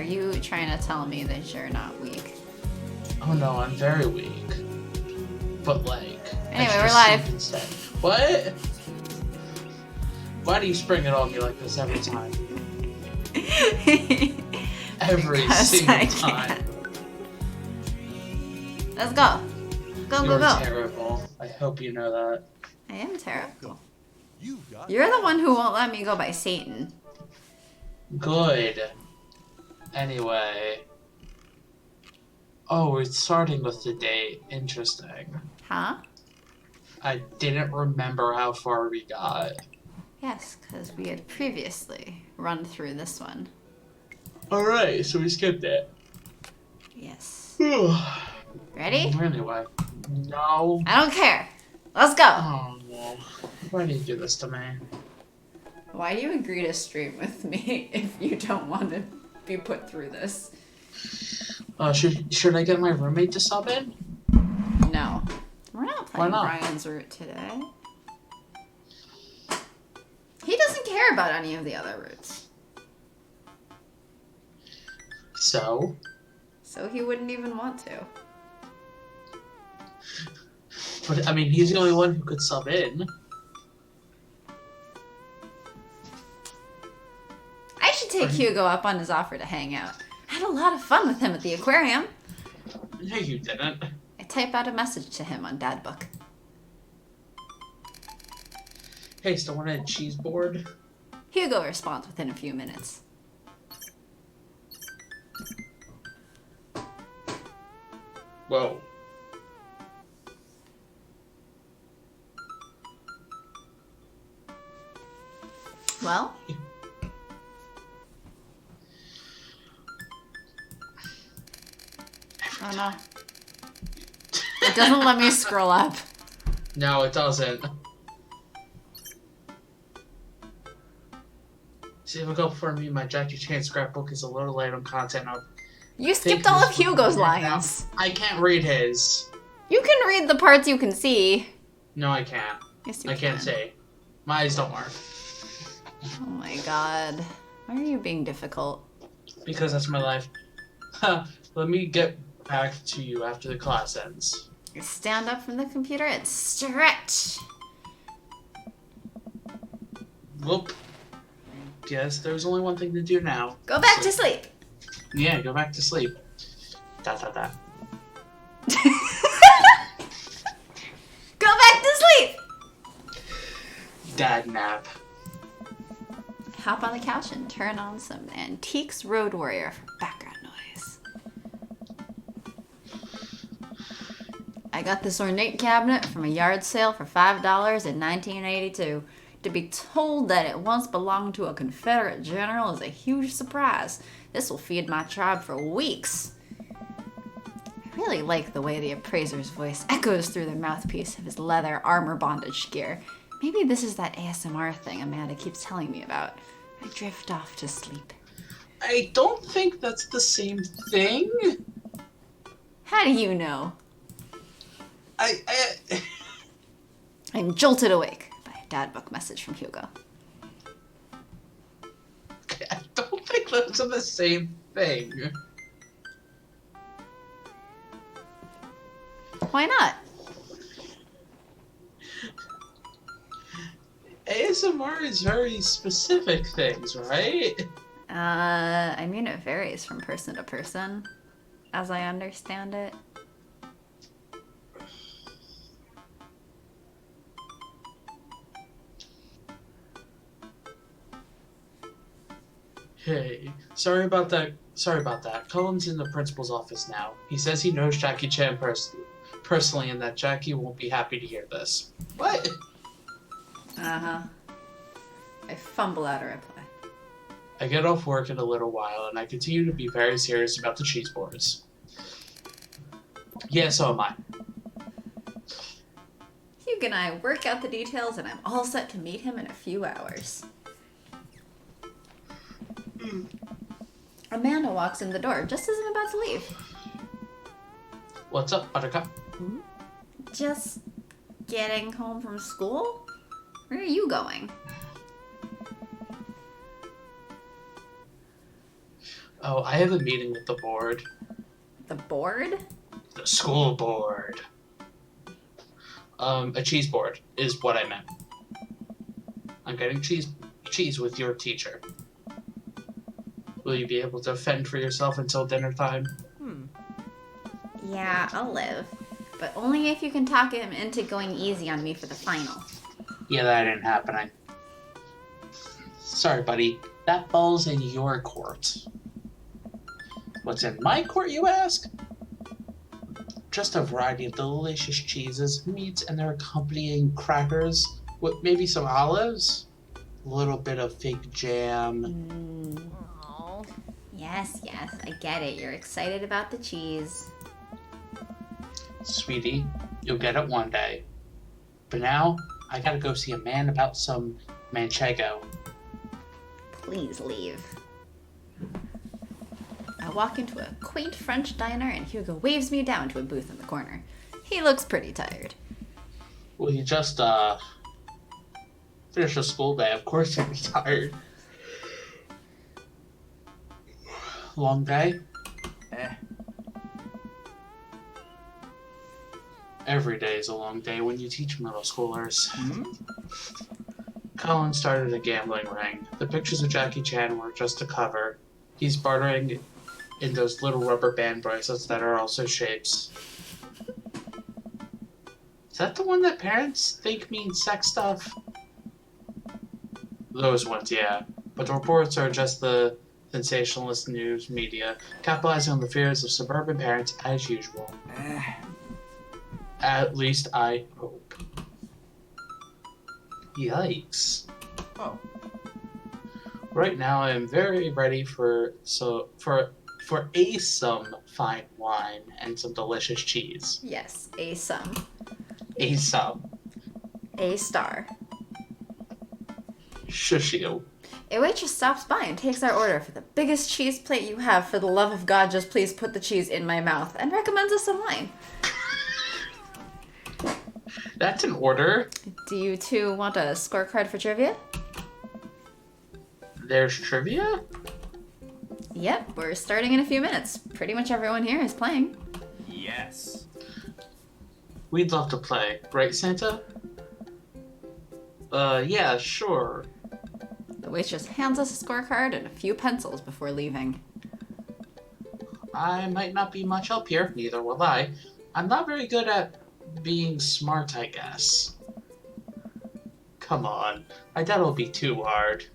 Are you trying to tell me that you're not weak? Oh no, I'm very weak. But like... Anyway, we're live. Instead. What? Why do you spring it on me like this every time? Every single time. Let's go. Go, You're go. You're terrible. I hope you know that. I am terrible. You're the one who won't let me go by Satan. Good. Anyway. Oh, we're starting with the date. Interesting. Huh? I didn't remember how far we got. Yes, because we had previously run through this one. Alright, so we skipped it. Yes. Ready? Anyway. No. I don't care. Let's go. Oh, no. Why do you do this to me? Why do you agree to stream with me if you don't want to be put through this? Should I get my roommate to sub in? No. We're not playing Brian's route today. He doesn't care about any of the other routes. So? So he wouldn't even want to. But, I mean, he's the only one who could sub in. I should take Hugo up on his offer to hang out. I had a lot of fun with him at the aquarium. No, you didn't. I type out a message to him on Dadbook. Hey, still want a cheese board? Hugo responds within a few minutes. Whoa. Well? Oh no. It doesn't let me scroll up. No, it doesn't. See, if I go for me, my Jackie Chan scrapbook is a little light on content. You skipped all of Hugo's lines. I can't read his. You can read the parts you can see. No, I can't. Yes, you I can. can't say. My eyes don't work. Oh my god. Why are you being difficult? Because that's my life. Let me get back to you after the class ends. Stand up from the computer and stretch. Whoop. Yes, there's only one thing to do now. Go back to sleep. Yeah, go back to sleep. Dot. Go back to sleep. Dad nap. Hop on the couch and turn on some Antiques Road Warrior for background noise. I got this ornate cabinet from a yard sale for $5 in 1982. To be told that it once belonged to a Confederate general is a huge surprise. This will feed my tribe for weeks. I really like the way the appraiser's voice echoes through the mouthpiece of his leather armor bondage gear. Maybe this is that ASMR thing Amanda keeps telling me about. I drift off to sleep. I don't think that's the same thing. How do you know? I'm jolted awake by a Dadbook message from Hugo. I don't think those are the same thing. Why not? ASMR is very specific things, right? I mean, it varies from person to person, as I understand it. Hey, sorry about that. Cullen's in the principal's office now. He says he knows Jackie Chan personally and that Jackie won't be happy to hear this. What? Uh-huh. I fumble out a reply. I get off work in a little while and I continue to be very serious about the cheese boards. Yeah, so am I. Hugo and I work out the details and I'm all set to meet him in a few hours. Amanda walks in the door just as I'm about to leave. What's up, Buttercup? Just getting home from school? Where are you going? Oh, I have a meeting with the board. The board? The school board. A cheese board is what I meant. I'm getting cheese with your teacher. Will you be able to fend for yourself until dinner time? Yeah, I'll live. But only if you can talk him into going easy on me for the final. Yeah, that ain't happening. Sorry, buddy. That ball's in your court. What's in my court, you ask? Just a variety of delicious cheeses, meats, and their accompanying crackers, with maybe some olives, a little bit of fake jam. Oh. Yes, I get it. You're excited about the cheese. Sweetie, you'll get it one day. But now, I gotta go see a man about some manchego. Please leave. I walk into a quaint French diner and Hugo waves me down to a booth in the corner. He looks pretty tired. Well, you just, finished a school day. Of course you'll be tired. Long day? Every day is a long day when you teach middle schoolers. Colin started a gambling ring. The pictures of Jackie Chan were just a cover. He's bartering in those little rubber band bracelets that are also shapes. Is that the one that parents think means sex stuff? Those ones, yeah. But the reports are just the sensationalist news media, capitalizing on the fears of suburban parents as usual. At least I hope. Yikes. Oh. Right now I am very ready for some fine wine and some delicious cheese. Yes, a sum. Some. A star. Shush you. A waitress stops by and takes our order for the biggest cheese plate you have. For the love of God, just please put the cheese in my mouth, and recommends us some wine. That's an order. Do you two want a scorecard for trivia? There's trivia? Yep, we're starting in a few minutes. Pretty much everyone here is playing. Yes. We'd love to play. Right, Santa? Yeah, sure. The waitress hands us a scorecard and a few pencils before leaving. I might not be much help here, neither will I. I'm not very good at being smart, I guess. Come on, I doubt it'll be too hard.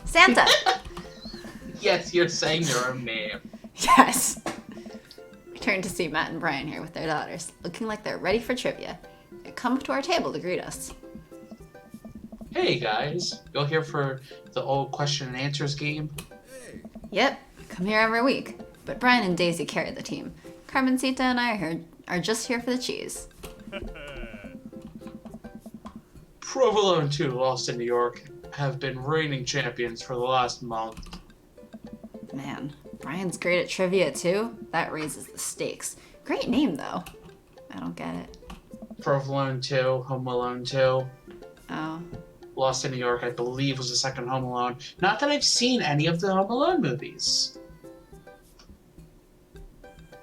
Santa! Yes, you're saying your own name. Yes! We turn to see Matt and Brian here with their daughters, looking like they're ready for trivia. They come to our table to greet us. Hey guys, you're here for the old question and answers game? Yep, come here every week. But Brian and Daisy carry the team. Carmencita and I are just here for the cheese. Provolone 2 Lost in New York have been reigning champions for the last month. Man, Brian's great at trivia too. That raises the stakes. Great name though. I don't get it. Provolone 2, Home Alone 2. Oh. Lost in New York, I believe, was the second Home Alone. Not that I've seen any of the Home Alone movies.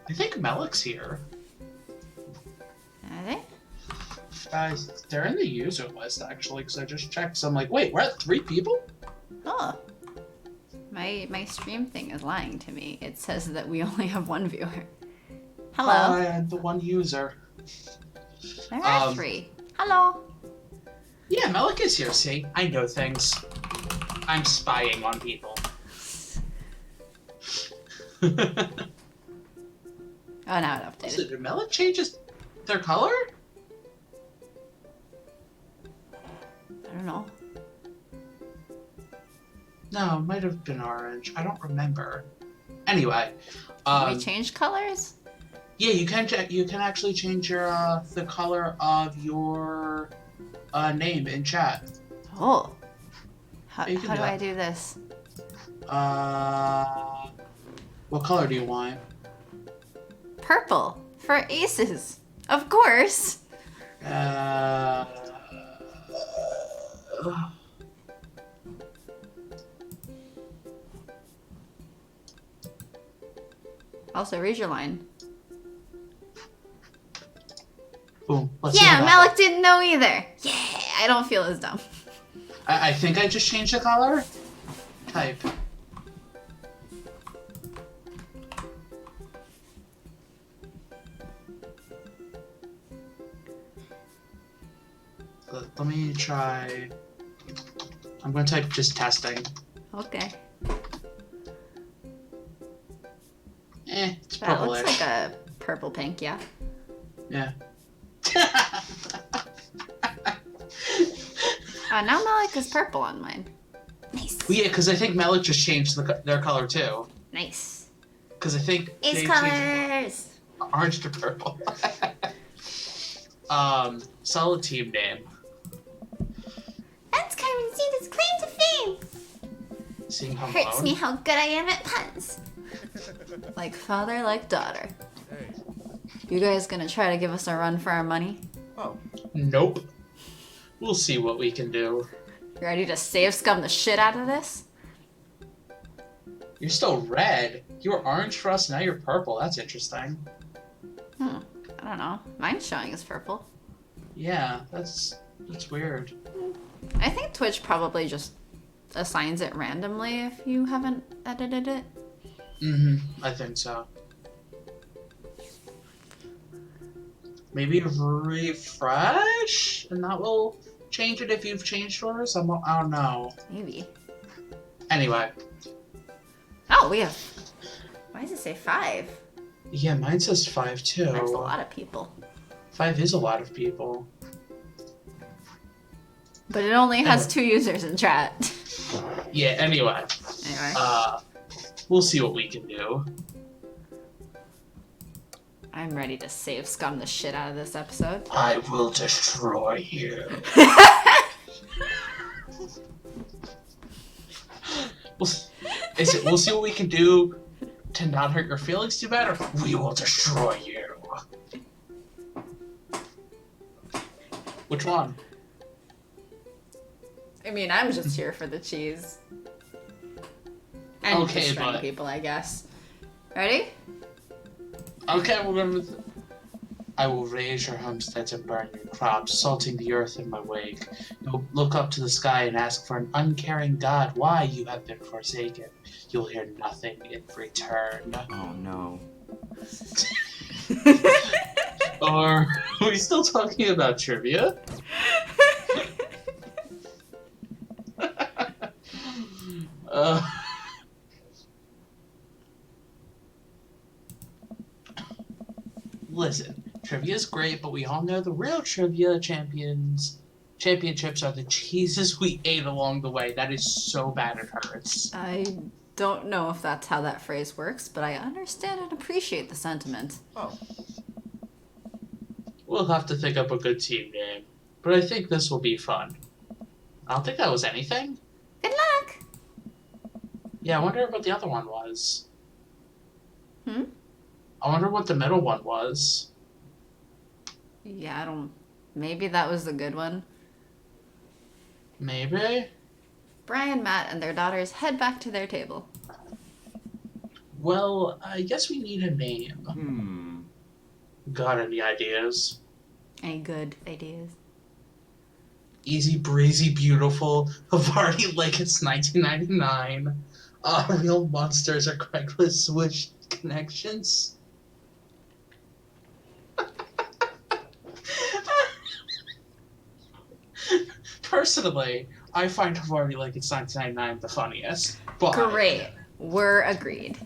I think Melik's here. Are they? Guys, they're in the user list, actually, because I just checked. So I'm like, wait, we're at 3 people? Oh. My stream thing is lying to me. It says that we only have 1 viewer. Hello. I'm the 1 user. There are 3. Hello. Yeah, Melik is here, see? I know things. I'm spying on people. Oh, now it updated. Also, did Melik change their color? I don't know. No, it might have been orange. I don't remember. Anyway, Can we change colors? yeah, you can. You can actually change your the color of your name in chat. Oh. How You do can do I that. do this? What color do you want? Purple. For aces. Of course. Also, read your line. Boom. Let's see Yeah, what Malik happens. didn't know either. Yeah, I don't feel as dumb. I think I just changed the color. Type. Let me try. I'm going to type just testing. Okay. It's That purplish. looks like a purple pink, yeah. Yeah. Now Malik is purple on mine. Nice. Well, yeah, because I think Malik just changed their color too. Nice. Because I think Ace they colors. changed orange to purple. Solid team name. That's Carmen Cena's claim to fame. Seeing Home Hurts Alone. me how good I am at puns. Like father, like daughter. Hey. You guys gonna try to give us a run for our money? Oh. Nope. We'll see what we can do. You ready to save scum the shit out of this? You're still red. You were orange for us, now you're purple. That's interesting. I don't know. Mine's showing as purple. Yeah, that's weird. I think Twitch probably just assigns it randomly if you haven't edited it. I think so. Maybe refresh, and that will change it if you've changed yours. I don't know. Maybe. Anyway. Oh, we have... Why does it say 5? Yeah, mine says 5 too. That's a lot of people. 5 is a lot of people. But it only has 2 users in chat. Yeah, anyway. Anyway. We'll see what we can do. I'm ready to save scum the shit out of this episode. I will destroy you. We'll see what we can do to not hurt your feelings too bad, or we will destroy you. Which one? I mean, I'm just here for the cheese. And Okay, destroying but- people, I guess. Ready? Okay, we're gonna. I will raise your homesteads and burn your crops, salting the earth in my wake. You'll look up to the sky and ask for an uncaring God why you have been forsaken. You'll hear nothing in return. Oh no. Or are we still talking about trivia? Listen, trivia's great, but we all know the real trivia championships are the cheeses we ate along the way. That is so bad it hurts. I don't know if that's how that phrase works, but I understand and appreciate the sentiment. Oh. We'll have to think up a good team name, but I think this will be fun. I don't think that was anything. Good luck! Yeah, I wonder what the other one was. Hmm? I wonder what the middle one was. Yeah, I don't... Maybe that was the good one. Maybe? Brian, Matt, and their daughters head back to their table. Well, I guess we need a name. Got any ideas? Any good ideas? Easy breezy beautiful, Havarti like it's 1999. Real monsters are Craigslist Switch connections. Personally, I find Havarti like it's 1999 the funniest. But Great. We're agreed.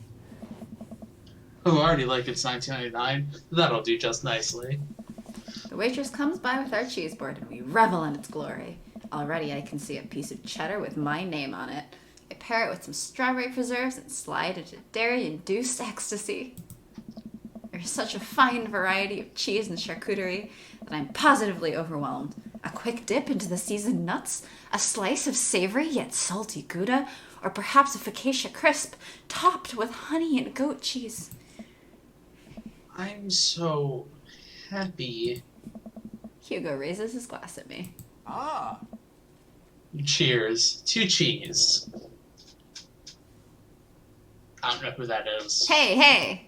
Havarti like it's 1999, that'll do just nicely. The waitress comes by with our cheese board and we revel in its glory. Already I can see a piece of cheddar with my name on it. I pair it with some strawberry preserves and slide into dairy-induced ecstasy. There's such a fine variety of cheese and charcuterie that I'm positively overwhelmed. A quick dip into the seasoned nuts, a slice of savory yet salty Gouda, or perhaps a focaccia crisp topped with honey and goat cheese. I'm so happy. Hugo raises his glass at me. Ah. Cheers to cheese. I don't know who that is. Hey, hey!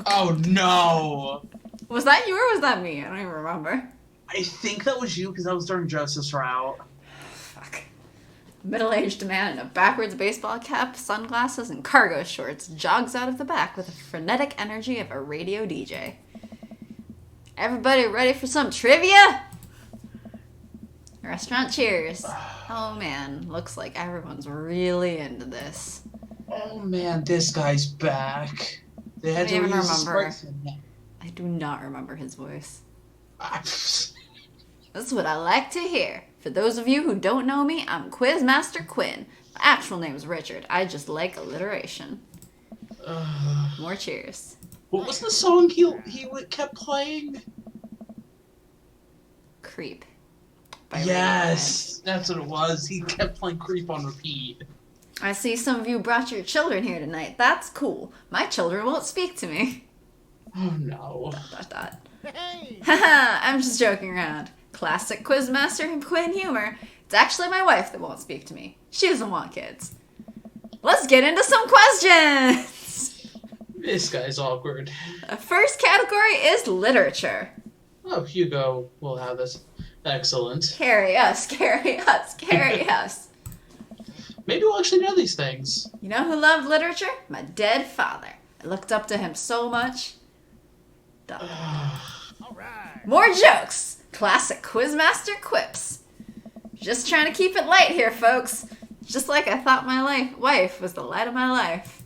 Oh no! Was that you or was that me? I don't even remember. I think that was you because that was during Joseph's route. Fuck. Middle-aged man in a backwards baseball cap, sunglasses, and cargo shorts jogs out of the back with the frenetic energy of a radio DJ. Everybody ready for some trivia? Restaurant cheers. Oh man, looks like everyone's really into this. Oh man, this guy's back. They had I to don't even reuse his remember. voice. I do not remember his voice. I- That's what I like to hear. For those of you who don't know me, I'm Quizmaster Quinn. My actual name's Richard. I just like alliteration. More cheers. What was the song he kept playing? Creep. By Yes, that's what it was. He kept playing Creep on repeat. I see some of you brought your children here tonight. That's cool. My children won't speak to me. Oh no. ... Haha, I'm just joking around. Classic Quizmaster Quinn humor. It's actually my wife that won't speak to me. She doesn't want kids. Let's get into some questions! This guy's awkward. The first category is literature. Oh, Hugo will have this. Excellent. Carry us, carry us, carry us. Maybe we'll actually know these things. You know who loved literature? My dead father. I looked up to him so much. Duh. More jokes. Classic Quizmaster quips. Just trying to keep it light here, folks. Just like I thought my wife was the light of my life.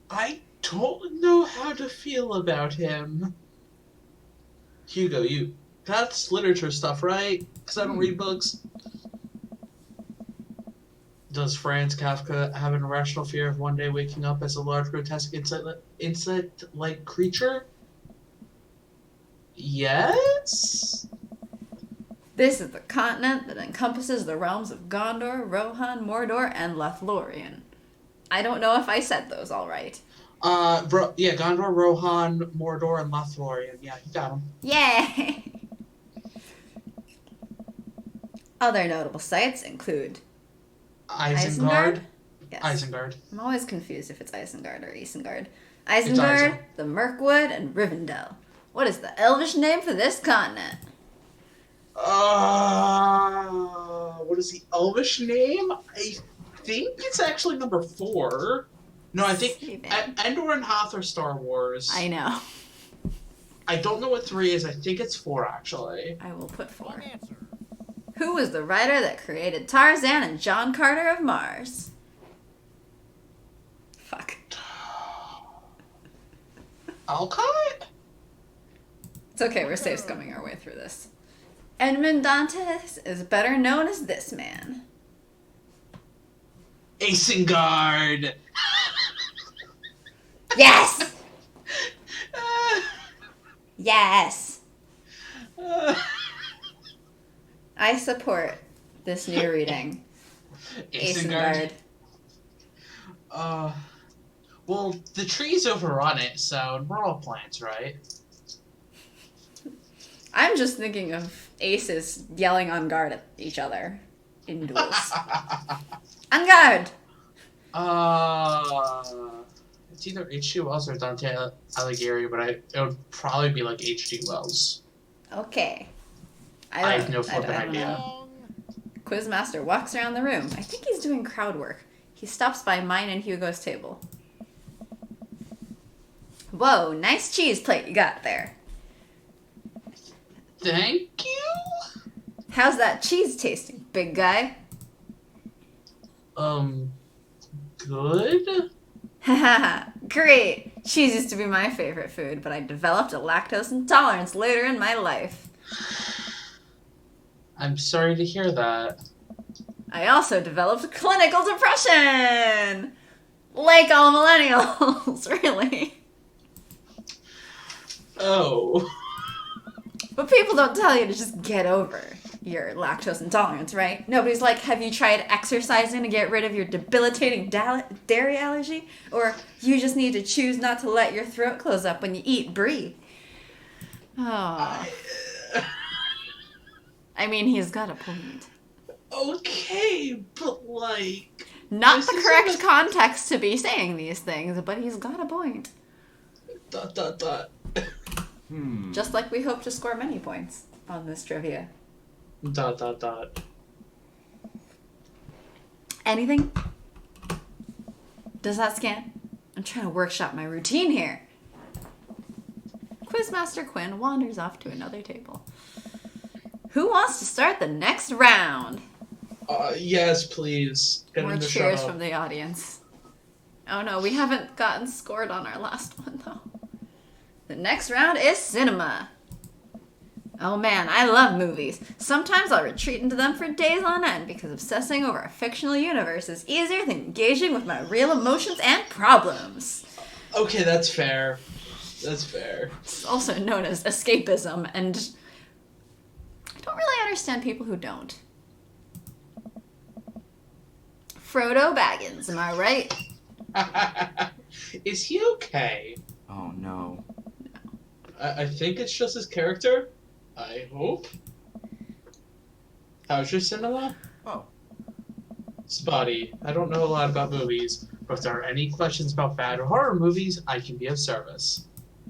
I don't know how to feel about him. Hugo, that's literature stuff, right? Because I don't read books. Does Franz Kafka have an irrational fear of one day waking up as a large, grotesque insect-like creature? Yes? This is the continent that encompasses the realms of Gondor, Rohan, Mordor, and Lothlorien. I don't know if I said those all right. Yeah, Gondor, Rohan, Mordor, and Lothlorien. Yeah, you got them. Yay! Other notable sites include Isengard? Yes. Isengard. I'm always confused if it's Isengard or Isengard. Isengard, the Mirkwood, and Rivendell. What is the Elvish name for this continent? What is the Elvish name? I think it's actually number 4. No, I think Endor and Hoth are Star Wars. I know. I don't know what 3 is. I think it's 4, actually. I will put 4. Who was the writer that created Tarzan and John Carter of Mars? Fuck. Alcott? It's okay, we're safe scumming our way through this. Edmond Dantes is better known as this man. Isengard! Yes! Yes! I support this new reading. Isengard. Well, the trees overrun it, so we're all plants, right? I'm just thinking of aces yelling on guard at each other in duels. On guard! It's either H.G. Wells or Dante Alighieri, but it would probably be like H.G. Wells. Okay. I have no flipping I don't idea. know. Quizmaster walks around the room. I think he's doing crowd work. He stops by mine and Hugo's table. Whoa, nice cheese plate you got there. Thank you? How's that cheese tasting, big guy? Good? Haha, great. Cheese used to be my favorite food, but I developed a lactose intolerance later in my life. I'm sorry to hear that. I also developed clinical depression! Like all millennials, really. Oh. But people don't tell you to just get over your lactose intolerance, right? Nobody's like, have you tried exercising to get rid of your debilitating dairy allergy? Or you just need to choose not to let your throat close up when you eat brie. Oh. I mean, he's got a point. Okay, but like... Not the correct context to be saying these things, but he's got a point. ... Just like we hope to score many points on this trivia. ... Anything? Does that scan? I'm trying to workshop my routine here. Quizmaster Quinn wanders off to another table. Who wants to start the next round? Yes, please. More cheers from the audience. Oh no, we haven't gotten scored on our last one though. The next round is cinema. Oh man, I love movies. Sometimes I'll retreat into them for days on end because obsessing over a fictional universe is easier than engaging with my real emotions and problems. Okay, that's fair. That's fair. It's also known as escapism, and I don't really understand people who don't. Frodo Baggins, am I right? Is he okay? Oh no. I think it's just his character. I hope. How's your cinema? Oh. Spotty. I don't know a lot about movies, but if there are any questions about bad horror movies, I can be of service.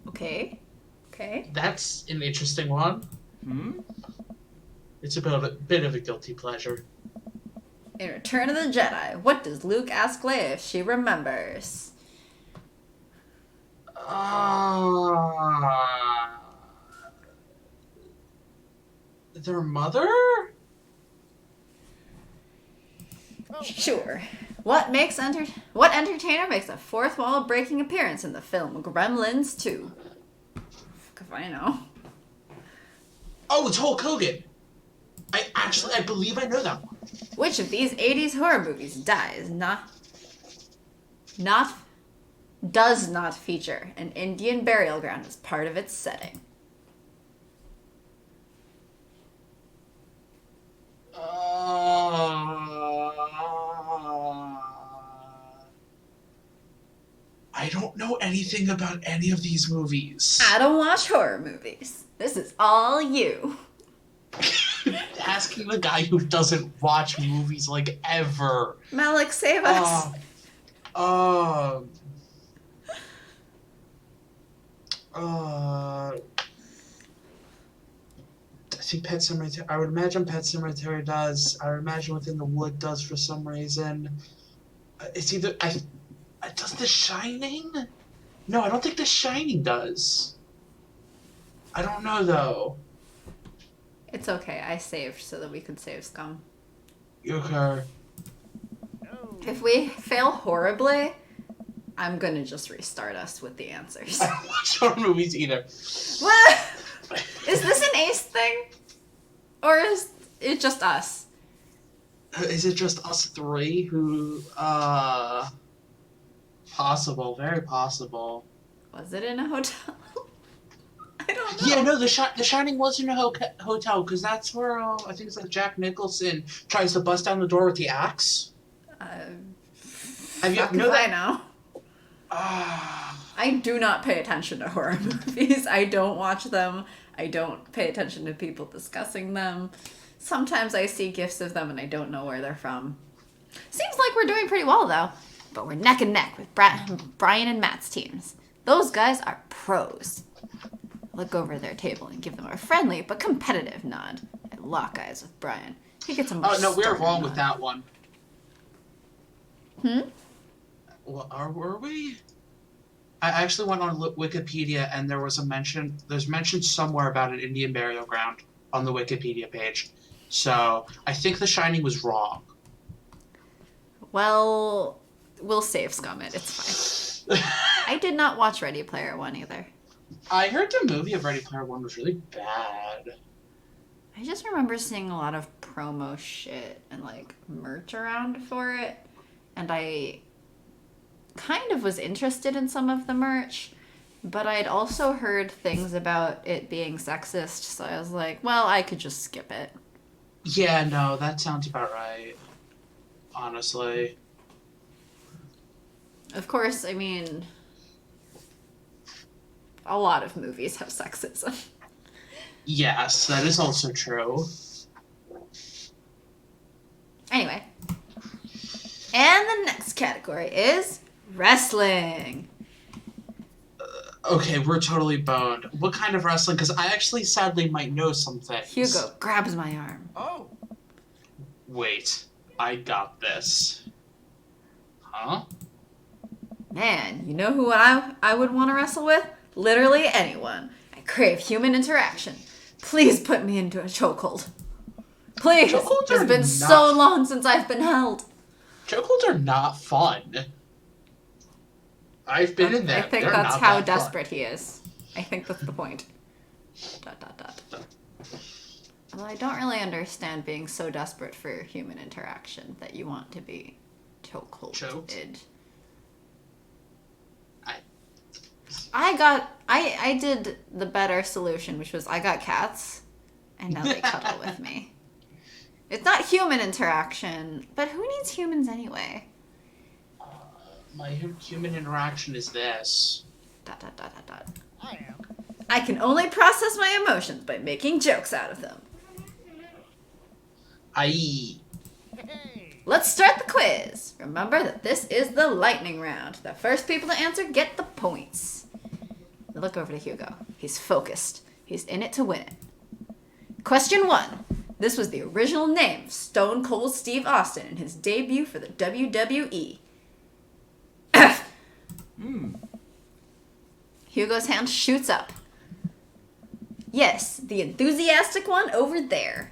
Okay. Okay. That's an interesting one. It's about a bit of a guilty pleasure. In Return of the Jedi, what does Luke ask Leia if she remembers? Their mother? Sure. What entertainer makes a fourth wall breaking appearance in the film Gremlins 2? Fuck if I know. Oh, it's Hulk Hogan. I believe I know that one. Which of these 80s horror movies does not feature an Indian burial ground as part of its setting? I don't know anything about any of these movies. I don't watch horror movies. This is all you. Asking the guy who doesn't watch movies like ever. Malik, save us. I think Pet Sematary. I would imagine Pet Sematary does. I would imagine Within the Wood does for some reason. It's either does The Shining? No, I don't think The Shining does. I don't know though. It's okay. I saved so that we could save Scum. Okay. If we fail horribly, I'm gonna just restart us with the answers. I don't watch horror movies either. What? Is this an ace thing? Or is it just us? Is it just us three who, possible, very possible. Was it in a hotel? I don't know. Yeah, no, The Shining was in a hotel, because that's where, I think it's like Jack Nicholson tries to bust down the door with the axe. Have you know that? I know. I do not pay attention to horror movies. I don't watch them. I don't pay attention to people discussing them. Sometimes I see gifs of them and I don't know where they're from. Seems like we're doing pretty well, though. But we're neck and neck with Brian and Matt's teams. Those guys are pros. Look over their table and give them a friendly but competitive nod. I lock eyes with Brian. He gets a more Oh, no, we're stern wrong nod. with that one. Well, were we? I actually went on Wikipedia and there was there's mention somewhere about an Indian burial ground on the Wikipedia page. So, I think The Shining was wrong. Well, we'll save Scum it. It's fine. I did not watch Ready Player One either. I heard the movie of Ready Player One was really bad. I just remember seeing a lot of promo shit and like merch around for it. And I kind of was interested in some of the merch, but I'd also heard things about it being sexist, so I was like, well, I could just skip it. Yeah, no, that sounds about right. Honestly. Of course, I mean, a lot of movies have sexism. Yes, that is also true. Anyway. And the next category is wrestling. Okay, we're totally boned. What kind of wrestling? Because I actually sadly might know some things. Hugo grabs my arm. Oh. Wait, I got this. Huh? Man, you know who I would want to wrestle with? Literally anyone. I crave human interaction. Please put me into a chokehold. Please. Chokeholds It's are been not- so long since I've been held. Chokeholds are not fun. I've been in them. I think They're that's not how that fun. desperate he is. I think that's the point. ... Although I don't really understand being so desperate for human interaction that you want to be chokeholded. Choked? I did the better solution, which was I got cats, and now they cuddle with me. It's not human interaction, but who needs humans anyway? My human interaction is this. ... I am. I can only process my emotions by making jokes out of them. I. Hey. Let's start the quiz. Remember that this is the lightning round. The first people to answer get the points. Look over to Hugo. He's focused. He's in it to win it. Question 1. This was the original name of Stone Cold Steve Austin in his debut for the WWE. Hugo's hand shoots up. Yes, the enthusiastic one over there.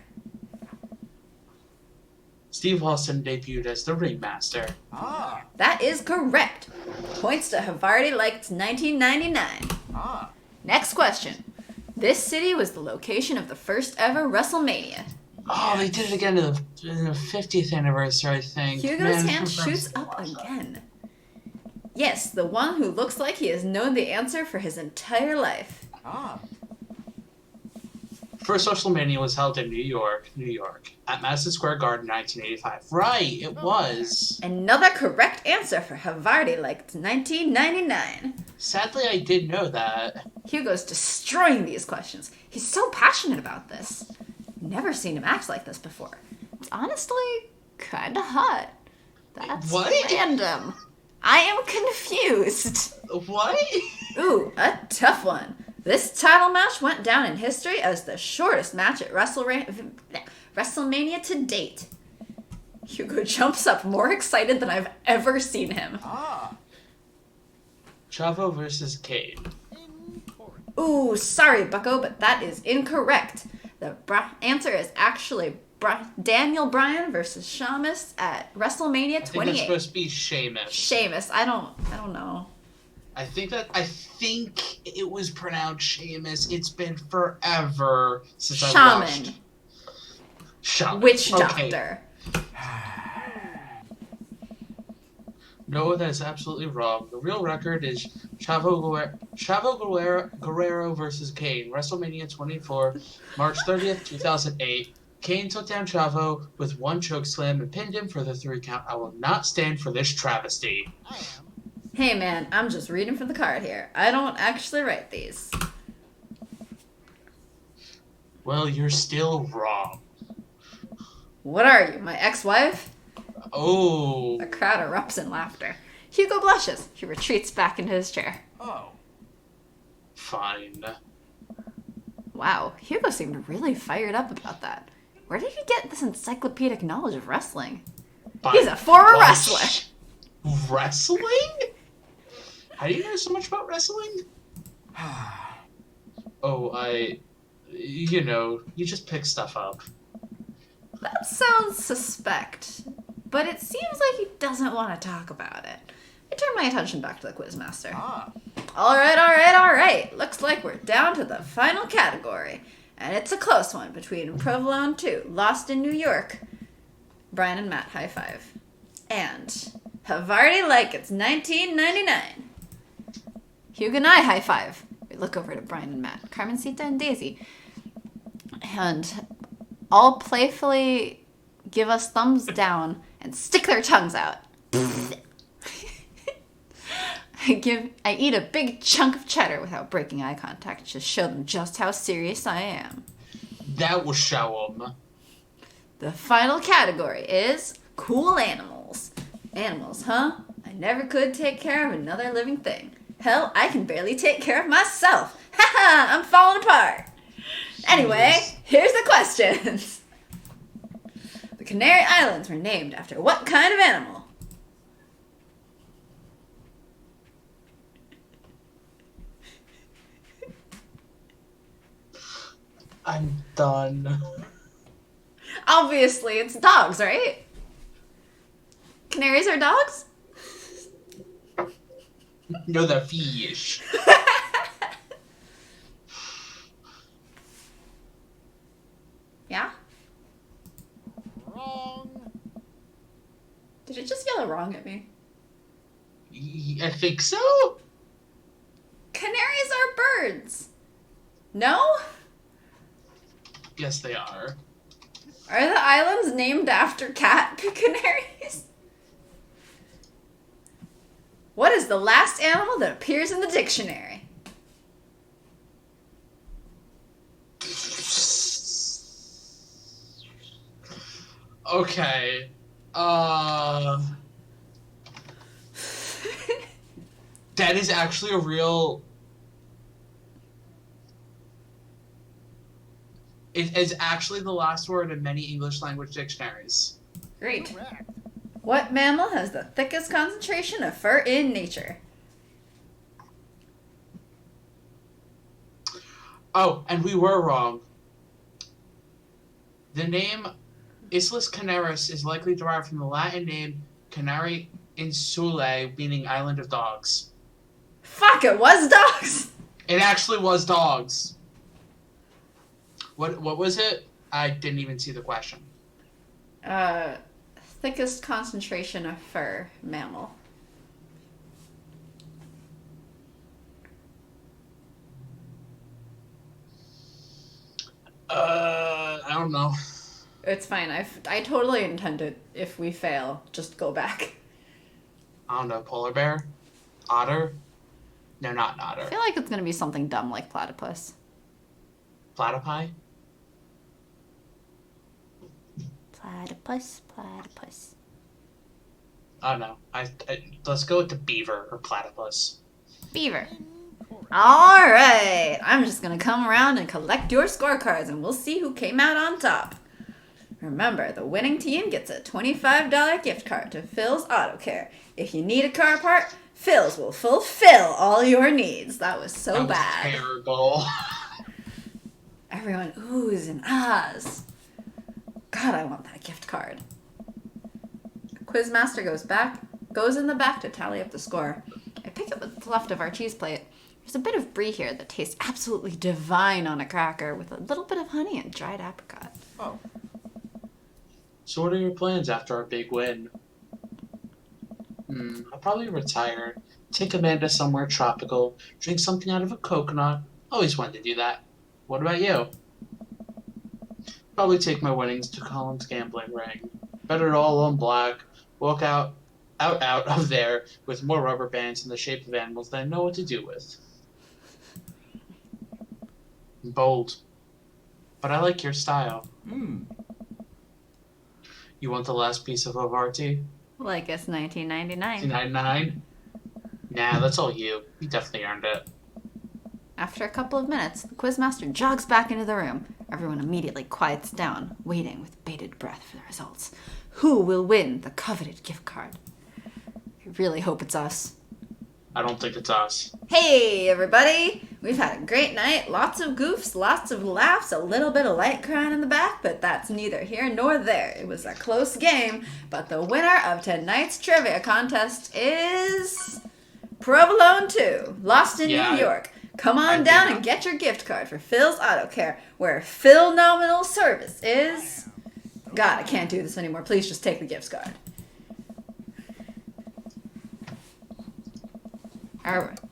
Steve Austin debuted as the Ringmaster. Ah. That is correct. Points to Havarti like it's 1999. Ah. Next question. This city was the location of the first ever WrestleMania. Oh, they did it again in the 50th anniversary, I think. Hugo's Man, hand who shoots remembers up that? again. Yes, the one who looks like he has known the answer for his entire life. Ah. First WrestleMania was held in New York, at Madison Square Garden, 1985. Right, it was. Another correct answer for Havarti like it's 1999. Sadly, I did know that. Hugo's destroying these questions. He's so passionate about this. Never seen him act like this before. It's honestly kinda hot. That's What? random. I am confused. What? Ooh, a tough one. This title match went down in history as the shortest match at WrestleMania to date. Hugo jumps up more excited than I've ever seen him. Ah. Chavo versus Kane. Incorrect. Ooh, sorry, Bucko, but that is incorrect. The answer is actually Daniel Bryan versus Sheamus at WrestleMania I think it's 28. supposed to be Sheamus. Sheamus, I don't know. I think it was pronounced Sheamus. It's been forever since I watched. Shaman, Shaman. witch Okay. doctor. No, that is absolutely wrong. The real record is Chavo Guerrero versus Kane, WrestleMania 24, March 30th, 2008. Kane took down Chavo with one choke slam and pinned him for the 3 count. I will not stand for this travesty. I am. Hey man, I'm just reading from the card here. I don't actually write these. Well, you're still wrong. What are you, my ex-wife? Oh. The crowd erupts in laughter. Hugo blushes. He retreats back into his chair. Oh. Fine. Wow, Hugo seemed really fired up about that. Where did he get this encyclopedic knowledge of wrestling? But He's a former what? wrestler. Wrestling? How do you know so much about wrestling? Oh, you just pick stuff up. That sounds suspect, but it seems like he doesn't want to talk about it. I turn my attention back to the Quizmaster. Ah. All right. Looks like we're down to the final category, and it's a close one between Provolone 2, Lost in New York. Brian and Matt high five. And Havarti like it's 1999. Hugo and I high five. We look over to Brian and Matt, Carmencita and Daisy, and all playfully give us thumbs down and stick their tongues out. I eat a big chunk of cheddar without breaking eye contact to show them just how serious I am. That will show them. The final category is cool animals. Animals, huh? I never could take care of another living thing. Hell, I can barely take care of myself. Haha, I'm falling apart. Anyway, here's the questions. The Canary Islands were named after what kind of animal? I'm done. Obviously, it's dogs, right? Canaries are dogs? No, the fish. Yeah? Wrong. Did it just yell wrong at me? I think so. Canaries are birds. No? Yes, they are. Are the islands named after cat canaries? What is the last animal that appears in the dictionary? Okay. That is actually a real. It is actually the last word in many English language dictionaries. Great. Correct. What mammal has the thickest concentration of fur in nature? Oh, and we were wrong. The name Islas Canaris is likely derived from the Latin name Canari Insulae, meaning island of dogs. Fuck, it was dogs! It actually was dogs. What was it? I didn't even see the question. Thickest concentration of fur mammal. I don't know. It's fine. I totally intended if we fail, just go back. I don't know. Polar bear? Otter? No, not an I otter. feel like it's gonna be something dumb like platypus. Platypi? Platypus, platypus. I don't know. Let's go with the beaver or platypus. Beaver. Incorrect. Alright, I'm just gonna come around and collect your scorecards and we'll see who came out on top. Remember, the winning team gets a $25 gift card to Phil's Auto Care. If you need a car part, Phil's will fulfill all your needs. That was so That was bad. terrible. Everyone oohs and ahs. God, I want that gift card. Quizmaster goes in the back to tally up the score. I pick up what's left of our cheese plate. There's a bit of brie here that tastes absolutely divine on a cracker with a little bit of honey and dried apricot. Oh. So what are your plans after our big win? I'll probably retire, take Amanda somewhere tropical, drink something out of a coconut. Always wanted to do that. What about you? Probably take my winnings to Colin's gambling ring. Bet it all on black. Walk out of there with more rubber bands in the shape of animals that I know what to do with. Bold. But I like your style. You want the last piece of Havarti? Like it's 1999. 299? Nah, that's all you. You definitely earned it. After a couple of minutes, the quizmaster jogs back into the room. Everyone immediately quiets down, waiting with bated breath for the results. Who will win the coveted gift card? I really hope it's us. I don't think it's us. Hey, everybody! We've had a great night. Lots of goofs, lots of laughs, a little bit of light crying in the back, but that's neither here nor there. It was a close game, but the winner of tonight's trivia contest is Provolone 2, Lost in Yeah, New York. Come I on did down not- and get your gift card for Phil's Auto Care, where Phil nominal service is... God, I can't do this anymore. Please just take the gift card.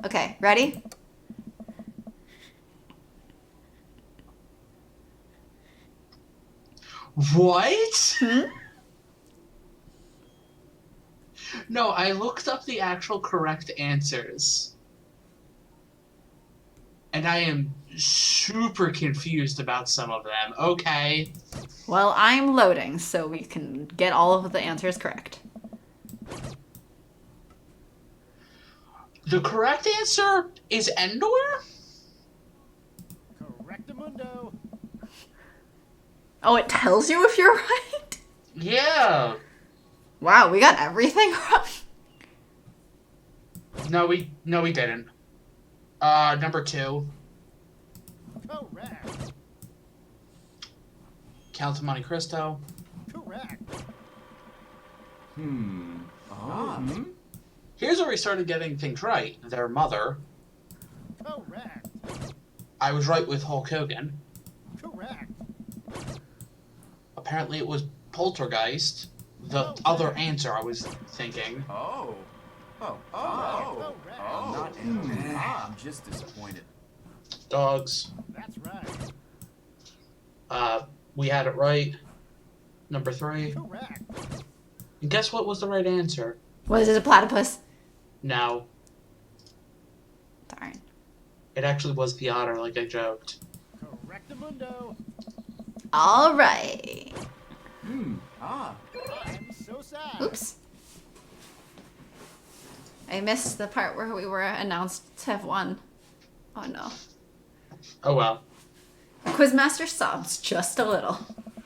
Okay, ready? What? Hmm? No, I looked up the actual correct answers. And I am super confused about some of them. Okay. Well, I'm loading, so we can get all of the answers correct. The correct answer is Endor? Correctamundo. Oh, it tells you if you're right? Yeah. Wow, we got everything wrong. No, we didn't. Number 2. Correct. Count of Monte Cristo. Correct. Here's where we started getting things right. Their mother. Correct. I was right with Hulk Hogan. Correct. Apparently it was Poltergeist. The other answer I was thinking. Correct. Not in. I'm just disappointed. Dogs. That's right. We had it right. Number 3. Correct. And guess what was the right answer? Was it a platypus? No. Darn. It actually was the otter, like I joked. Correctamundo. All right. I'm so sad. Oops. I missed the part where we were announced to have won. Oh no. Oh well. Quizmaster sobs just a little.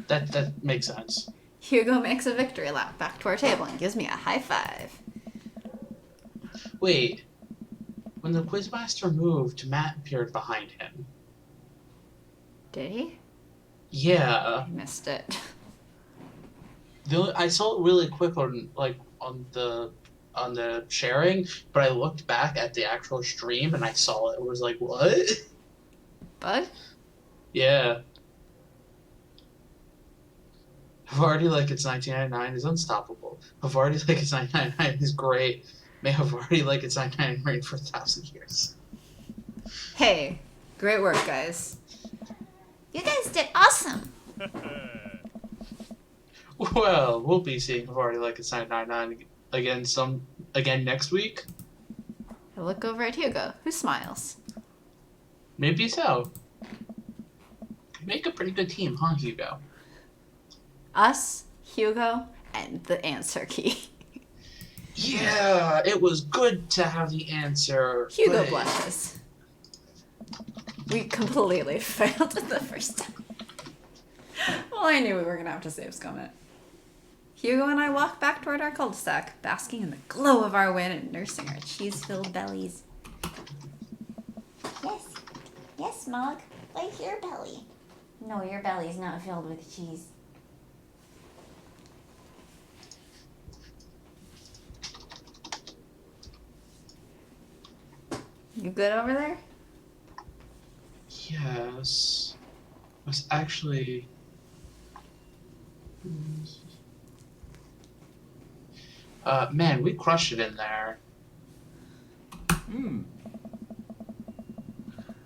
That makes sense. Hugo makes a victory lap back to our table and gives me a high five. Wait. When the Quizmaster moved, Matt appeared behind him. Did he? Yeah. I missed it. I saw it really quick on the sharing, but I looked back at the actual stream and I saw it. It was like, what? Bug? Yeah. Havarti like it's 1999 is unstoppable. Havarti like it's 1999 is great. May Havarti like it's 1999 reign for 1,000 years. Hey, great work, guys. You guys did awesome. Well, we'll be seeing Havarti like it's 1999 again next week. I look over at Hugo, who smiles. Maybe so. Make a pretty good team, huh, Hugo? Us, Hugo, and the answer key. Yeah, it was good to have the answer. Hugo but- blushes. We completely failed it the first time. Well, I knew we were gonna have to save Scummit. Hugo and I walk back toward our cul-de-sac, basking in the glow of our win and nursing our cheese-filled bellies. Yes. Yes, Mog. Like your belly. No, your belly's not filled with cheese. You good over there? Yes. I was actually. Man, we crushed it in there.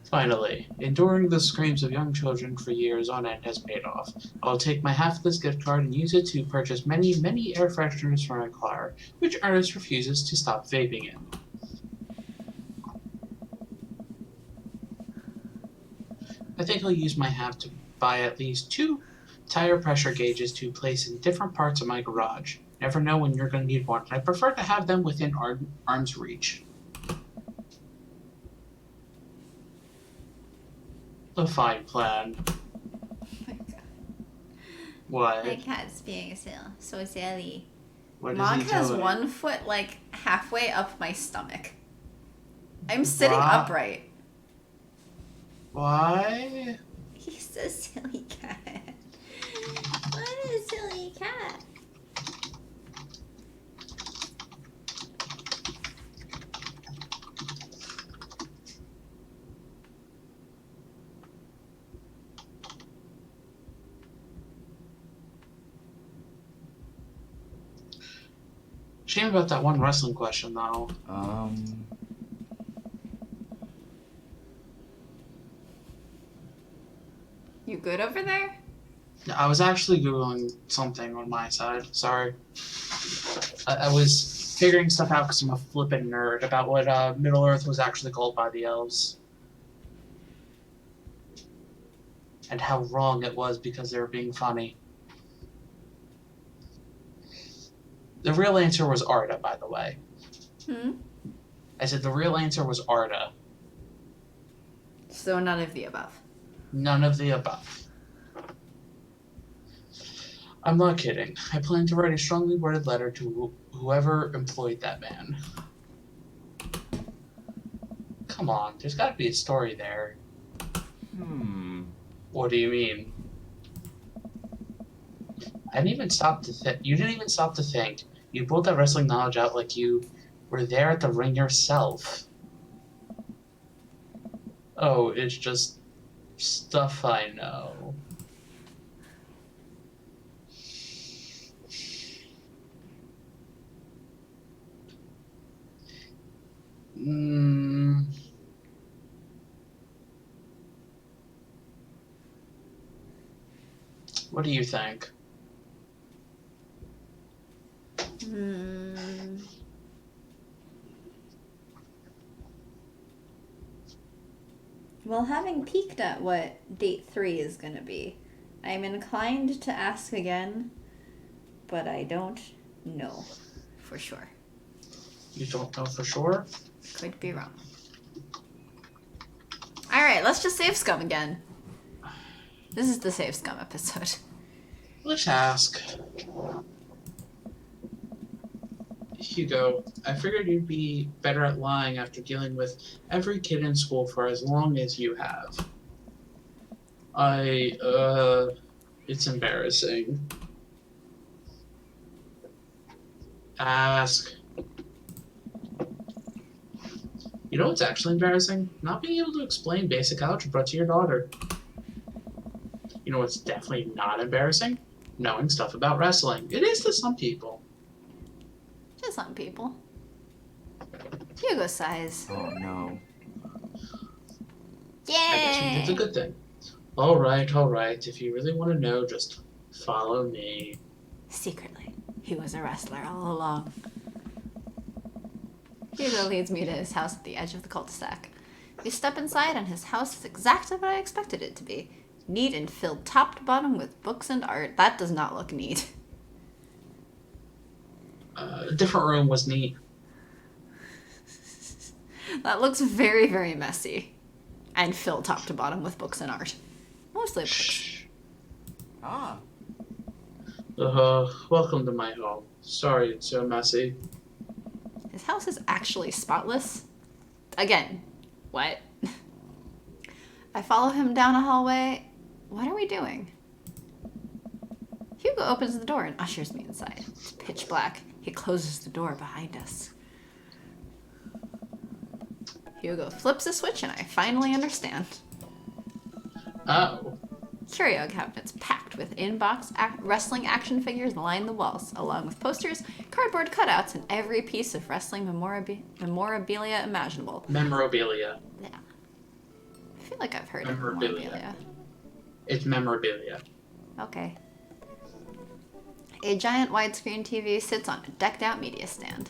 Finally, enduring the screams of young children for years on end has paid off. I'll take my half of this gift card and use it to purchase many, many air fresheners for my car, which Ernest refuses to stop vaping in. I think I'll use my half to buy at least 2 tire pressure gauges to place in different parts of my garage. Never know when you're going to need one, and I prefer to have them within arm's reach. A fine plan. What? My cat's being so silly. What is Mog he has doing? one foot like halfway up my stomach. I'm sitting Wow. upright. Why? He's a silly cat. What a silly cat. Shame about that one wrestling question, though. You good over there? I was actually Googling something on my side. Sorry. I was figuring stuff out because I'm a flippin' nerd about what Middle Earth was actually called by the elves. And how wrong it was because they were being funny. The real answer was Arda, by the way. Hmm? I said the real answer was Arda. So none of the above. None of the above. I'm not kidding. I plan to write a strongly worded letter to whoever employed that man. Come on, there's got to be a story there. What do you mean? I didn't even stop to think. You didn't even stop to think. You pulled that wrestling knowledge out like you were there at the ring yourself. Oh, it's just stuff I know. What do you think? Well, having peeked at what date 3 is going to be, I'm inclined to ask again, but I don't know for sure. You don't know for sure? Could be wrong. Alright, let's just save scum again. This is the save scum episode. Let's ask. Hugo, I figured you'd be better at lying after dealing with every kid in school for as long as you have. It's embarrassing. Ask. You know what's actually embarrassing? Not being able to explain basic algebra to your daughter. You know what's definitely not embarrassing? Knowing stuff about wrestling. It is to some people. To some people. Hugo sighs. Oh no. Yay! I guess we did a good thing. Alright. If you really want to know, just follow me. Secretly, he was a wrestler all along. Hugo leads me to his house at the edge of the cul-de-sac. We step inside and his house is exactly what I expected it to be. Neat and filled top to bottom with books and art. That does not look neat. A different room was neat. That looks very, very messy. And filled top to bottom with books and art. Mostly books. Shh. Ah. Welcome to my home. Sorry it's so messy. His house is actually spotless. Again, what? I follow him down a hallway. What are we doing? Hugo opens the door and ushers me inside. It's pitch black. He closes the door behind us. Hugo flips a switch and I finally understand. Oh. Curio cabinets packed with in-box wrestling action figures line the walls, along with posters, cardboard cutouts, and every piece of wrestling memorabilia imaginable. Memorabilia. Yeah. I feel like I've heard of Memorabilia. memorabilia. It's memorabilia. Okay. A giant widescreen TV sits on a decked-out media stand.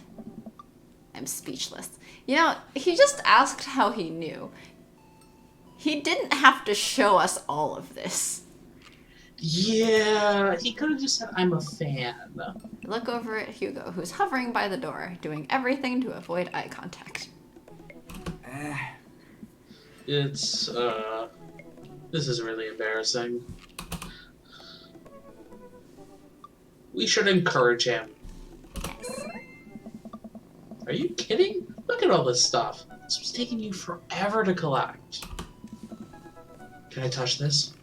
I'm speechless. You know, he just asked how he knew. He didn't have to show us all of this. Yeah, he could have just said, I'm a fan. Look over at Hugo, who's hovering by the door, doing everything to avoid eye contact. It's, this is really embarrassing. We should encourage him. Yes. Are you kidding? Look at all this stuff. This was taking you forever to collect. Can I touch this?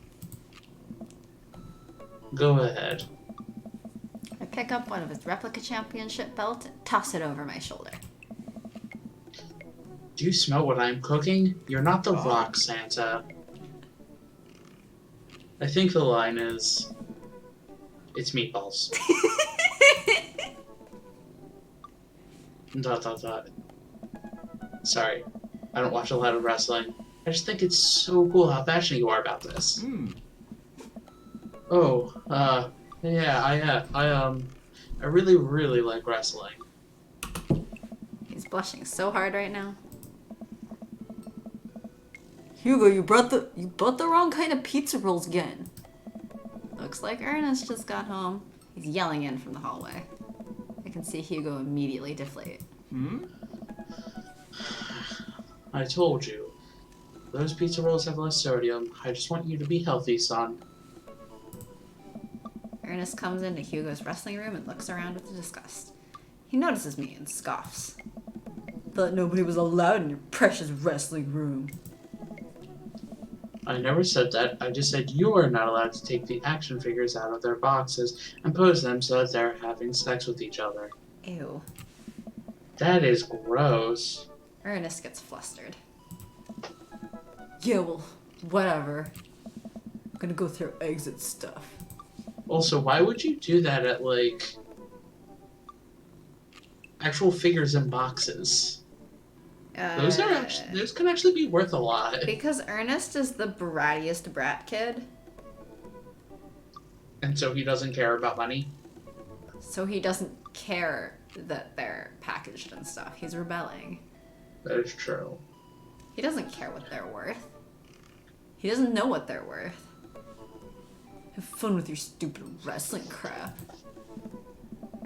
Go ahead. I pick up one of his replica championship belts and toss it over my shoulder. Do you smell what I'm cooking? You're not the Rock, Santa. I think the line is, it's meatballs. Dot dot dot. Sorry, I don't watch a lot of wrestling. I just think it's so cool how passionate you are about this. Oh, yeah, I really, really like wrestling. He's blushing so hard right now. Hugo, you brought the wrong kind of pizza rolls again. Looks like Ernest just got home. He's yelling in from the hallway. I can see Hugo immediately deflate. I told you. Those pizza rolls have less sodium. I just want you to be healthy, son. Ernest comes into Hugo's wrestling room and looks around with disgust. He notices me and scoffs. Thought nobody was allowed in your precious wrestling room. I never said that. I just said you are not allowed to take the action figures out of their boxes and pose them so that they're having sex with each other. Ew. That is gross. Ernest gets flustered. Yeah, well, whatever. I'm gonna go through exit stuff. Also, why would you do that at, like, actual figures in boxes? Those can actually be worth a lot. Because Ernest is the brattiest brat kid. And so he doesn't care about money? So he doesn't care that they're packaged and stuff. He's rebelling. That is true. He doesn't care what they're worth. He doesn't know what they're worth. Have fun with your stupid wrestling crap.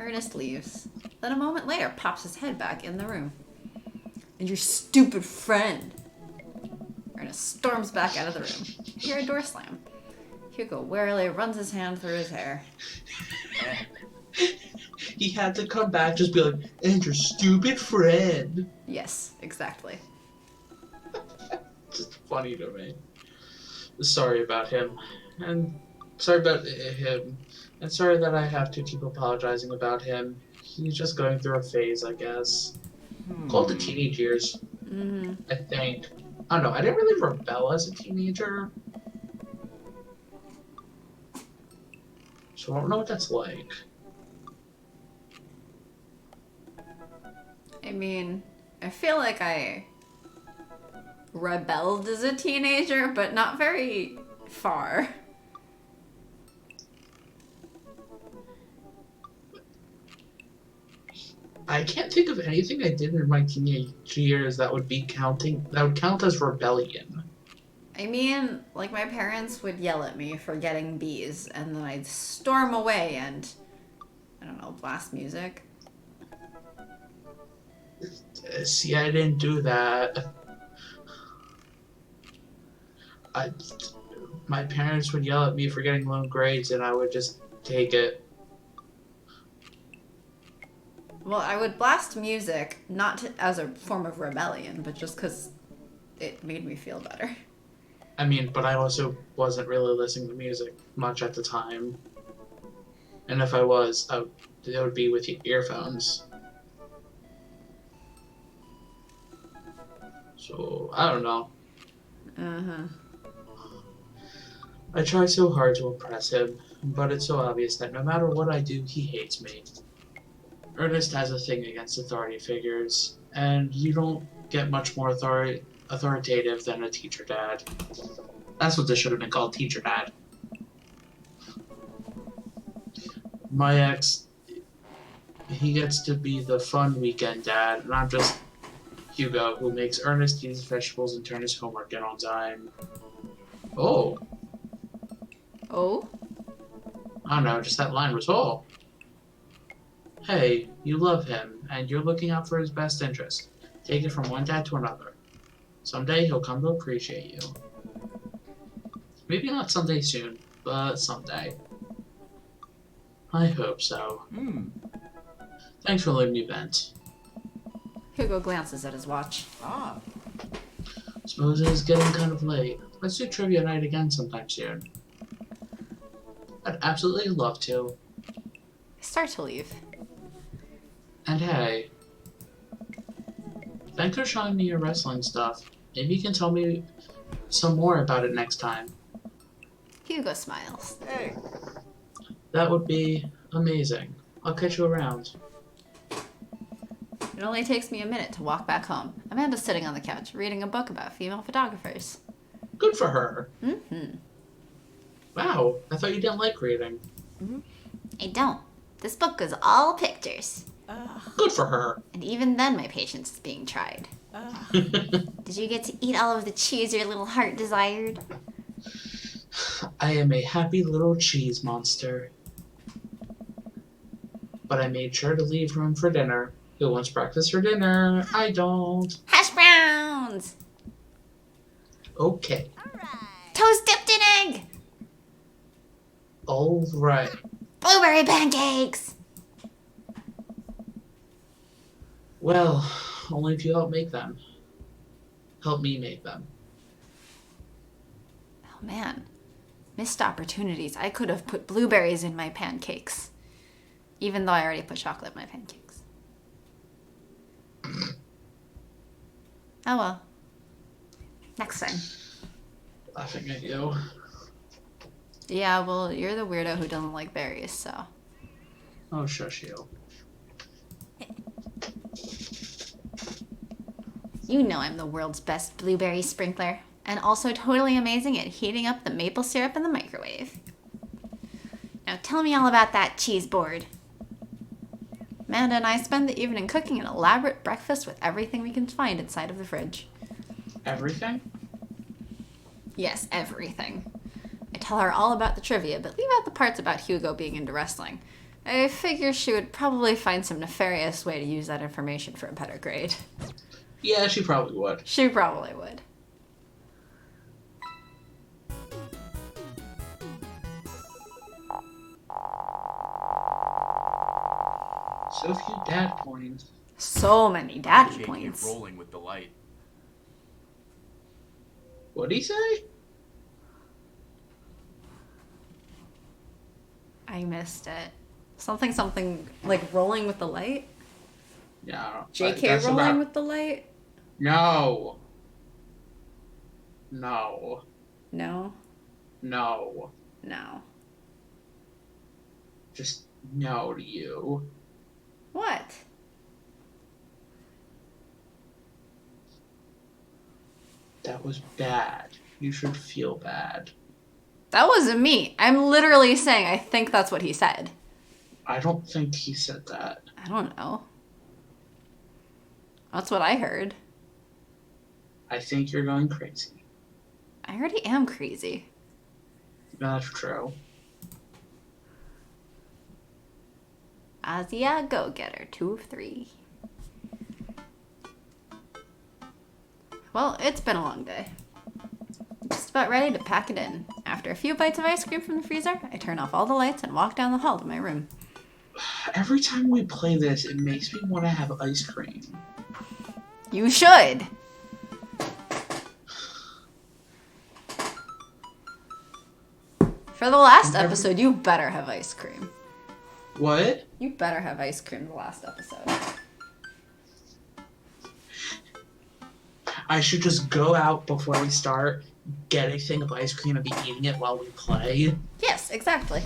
Ernest leaves. Then a moment later pops his head back in the room. And your stupid friend. Ernest storms back out of the room. You hear a door slam. Hugo warily runs his hand through his hair. He had to come back, just be like, and your stupid friend. Yes, exactly. Just funny to me. Sorry about him. And sorry about him. And sorry that I have to keep apologizing about him. He's just going through a phase, I guess. Called the teenage years, I think. I don't know, I didn't really rebel as a teenager. So I don't know what that's like. I mean, I feel like I rebelled as a teenager, but not very far. I can't think of anything I did in my teenage years that would count as rebellion. I mean, like my parents would yell at me for getting B's, and then I'd storm away and, I don't know, blast music. See, I didn't do that. My parents would yell at me for getting low grades, and I would just take it. Well, I would blast music, as a form of rebellion, but just because it made me feel better. I mean, but I also wasn't really listening to music much at the time. And if I was, it would be with earphones. So, I don't know. I try so hard to impress him, but it's so obvious that no matter what I do, he hates me. Ernest has a thing against authority figures, and you don't get much more authoritative than a teacher dad. That's what this should have been called, teacher dad. My ex, he gets to be the fun weekend dad, and I'm just Hugo, who makes Ernest eat his vegetables and turn his homework in on time. Oh. Oh? I don't know, just that line was, oh. Hey, you love him, and you're looking out for his best interest. Take it from one dad to another. Someday he'll come to appreciate you. Maybe not someday soon, but someday. I hope so. Thanks for letting me vent. Hugo glances at his watch. Suppose it is getting kind of late. Let's do trivia night again sometime soon. I'd absolutely love to. I start to leave. And hey, thanks for showing me your wrestling stuff. Maybe you can tell me some more about it next time. Hugo smiles. Hey, That would be amazing. I'll catch you around. It only takes me a minute to walk back home. Amanda's sitting on the couch reading a book about female photographers. Good for her. Mm-hmm. Wow, I thought you didn't like reading. I don't. This book is all pictures. Good for her. And even then my patience is being tried. Did you get to eat all of the cheese your little heart desired? I am a happy little cheese monster. But I made sure to leave room for dinner. Who wants breakfast for dinner? I don't. Hash Okay. Toast dipped in egg! All right. Blueberry pancakes! Well, only if you help make them. Help me make them. Oh man, missed opportunities. I could have put blueberries in my pancakes. Even though I already put chocolate in my pancakes. Oh well. Next time. Laughing at you. Yeah, well, you're the weirdo who doesn't like berries, so. Oh, shush you. You know I'm the world's best blueberry sprinkler. And also totally amazing at heating up the maple syrup in the microwave. Now tell me all about that cheese board. Amanda and I spend the evening cooking an elaborate breakfast with everything we can find inside of the fridge. Everything? Yes, everything. I tell her all about the trivia, but leave out the parts about Hugo being into wrestling. I figure she would probably find some nefarious way to use that information for a better grade. Yeah, she probably would. She probably would. So few dad points. So many daddy Can't points. get rolling with the light. What'd he say? I missed it. Something like rolling with the light? Yeah. JK that's rolling about- with the light? No. No. No. No. No. Just no to you. What? That was bad. You should feel bad. That wasn't me. I'm literally saying I think that's what he said. I don't think he said that. I don't know. That's what I heard. I think you're going crazy. I already am crazy. That's true. Azia Go-Getter, 2 of 3. Well, it's been a long day. Just about ready to pack it in. After a few bites of ice cream from the freezer, I turn off all the lights and walk down the hall to my room. Every time we play this, it makes me want to have ice cream. You should! For the last episode, you better have ice cream. What? You better have ice cream the last episode. I should just go out before we start, get a thing of ice cream, and be eating it while we play. Yes, exactly.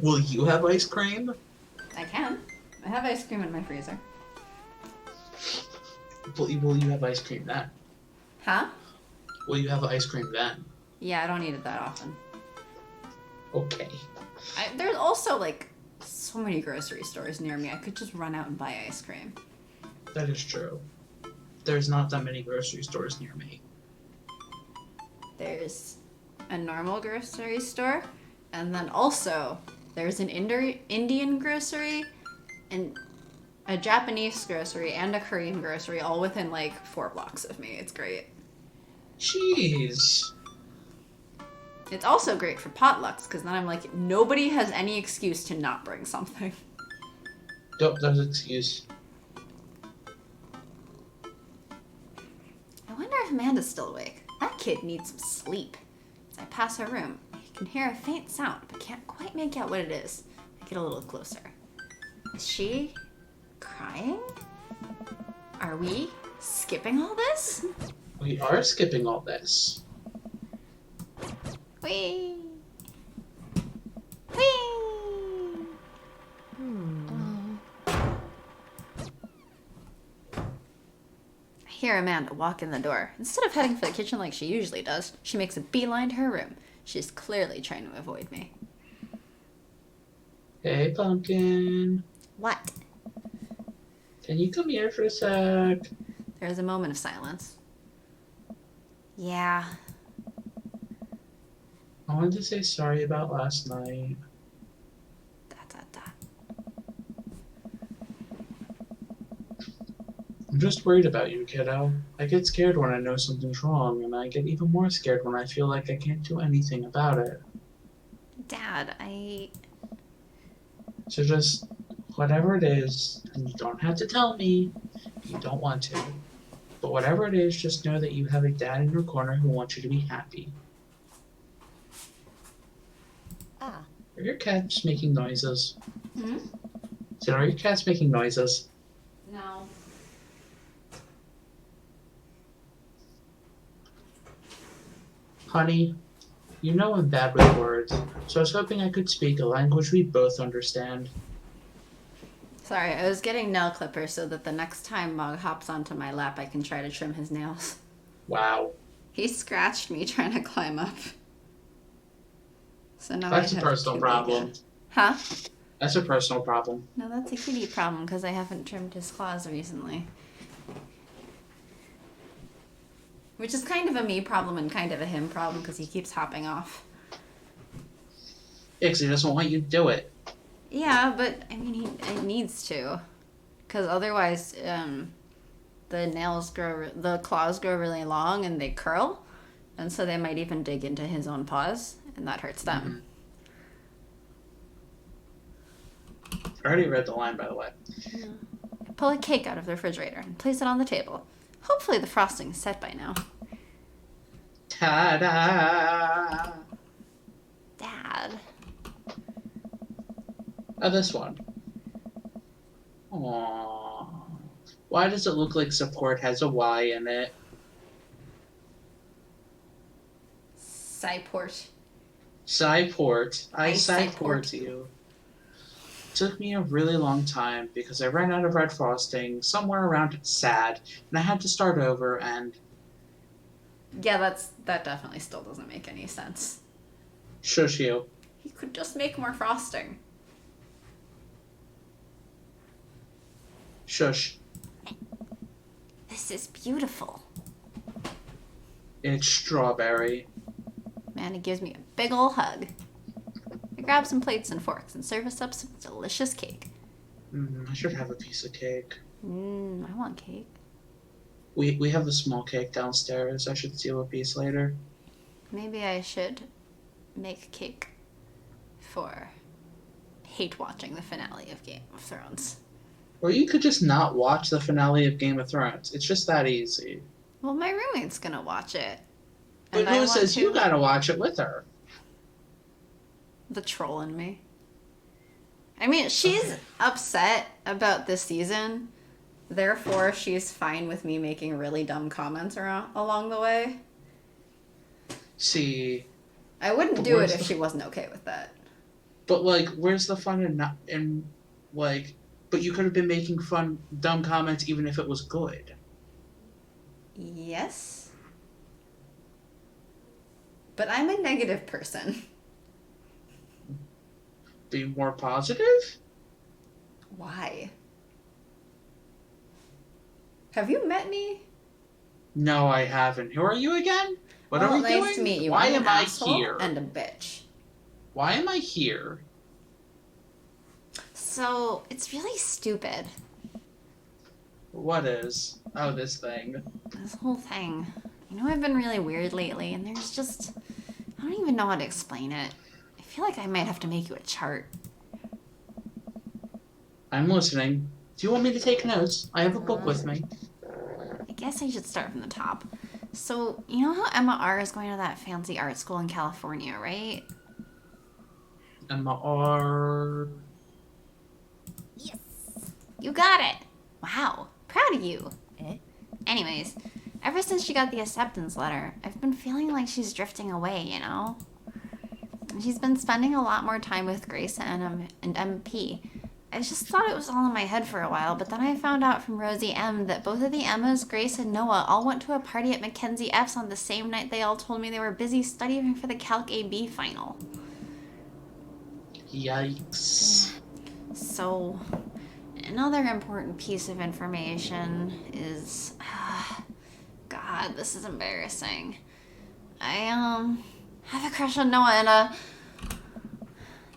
Will you have ice cream? I can. I have ice cream in my freezer. Will you have ice cream then? Huh? Will you have ice cream then? Yeah, I don't eat it that often. Okay. There's also, like, so many grocery stores near me. I could just run out and buy ice cream. That is true. There's not that many grocery stores near me. There's a normal grocery store, and then also there's an Indian grocery, and a Japanese grocery, and a Korean grocery, all within, like, 4 blocks of me. It's great. Jeez. It's also great for potlucks, because then I'm like, nobody has any excuse to not bring something. Don't, there's an excuse. I wonder if Amanda's still awake. That kid needs some sleep. As I pass her room, I can hear a faint sound, but can't quite make out what it is. I get a little closer. Is she crying? Are we skipping all this? We are skipping all this. Whee! Whee! I hear Amanda walk in the door. Instead of heading for the kitchen like she usually does, she makes a beeline to her room. She's clearly trying to avoid me. Hey, Pumpkin. What? Can you come here for a sec? There's a moment of silence. Yeah. I wanted to say sorry about last night. I'm just worried about you, kiddo. I get scared when I know something's wrong, and I get even more scared when I feel like I can't do anything about it. Dad, So just, whatever it is, and you don't have to tell me if you don't want to, but whatever it is, just know that you have a dad in your corner who wants you to be happy. Ah. Are your cats making noises? Hmm? So are your cats making noises? No. Honey, you know I'm bad with words, so I was hoping I could speak a language we both understand. Sorry, I was getting nail clippers so that the next time Mog hops onto my lap, I can try to trim his nails. Wow. He scratched me trying to climb up. So now That's I a have personal two problem. big- Huh? That's a personal problem. No, that's a kitty problem because I haven't trimmed his claws recently. Which is kind of a me problem and kind of a him problem because he keeps hopping off. Yeah, 'cause he doesn't want you to do it. Yeah, but I mean, he needs to. Because otherwise, the claws grow really long and they curl. And so they might even dig into his own paws, and that hurts them. I already read the line, by the way. Pull a cake out of the refrigerator and place it on the table. Hopefully the frosting is set by now. Ta-da! Dad. Oh, this one. Aww. Why does it look like support has a Y in it? Cyport. Cyport. I I cyport you. Took me a really long time because I ran out of red frosting somewhere around sad, and I had to start over and Yeah, that definitely still doesn't make any sense. shush you. He could just make more frosting. Shush. This is beautiful. It's strawberry. Man, he gives me a big ol' hug. I grab some plates and forks and serve us up some delicious cake. I should have a piece of cake. I want cake. We have a small cake downstairs. I should steal a piece later. Maybe I should make cake for hate watching the finale of Game of Thrones. Or you could just not watch the finale of Game of Thrones. It's just that easy. Well, my roommate's gonna watch it. But And I who want says to- you gotta watch it with her? The troll in me. I mean, she's upset about this season. Therefore, she's fine with me making really dumb comments along the way. See, I wouldn't But do it where's if the- she wasn't okay with that. but like, where's the fun in like? But you could have been making fun, dumb comments even if it was good. Yes. But I'm a negative person. Be more positive. Why? Have you met me? No, I haven't. Who are you again? What Well, are we nice doing? to meet you. Why I'm am an I asshole here? and a bitch. Why am I here? So, it's really stupid. What is? Oh, this thing. This whole thing. You know, I've been really weird lately, and there's just... I don't even know how to explain it. I feel like I might have to make you a chart. I'm listening. Do you want me to take notes? I have a book with me. I guess I should start from the top. So, you know how Emma R. is going to that fancy art school in California, right? Emma R. Yes. You got it! Wow, proud of you. Eh? Anyways, ever since she got the acceptance letter, I've been feeling like she's drifting away, you know? And she's been spending a lot more time with Grace and MP. I just thought it was all in my head for a while, but then I found out from Rosie M that both of the Emmas, Grace and Noah, all went to a party at Mackenzie F's on the same night they all told me they were busy studying for the Calc AB final. Yikes. So, another important piece of information is... God, this is embarrassing. I, have a crush on Noah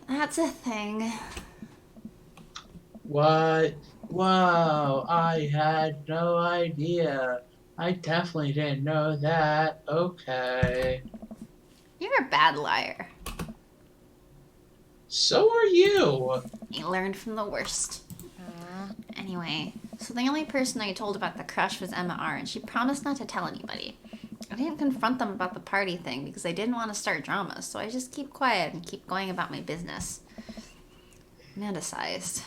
and, that's a thing. What? Wow, I had no idea. I definitely didn't know that. Okay. You're a bad liar. So are you. I learned from the worst. Anyway, so the only person I told about the crush was Emma R, and she promised not to tell anybody. I didn't confront them about the party thing because I didn't want to start drama, so I just keep quiet and keep going about my business. Amanda sighs.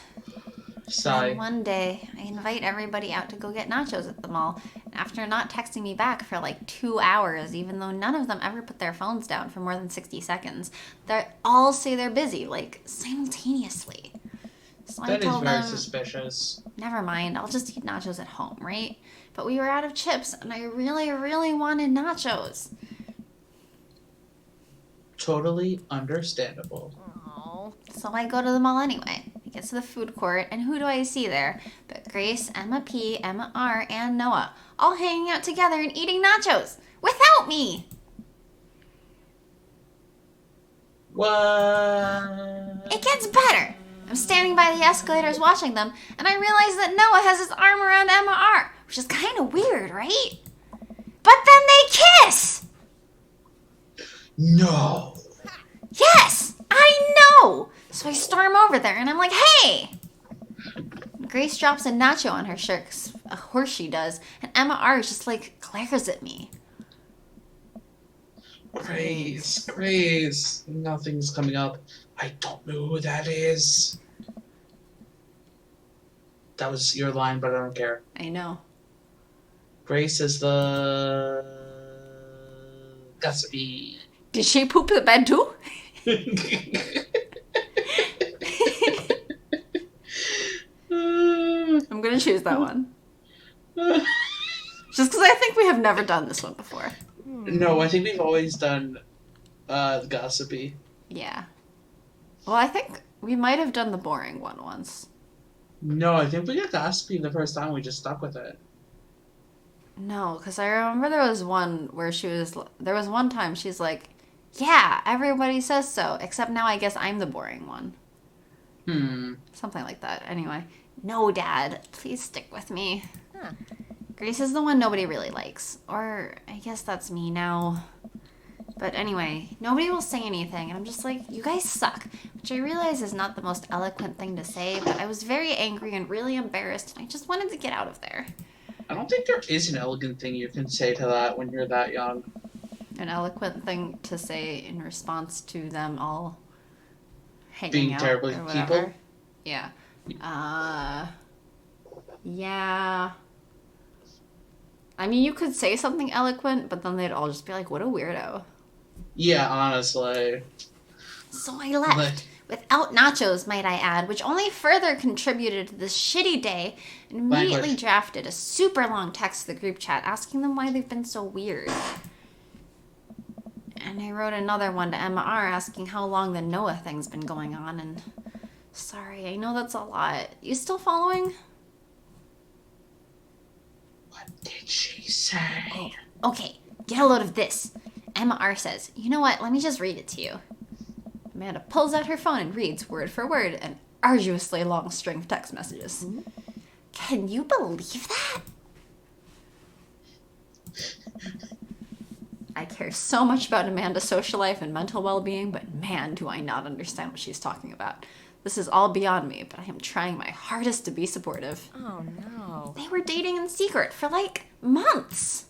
Sigh. Then one day, I invite everybody out to go get nachos at the mall, and after not texting me back for like 2 hours, even though none of them ever put their phones down for more than 60 seconds, they all say they're busy, like, simultaneously. So That I is told very them, suspicious. never mind, I'll just eat nachos at home, right? But we were out of chips, and I really, really wanted nachos. Totally understandable. Oh. So I go to the mall anyway. I get to the food court, and who do I see there? But Grace, Emma P, Emma R, and Noah, all hanging out together and eating nachos without me. What? It gets better. I'm standing by the escalators watching them, and I realize that Noah has his arm around Emma R, which is kind of weird, right? But then they kiss! No. Yes, I know! So I storm over there, and I'm like, hey! Grace drops a nacho on her shirt, 'cause of course she does, and Emma R just like glares at me. Grace. Nothing's coming up. I don't know who that is. That was your line, but I don't care. I know. Grace is the gossipy. Did she poop the bed too? I'm gonna choose that one. Just because I think we have never done this one before. No, I think we've always done gossipy. Yeah. Well, I think we might have done the boring one once. No, I think we got gossipy the first time. We just stuck with it. No, because I remember there was one where there was one time she's like, yeah, everybody says so, except now I guess I'm the boring one. Something like that. Anyway. No, Dad. Please stick with me. Huh. Grace is the one nobody really likes. Or I guess that's me now. But anyway, nobody will say anything, and I'm just like, you guys suck. Which I realize is not the most eloquent thing to say, but I was very angry and really embarrassed, and I just wanted to get out of there. I don't think there is an elegant thing you can say to that when you're that young. An eloquent thing to say in response to them all hanging Being out terrible or whatever. people? Yeah. Yeah. I mean, you could say something eloquent, but then they'd all just be like, what a weirdo. Yeah, honestly. So I left. Without nachos, might I add, which only further contributed to this shitty day, and immediately Language. drafted a super long text to the group chat asking them why they've been so weird. And I wrote another one to Emma R asking how long the Noah thing's been going on, and sorry, I know that's a lot. You still following? What did she say? Okay, get a load of this. Emma R says, you know what, let me just read it to you. Amanda pulls out her phone and reads, word for word, an arduously long string of text messages. Can you believe that? I care so much about Amanda's social life and mental well-being, but man, do I not understand what she's talking about. This is all beyond me, but I am trying my hardest to be supportive. Oh no. They were dating in secret for like months.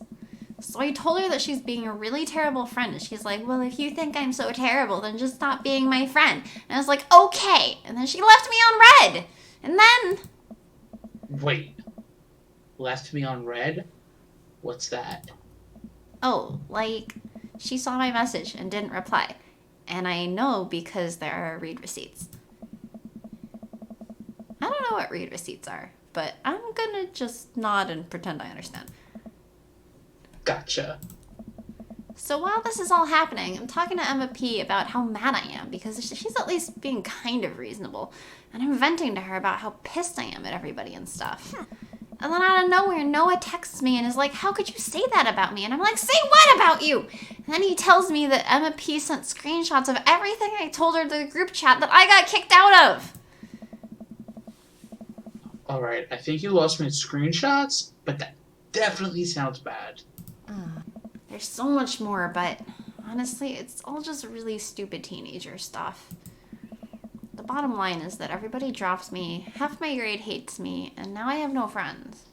So I told her that she's being a really terrible friend. And she's like, well, if you think I'm so terrible, then just stop being my friend. And I was like, okay. And then she left me on red. And then... Wait. Left me on red? What's that? Oh, like, she saw my message and didn't reply. And I know because there are read receipts. I don't know what read receipts are, but I'm gonna just nod and pretend I understand. Gotcha. So while this is all happening, I'm talking to Emma P about how mad I am because she's at least being kind of reasonable. And I'm venting to her about how pissed I am at everybody and stuff. And then out of nowhere, Noah texts me and is like, how could you say that about me? And I'm like, say what about you? And then he tells me that Emma P sent screenshots of everything I told her to the group chat that I got kicked out of. Alright, I think you lost my screenshots, but that definitely sounds bad. There's so much more, but honestly, it's all just really stupid teenager stuff. The bottom line is that everybody drops me, half my grade hates me, and now I have no friends. ...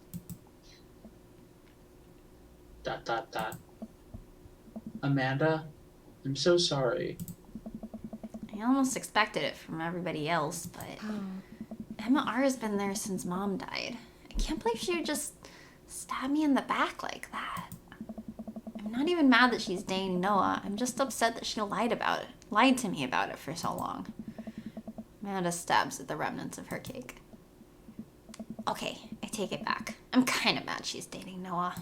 Amanda, I'm so sorry. I almost expected it from everybody else, but Emma R has been there since Mom died. I can't believe she would just stab me in the back like that. I'm not even mad that she's dating Noah. I'm just upset that she lied to me about it for so long. Amanda stabs at the remnants of her cake. Okay, I take it back. I'm kind of mad she's dating Noah.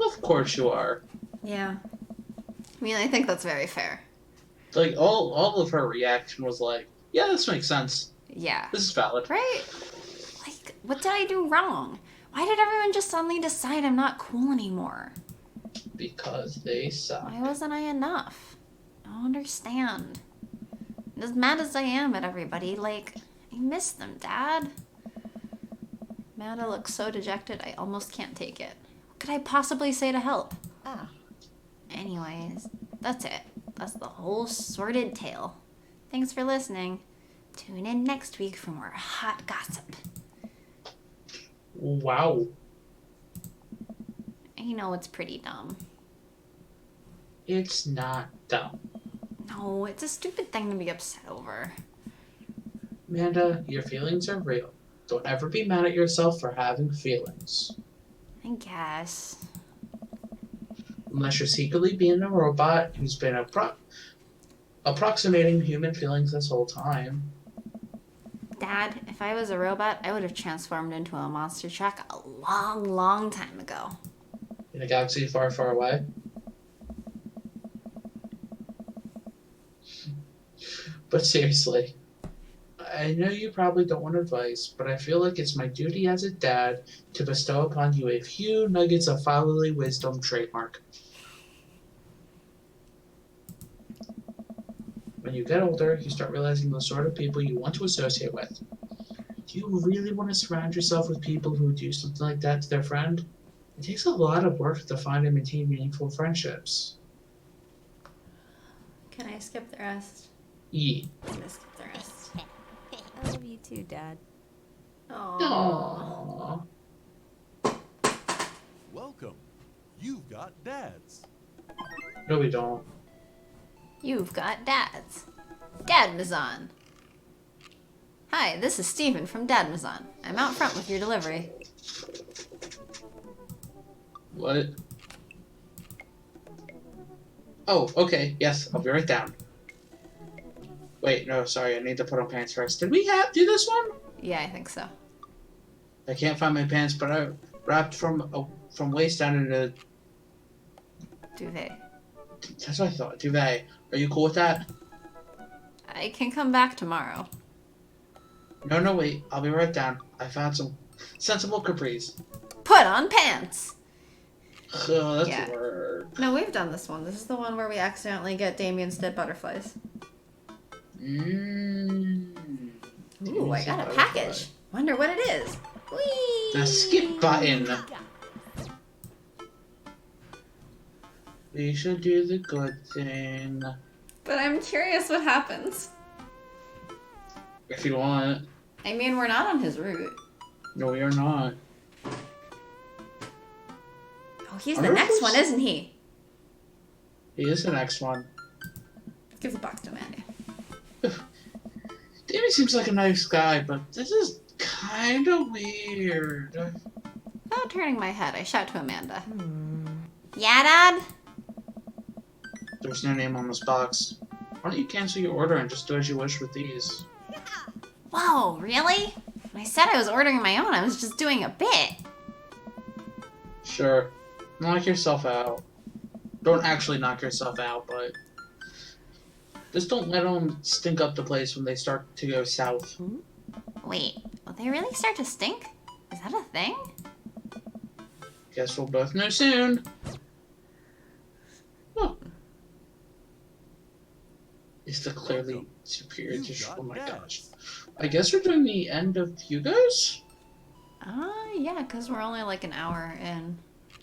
Of course you are. Yeah. I mean, I think that's very fair. Like, all of her reaction was like, yeah, this makes sense. Yeah. This is valid. Right? Like, what did I do wrong? Why did everyone just suddenly decide I'm not cool anymore? Because they suck. Why wasn't I enough? I don't understand. As mad as I am at everybody, like, I miss them, Dad. Amanda looks so dejected, I almost can't take it. What could I possibly say to help? Anyways, that's it. That's the whole sordid tale. Thanks for listening. Tune in next week for more hot gossip. Wow. I know it's pretty dumb. It's not dumb. No, it's a stupid thing to be upset over. Amanda, your feelings are real. Don't ever be mad at yourself for having feelings. I guess. Unless you're secretly being a robot who's been approximating human feelings this whole time. Dad, if I was a robot, I would have transformed into a monster truck a long, long time ago. In a galaxy far, far away. But seriously, I know you probably don't want advice, but I feel like it's my duty as a dad to bestow upon you a few nuggets of fatherly wisdom trademark. When you get older, you start realizing the sort of people you want to associate with. Do you really want to surround yourself with people who do something like that to their friend? It takes a lot of work to find and maintain meaningful friendships. Can I skip the rest? Yeah. Can I skip the rest? I love you too, Dad. Aww. Aww. Welcome. You've got dads. No, we don't. You've got dads. Dadmazon. Hi, this is Steven from Dadmazon. I'm out front with your delivery. What? Oh, okay. Yes, I'll be right down. Wait, no, sorry. I need to put on pants first. Did we do this one? Yeah, I think so. I can't find my pants, but I wrapped from waist down into... Duvet. That's what I thought. Duvet. Are you cool with that? I can come back tomorrow. No, wait. I'll be right down. I found some sensible capris. Put on pants! Oh, that's Yeah. a word. No, we've done this one. This is the one where we accidentally get Damien's dead butterflies. Mmm. Ooh, I got a package. Wonder what it is. Whee! The skip button. We should do the good thing. But I'm curious what happens. If you want. I mean, we're not on his route. No, we are not. Oh, he's the next one, isn't he? He is the next one. Give the box to Amanda. Davey seems like a nice guy, but this is kind of weird. Without turning my head, I shout to Amanda. Yeah, Dad? There's no name on this box. Why don't you cancel your order and just do as you wish with these? Whoa, really? When I said I was ordering my own, I was just doing a bit. Sure. Knock yourself out. Don't actually knock yourself out, but... just don't let them stink up the place when they start to go south. Wait, will they really start to stink? Is that a thing? Guess we'll both know soon. Oh. It's the clearly superior You've dish. got Oh my dads. gosh. I guess we're doing the end of Hugo's? Yeah, because we're only like an hour in.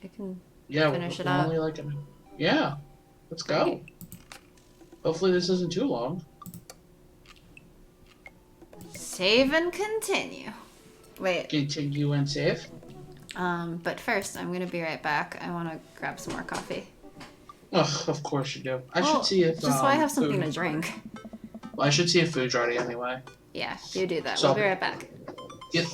I can Yeah, finish it we're up. only like yeah. Let's go. Great. Hopefully this isn't too long. Save and continue. Wait, Continue and save. but first I'm gonna be right back. I want to grab some more coffee. Ugh, of course you do. I Well, should see if just so I have something food- to drink. Well, I should see if food's ready anyway. Yeah, you do that. So- We'll be right back. Yep.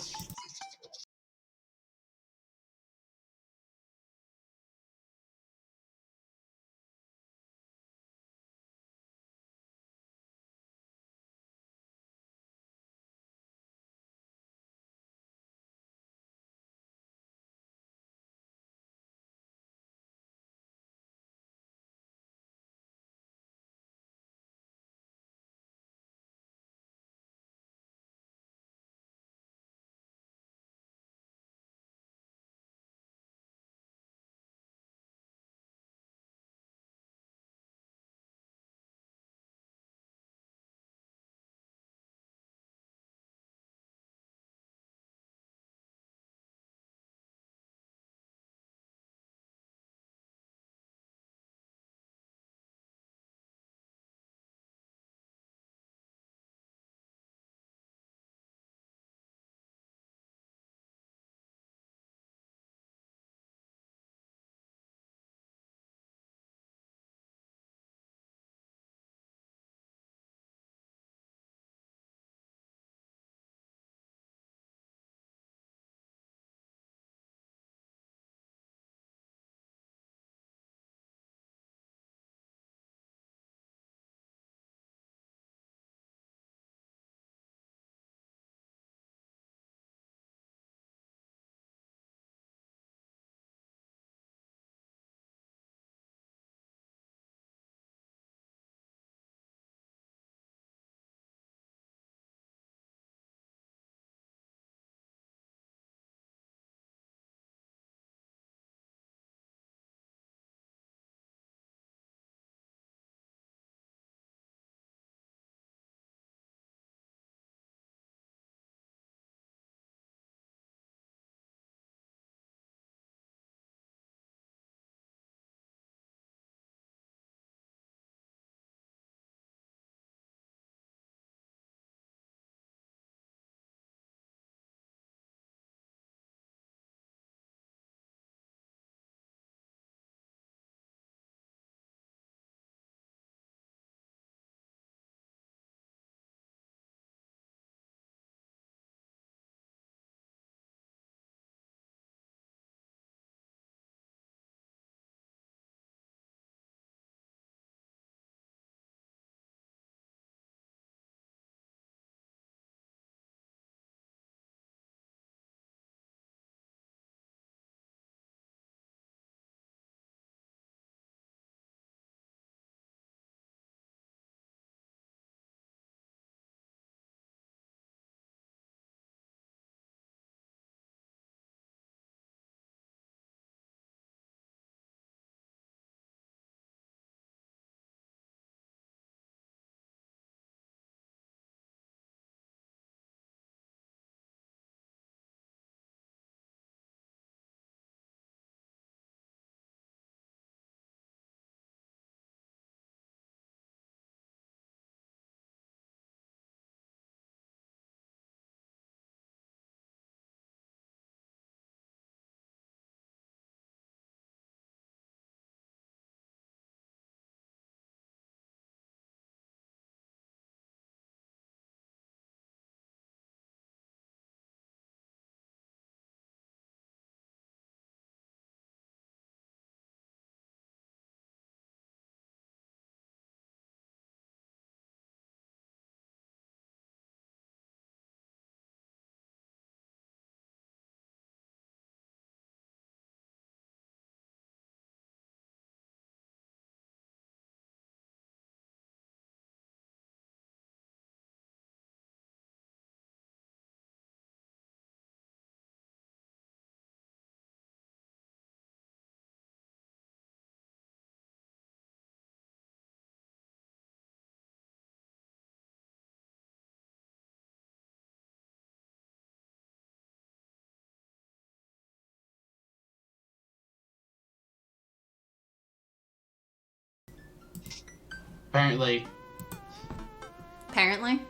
Apparently,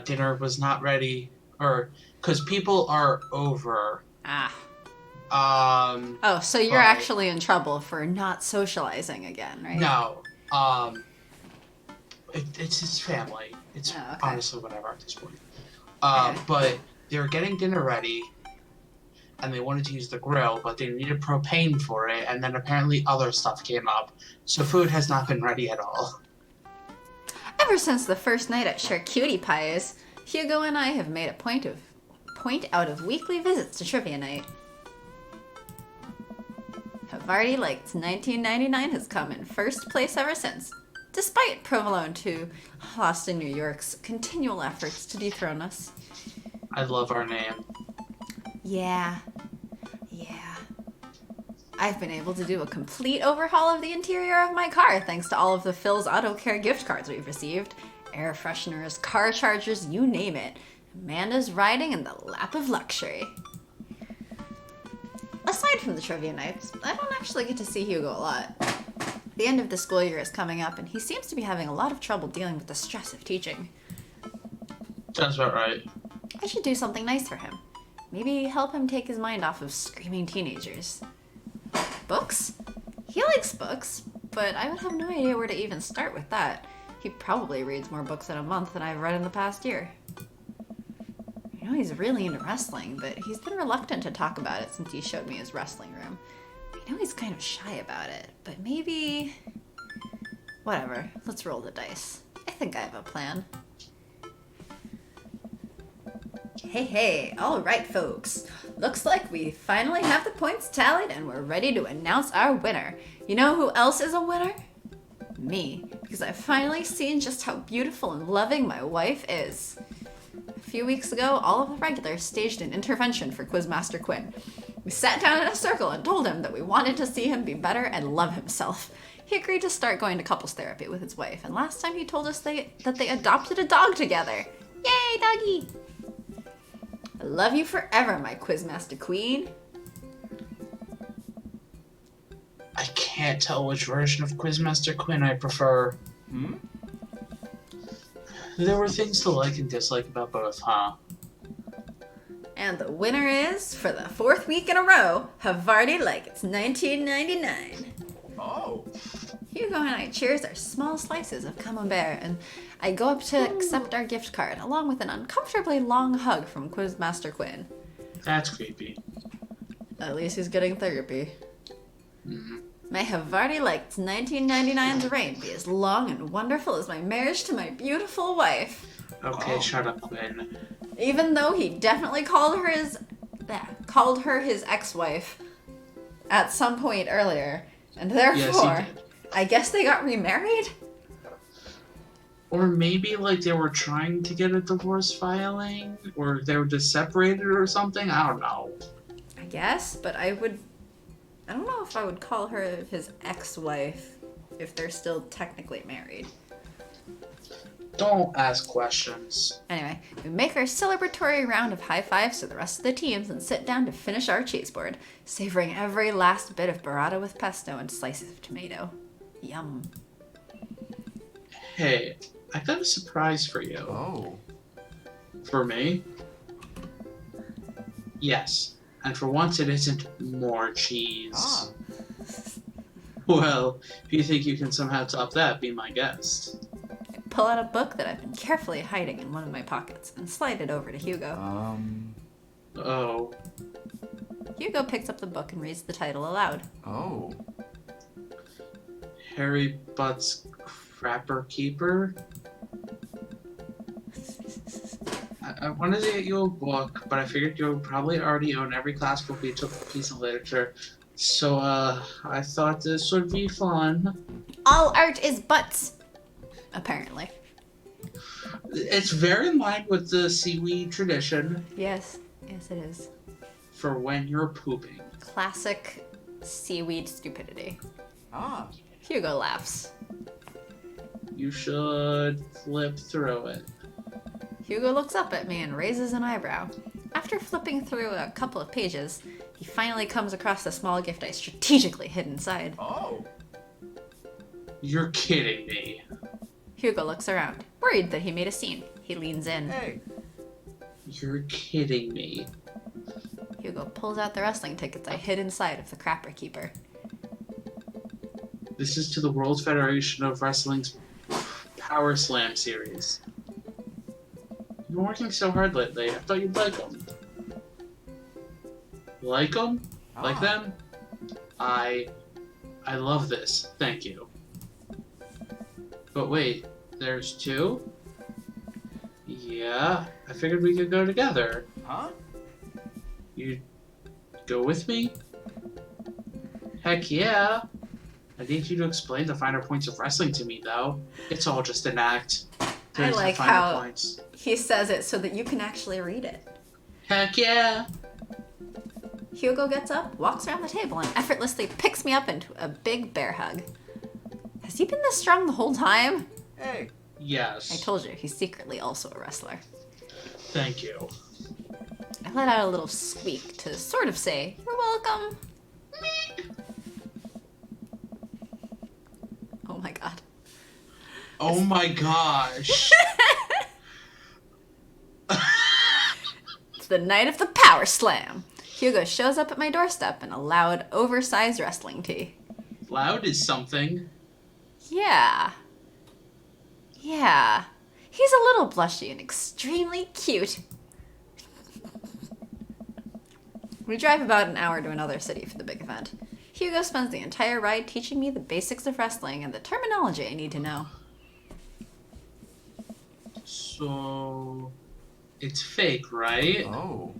dinner was not ready, or because people are over. Ah. Um, Oh, so you're but- actually in trouble for not socializing again, right? No. It's his family. It's Oh, okay. honestly whatever at this point. Okay. But they were getting dinner ready, and they wanted to use the grill, but they needed propane for it, and then apparently other stuff came up, so food has not been ready at all. Ever since the first night at Charcuterie Pies, Hugo and I have made a point out of weekly visits to trivia night. Havarti Likes 1999 has come in first place ever since, despite Provolone 2, Lost in New York's continual efforts to dethrone us. I love our name. Yeah. I've been able to do a complete overhaul of the interior of my car thanks to all of the Phil's Auto Care gift cards we've received. Air fresheners, car chargers, you name it. Amanda's riding in the lap of luxury. Aside from the trivia nights, I don't actually get to see Hugo a lot. The end of the school year is coming up and he seems to be having a lot of trouble dealing with the stress of teaching. Sounds about right. I should do something nice for him. Maybe help him take his mind off of screaming teenagers. Books? He likes books, but I would have no idea where to even start with that. He probably reads more books in a month than I've read in the past year. I know he's really into wrestling, but he's been reluctant to talk about it since he showed me his wrestling room. I know he's kind of shy about it, but maybe... Whatever, let's roll the dice. I think I have a plan. Hey, alright folks. Looks like we finally have the points tallied and we're ready to announce our winner. You know who else is a winner? Me, because I've finally seen just how beautiful and loving my wife is. A few weeks ago, all of the regulars staged an intervention for Quizmaster Quinn. We sat down in a circle and told him that we wanted to see him be better and love himself. He agreed to start going to couples therapy with his wife, and last time he told us that they adopted a dog together. Yay, doggy! I love you forever, my Quizmaster Queen. I can't tell which version of Quizmaster Quinn I prefer. There were things to like and dislike about both, huh? And the winner is, for the fourth week in a row, Havarti Like It's 1999. Oh. Hugo and I cheers our small slices of camembert, and I go up to accept our gift card, along with an uncomfortably long hug from Quizmaster Quinn. That's creepy. At least he's getting therapy. Mm-hmm. May Havarti Like 1999's reign be as long and wonderful as my marriage to my beautiful wife. Okay, shut up, Quinn. Even though he definitely called her his ex-wife at some point earlier, and therefore, Yes, he did. I guess they got remarried? Or maybe, like, they were trying to get a divorce filing, or they were just separated or something. I don't know. I guess, but I don't know if I would call her his ex-wife if they're still technically married. Don't ask questions. Anyway, we make our celebratory round of high fives to the rest of the teams and sit down to finish our cheese board, savoring every last bit of burrata with pesto and slices of tomato. Yum. Hey, I got a surprise for you. Oh. For me? Yes. And for once it isn't more cheese. Ah. Well, if you think you can somehow top that, be my guest. I pull out a book that I've been carefully hiding in one of my pockets and slide it over to Hugo. Oh. Hugo picks up the book and reads the title aloud. Oh. Harry Butt's Crapper Keeper? I wanted to get you a book, but I figured you would probably already own every classical piece of literature. So, I thought this would be fun. All art is butts, apparently. It's very in line with the seaweed tradition Yes, it is. for when you're pooping. Classic seaweed stupidity. Ah. Hugo laughs. You should flip through it. Hugo looks up at me and raises an eyebrow. After flipping through a couple of pages, he finally comes across the small gift I strategically hid inside. Oh. You're kidding me. Hugo looks around, worried that he made a scene. He leans in. Hey, You're kidding me. Hugo pulls out the wrestling tickets I hid inside of the Crapper Keeper. This is to the World Federation of Wrestling's Power Slam series. You've been working so hard lately. I thought you'd like them. Like them? Like them? I love this. Thank you. But wait, there's two? Yeah, I figured we could go together. Huh? You'd go with me? Heck yeah. I need you to explain the finer points of wrestling to me, though. It's all just an act. There's like the finer how- points. He says it so that you can actually read it. Heck yeah. Hugo gets up, walks around the table, and effortlessly picks me up into a big bear hug. Has he been this strong the whole time? hey. Yes. I told you, he's secretly also a wrestler. Thank you. I let out a little squeak to sort of say, "You're welcome." Oh my god. Oh my gosh. It's the night of the Power Slam. Hugo shows up at my doorstep in a loud, oversized wrestling tee. Loud is something. Yeah. Yeah. He's a little blushy and extremely cute. We drive about an hour to another city for the big event. Hugo spends the entire ride teaching me the basics of wrestling and the terminology I need to know. So, it's fake, right? Oh.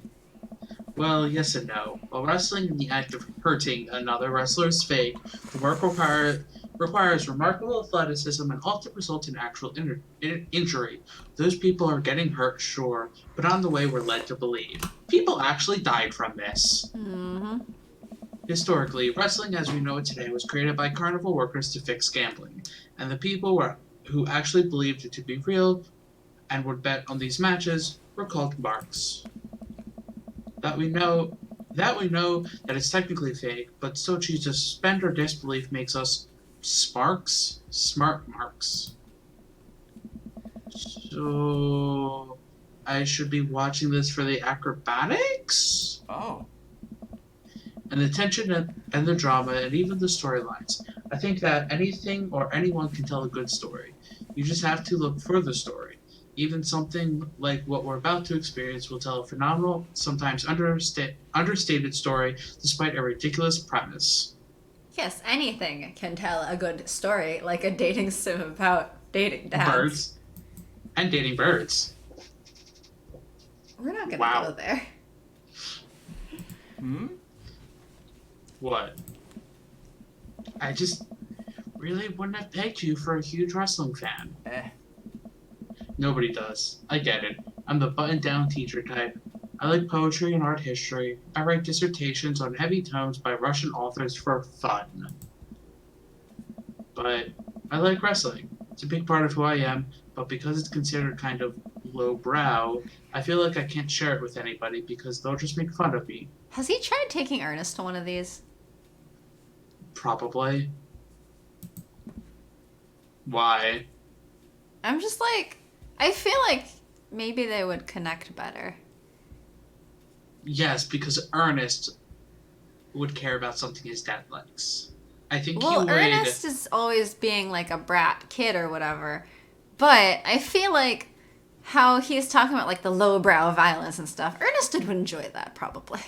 Well, yes and no. While wrestling in the act of hurting another wrestler is fake, the work requires remarkable athleticism and often results in actual injury. Those people are getting hurt, sure, but on the way we're led to believe. People actually died from this. Mm-hmm. Historically, wrestling as we know it today was created by carnival workers to fix gambling, and the people who actually believed it to be real and would bet on these matches were called marks. That we know that it's technically fake, but still choose to suspend our disbelief makes us smarks? Smart marks. So I should be watching this for the acrobatics? Oh. And the tension and the drama and even the storylines. I think that anything or anyone can tell a good story. You just have to look for the story. Even something like what we're about to experience will tell a phenomenal, sometimes understated story despite a ridiculous premise. Yes, anything can tell a good story, like a dating sim about dating dads. Birds. And dating birds. We're not gonna Wow. go there. Hmm? What? I just really wouldn't have pegged you for a huge wrestling fan. Nobody does. I get it. I'm the button-down teacher type. I like poetry and art history. I write dissertations on heavy tomes by Russian authors for fun. But I like wrestling. It's a big part of who I am, but because it's considered kind of lowbrow, I feel like I can't share it with anybody because they'll just make fun of me. Has he tried taking Ernest to one of these? Probably. Why? I'm just like, I feel like maybe they would connect better. Yes, because Ernest would care about something his dad likes. I think Well, he would. Ernest is always being like a brat kid or whatever, but I feel like how he's talking about like the lowbrow violence and stuff, Ernest would enjoy that probably.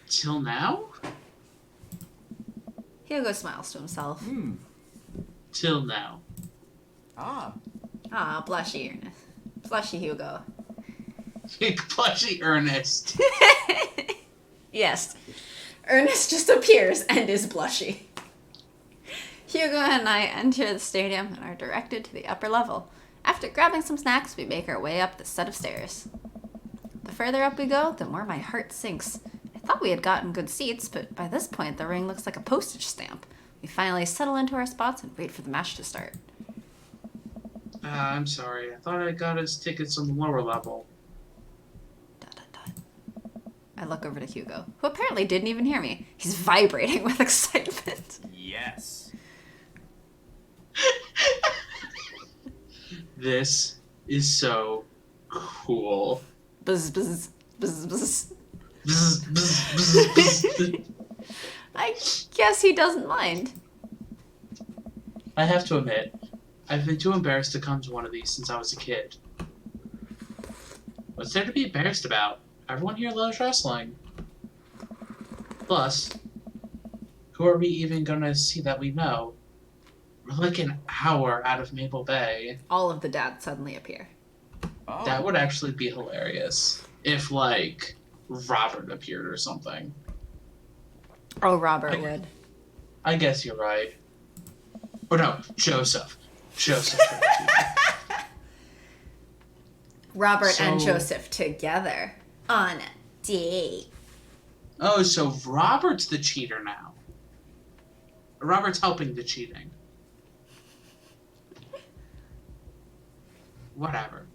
Till now? Hugo smiles to himself. Hmm. Till now. Ah. Ah, blushy Ernest. Blushy Hugo. Plushy Ernest. Yes. Ernest just appears and is blushy. Hugo and I enter the stadium and are directed to the upper level. After grabbing some snacks, we make our way up the set of stairs. The further up we go, the more my heart sinks. I thought we had gotten good seats, but by this point the ring looks like a postage stamp. We finally settle into our spots and wait for the match to start. I'm sorry. I thought I got us tickets on the lower level. Dot, dot, dot. I look over to Hugo, who apparently didn't even hear me. He's vibrating with excitement. Yes. This is so cool. Buzz, buzz, buzz, buzz. Bzz, bzz, bzz, bzz. I guess he doesn't mind. I have to admit, I've been too embarrassed to come to one of these since I was a kid. What's there to be embarrassed about? Everyone here loves wrestling. Plus, who are we even gonna see that we know? We're like an hour out of Maple Bay. All of the dads suddenly appear. Oh. That would actually be hilarious. If, like, Robert appeared or something. Oh, Robert would. I guess you're right. Or no, Joseph. Joseph. Robert and So- Joseph together on a date. Oh, so Robert's the cheater now. Robert's helping the cheating. Whatever.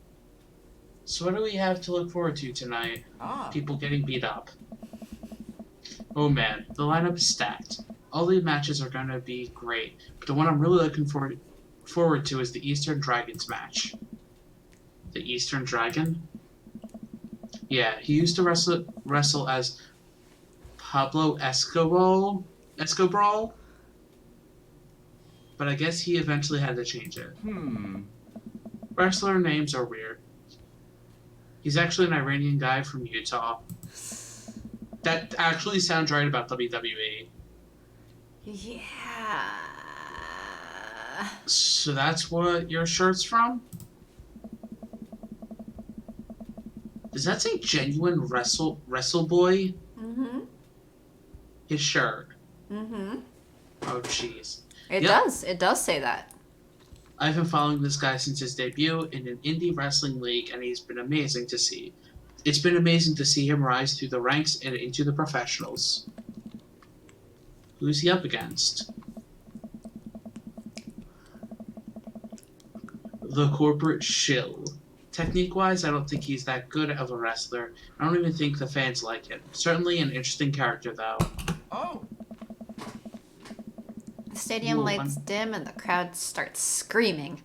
So what do we have to look forward to tonight? Ah. People getting beat up. Oh man, the lineup is stacked. All the matches are gonna be great, but the one I'm really looking forward to is the Eastern Dragons match. The Eastern Dragon? Yeah, he used to wrestle as Pablo Escobar, but I guess he eventually had to change it. Wrestler names are weird. He's actually an Iranian guy from Utah. That actually sounds right about WWE. Yeah. So that's what your shirt's from? Does that say genuine wrestle boy? Mm-hmm. His shirt. Mm-hmm. Oh jeez. It Yep. does. It does say that. I've been following this guy since his debut in an indie wrestling league, and he's been amazing to see. It's been amazing to see him rise through the ranks and into the professionals. Who's he up against? The corporate shill. Technique-wise, I don't think he's that good of a wrestler. I don't even think the fans like him. Certainly an interesting character, though. Oh. The stadium Ooh, lights dim and the crowd starts screaming.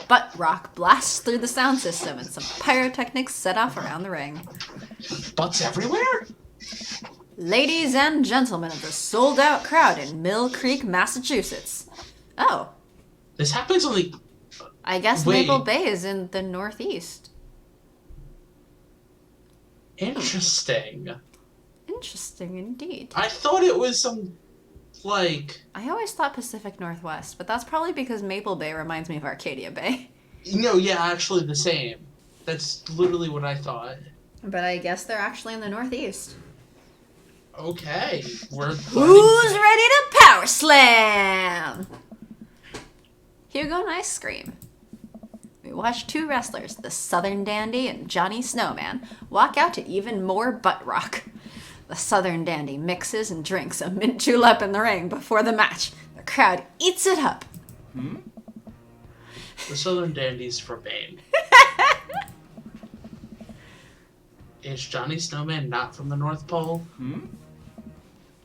Butt rock blasts through the sound system and some pyrotechnics set off around the ring. Butts everywhere? Ladies and gentlemen of the sold-out crowd in Mill Creek, Massachusetts. Oh, This happens only... I guess Wait. Maple Bay is in the Northeast. Interesting. Interesting indeed. I thought it was some, like... I always thought Pacific Northwest, but that's probably because Maple Bay reminds me of Arcadia Bay. No, yeah, actually the same. That's literally what I thought. But I guess they're actually in the Northeast. Okay, we're Who's ready to power slam? Hugo and I scream. We watch two wrestlers, the Southern Dandy and Johnny Snowman, walk out to even more butt rock. The Southern Dandy mixes and drinks a mint julep in the ring before the match. The crowd eats it up. The Southern Dandy's for Bane. Is Johnny Snowman not from the North Pole?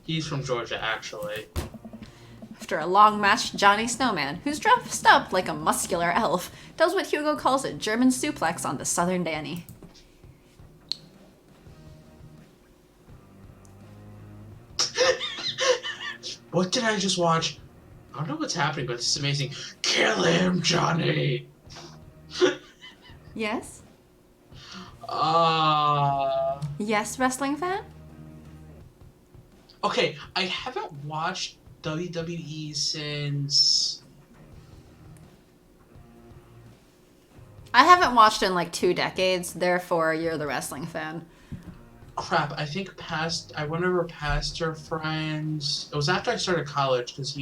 He's from Georgia, actually. After a long match, Johnny Snowman, who's dressed up like a muscular elf, does what Hugo calls a German suplex on the Southern Danny. What did I just watch? I don't know what's happening, but this is amazing. Kill him, Johnny! Yes? Yes, Wrestling fan? Okay, I haven't watched WWE since... I haven't watched in like 2 decades, therefore you're the wrestling fan. Crap, I think I went over pastor friends. It was after I started college because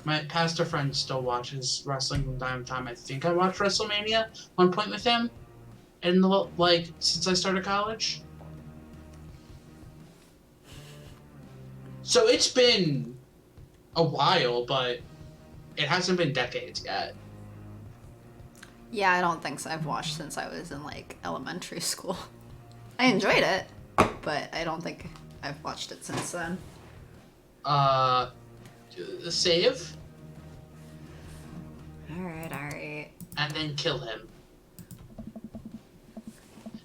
my pastor friend still watches wrestling from time to time. I think I watched WrestleMania one point with him, and since I started college. So it's been a while, but it hasn't been decades yet. Yeah, I don't think so. I've watched since I was in like elementary school. I enjoyed it, but I don't think I've watched it since then. Save? Alright. and then kill him.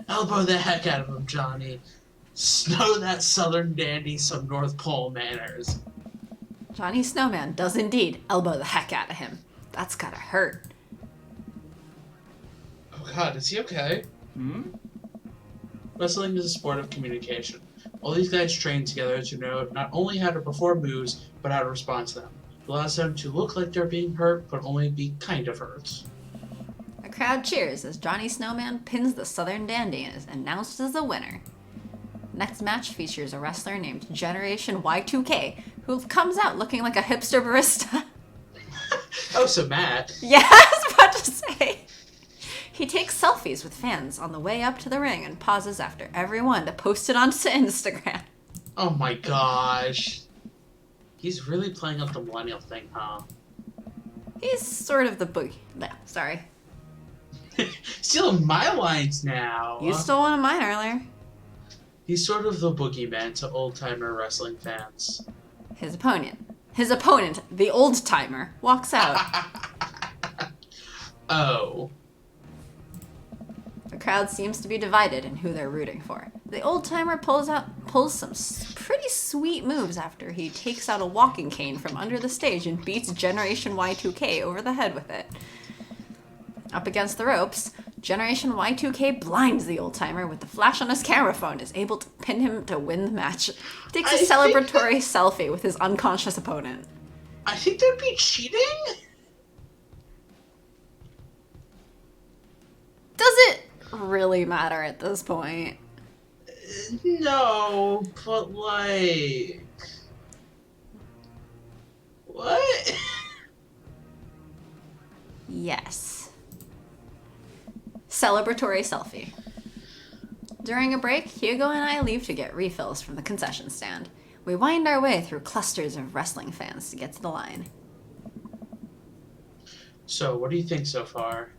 Elbow the heck out of him, Johnny. Snow that southern dandy some North Pole manners. Johnny Snowman does indeed elbow the heck out of him. That's gotta hurt. Oh god, is he okay? Wrestling is a sport of communication. All these guys train together to know not only how to perform moves, but how to respond to them. It allows them to look like they're being hurt, but only be kind of hurt. The crowd cheers as Johnny Snowman pins the Southern Dandy and is announced as the winner. Next match features a wrestler named Generation Y2K, who comes out looking like a hipster barista. Oh, so Matt. Yeah, I was about to say. He takes selfies with fans on the way up to the ring and pauses after every one to post it onto Instagram. Oh my gosh. He's really playing up the millennial thing, huh? He's sort of the boogie. No, sorry. Stealing my lines now. You stole one of mine earlier. He's sort of the boogeyman to old-timer wrestling fans. His opponent, the old timer, walks out. Oh. The crowd seems to be divided in who they're rooting for. The old timer pulls some pretty sweet moves after he takes out a walking cane from under the stage and beats Generation Y2K over the head with it. Up against the ropes, Generation Y2K blinds the old timer with the flash on his camera phone, is able to pin him to win the match. He takes a celebratory selfie with his unconscious opponent. I think that'd be cheating? Does it really matter at this point? No, but like... What? Yes. Celebratory selfie. During a break, Hugo and I leave to get refills from the concession stand. We wind our way through clusters of wrestling fans to get to the line. So, what do you think so far?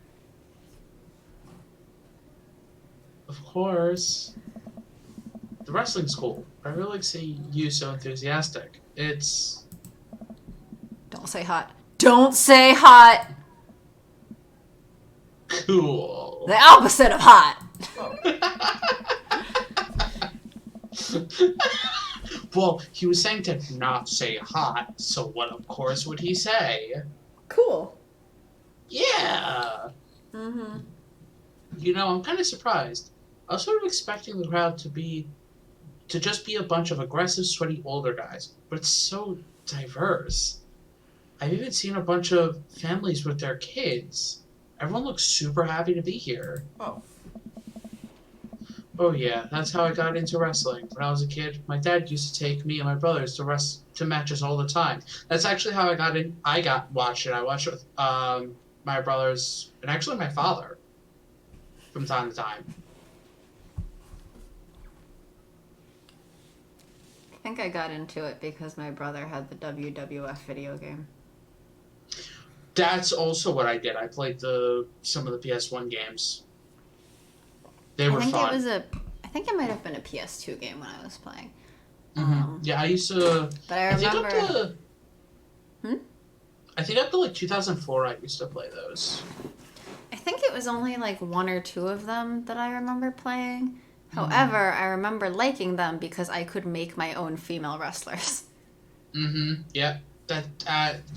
Of course. The wrestling school. I really like seeing you so enthusiastic. It's... Don't say hot. Don't say hot! cool. The opposite of hot! Well, he was saying to not say hot, so what of course would he say? Cool. Yeah! Mm-hmm. You know, I'm kind of surprised. I was sort of expecting the crowd to just be a bunch of aggressive, sweaty older guys, but it's so diverse. I've even seen a bunch of families with their kids. Everyone looks super happy to be here. Oh yeah, that's how I got into wrestling. When I was a kid, my dad used to take me and my brothers to matches all the time. That's actually how I got in. I watched it. I watched it with my brothers and actually my father from time to time. I think I got into it because my brother had the WWF video game. That's also what I did. I played some of the PS1 games. They were fun. I think it might have been a PS2 game when I was playing. Mm-hmm. Yeah, I used to. But I remember. I think up to like 2004, I used to play those. I think it was only like one or two of them that I remember playing. However, I remember liking them because I could make my own female wrestlers. Mm-hmm. Yeah. That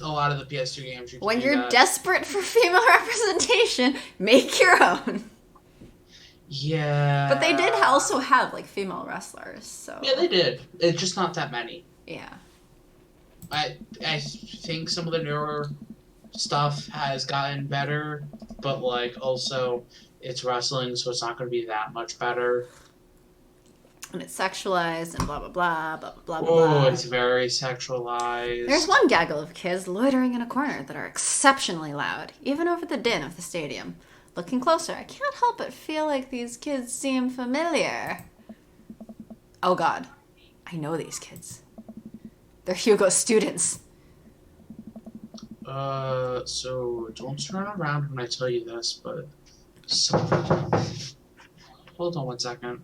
a lot of the PS2 games. When you're desperate for female representation, make your own. Yeah. But they did also have like female wrestlers, so. Yeah, they did. It's just not that many. Yeah. I think some of the newer stuff has gotten better, but like also it's wrestling, so it's not going to be that much better. And it's sexualized and blah blah blah blah blah blah. Oh, blah. it's very sexualized. There's one gaggle of kids loitering in a corner that are exceptionally loud, even over the din of the stadium. Looking closer, I can't help but feel like these kids seem familiar. Oh god, I know these kids. They're Hugo's students. So don't turn around when I tell you this, but hold on one second.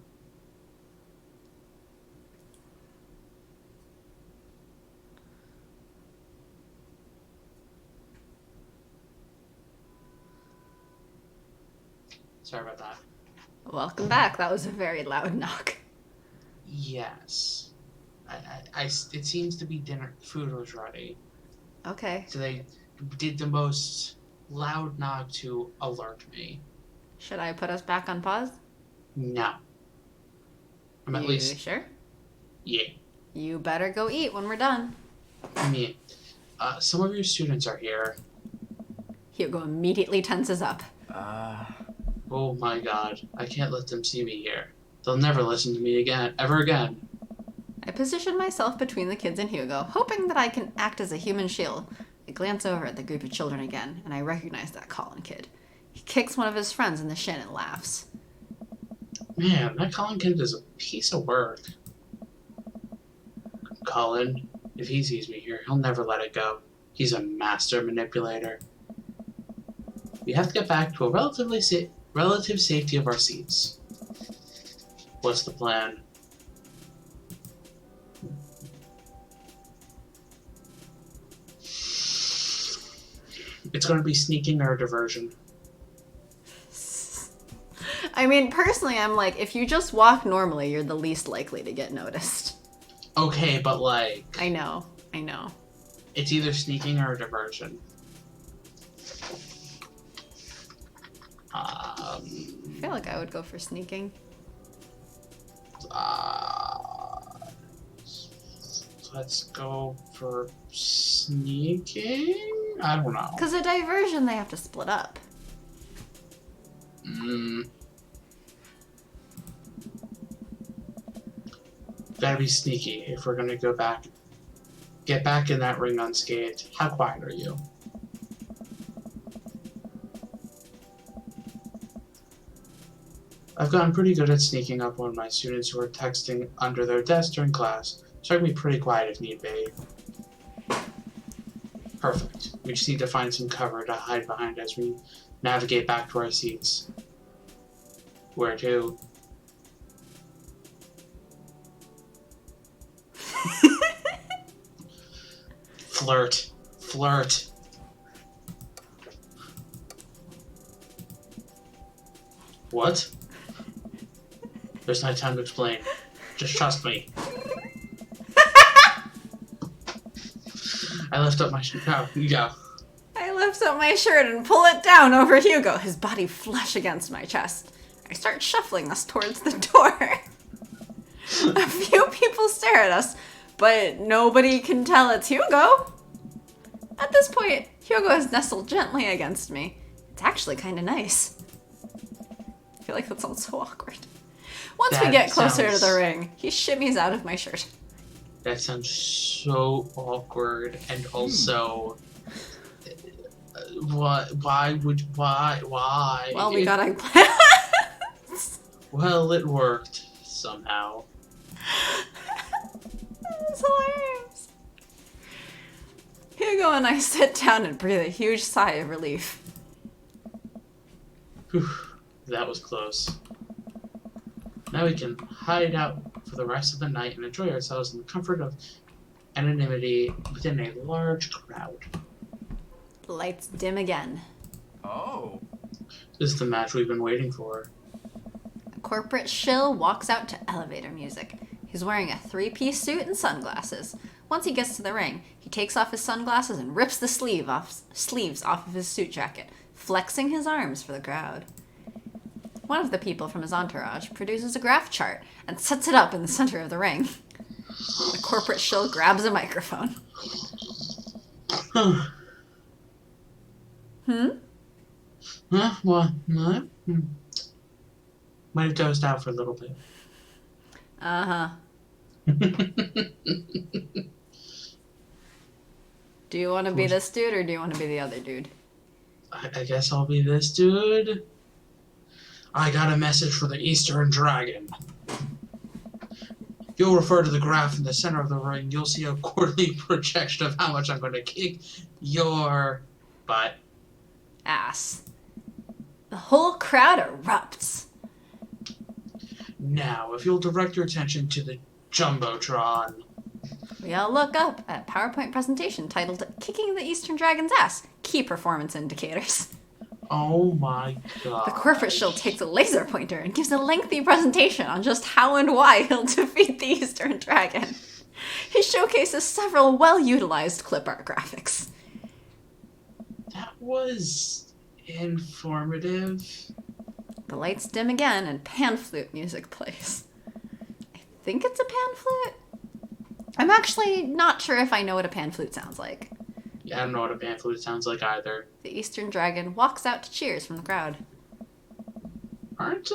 Sorry about that. Welcome back. That was a very loud knock. Yes. It seems to be dinner. Food was ready. Okay. So they did the most loud knock to alert me. Should I put us back on pause? No. I'm at least. Sure? Yeah. You better go eat when we're done. Me. Some of your students are here. Hugo immediately tenses up. Oh my god. I can't let them see me here. They'll never listen to me again. Ever again. I position myself between the kids and Hugo, hoping that I can act as a human shield. I glance over at the group of children again, and I recognize that Colin kid. He kicks one of his friends in the shin and laughs. Man, that Colin kid is a piece of work. Colin, if he sees me here, he'll never let it go. He's a master manipulator. We have to get back to a relative safety of our seats. What's the plan? It's going to be sneaking or diversion. I mean, personally, I'm like, if you just walk normally, you're the least likely to get noticed. Okay, but like... I know. It's either sneaking or diversion. I feel like I would go for sneaking. Let's go for sneaking? I don't know. Because a diversion, they have to split up. Gotta be sneaky if we're gonna go back. Get back in that ring unscathed. How quiet are you? I've gotten pretty good at sneaking up on my students who are texting under their desk during class, so I can be pretty quiet if need be. Perfect. We just need to find some cover to hide behind as we navigate back to our seats. Where to? Flirt. Flirt. What? There's no time to explain. Just trust me. I lift up my shirt. No, you go. I lift up my shirt and pull it down over Hugo, his body flush against my chest. I start shuffling us towards the door. A few people stare at us, but nobody can tell it's Hugo. At this point, Hugo is nestled gently against me. It's actually kind of nice. I feel like that sounds so awkward. Once we get closer to the ring, he shimmies out of my shirt. That sounds so awkward, and also, why? Well, we got eggplants. Well, it worked somehow. That's hilarious. Hugo and I sit down and breathe a huge sigh of relief. Whew, that was close. Now we can hide out for the rest of the night and enjoy ourselves in the comfort of anonymity within a large crowd. The lights dim again. Oh. This is the match we've been waiting for. A corporate shill walks out to elevator music. He's wearing a three-piece suit and sunglasses. Once he gets to the ring, he takes off his sunglasses and rips the sleeves off of his suit jacket, flexing his arms for the crowd. One of the people from his entourage produces a graph chart and sets it up in the center of the ring. The corporate shill grabs a microphone. Huh? What? What? Might have dozed out for a little bit. Uh-huh. Do you want to be this dude or do you want to be the other dude? I guess I'll be this dude. I got a message for the Eastern Dragon. You'll refer to the graph in the center of the ring. You'll see a quarterly projection of how much I'm going to kick your butt. Ass. The whole crowd erupts. Now, if you'll direct your attention to the Jumbotron. We all look up at a PowerPoint presentation titled Kicking the Eastern Dragon's Ass, Key Performance Indicators. Oh my god. The corporate shill takes a laser pointer and gives a lengthy presentation on just how and why he'll defeat the Eastern Dragon. He showcases several well-utilized clip art graphics. That was informative. The lights dim again and pan flute music plays. I think it's a pan flute? I'm actually not sure if I know what a pan flute sounds like. Yeah, I don't know what a pan flute sounds like either. The Eastern Dragon walks out to cheers from the crowd. Aren't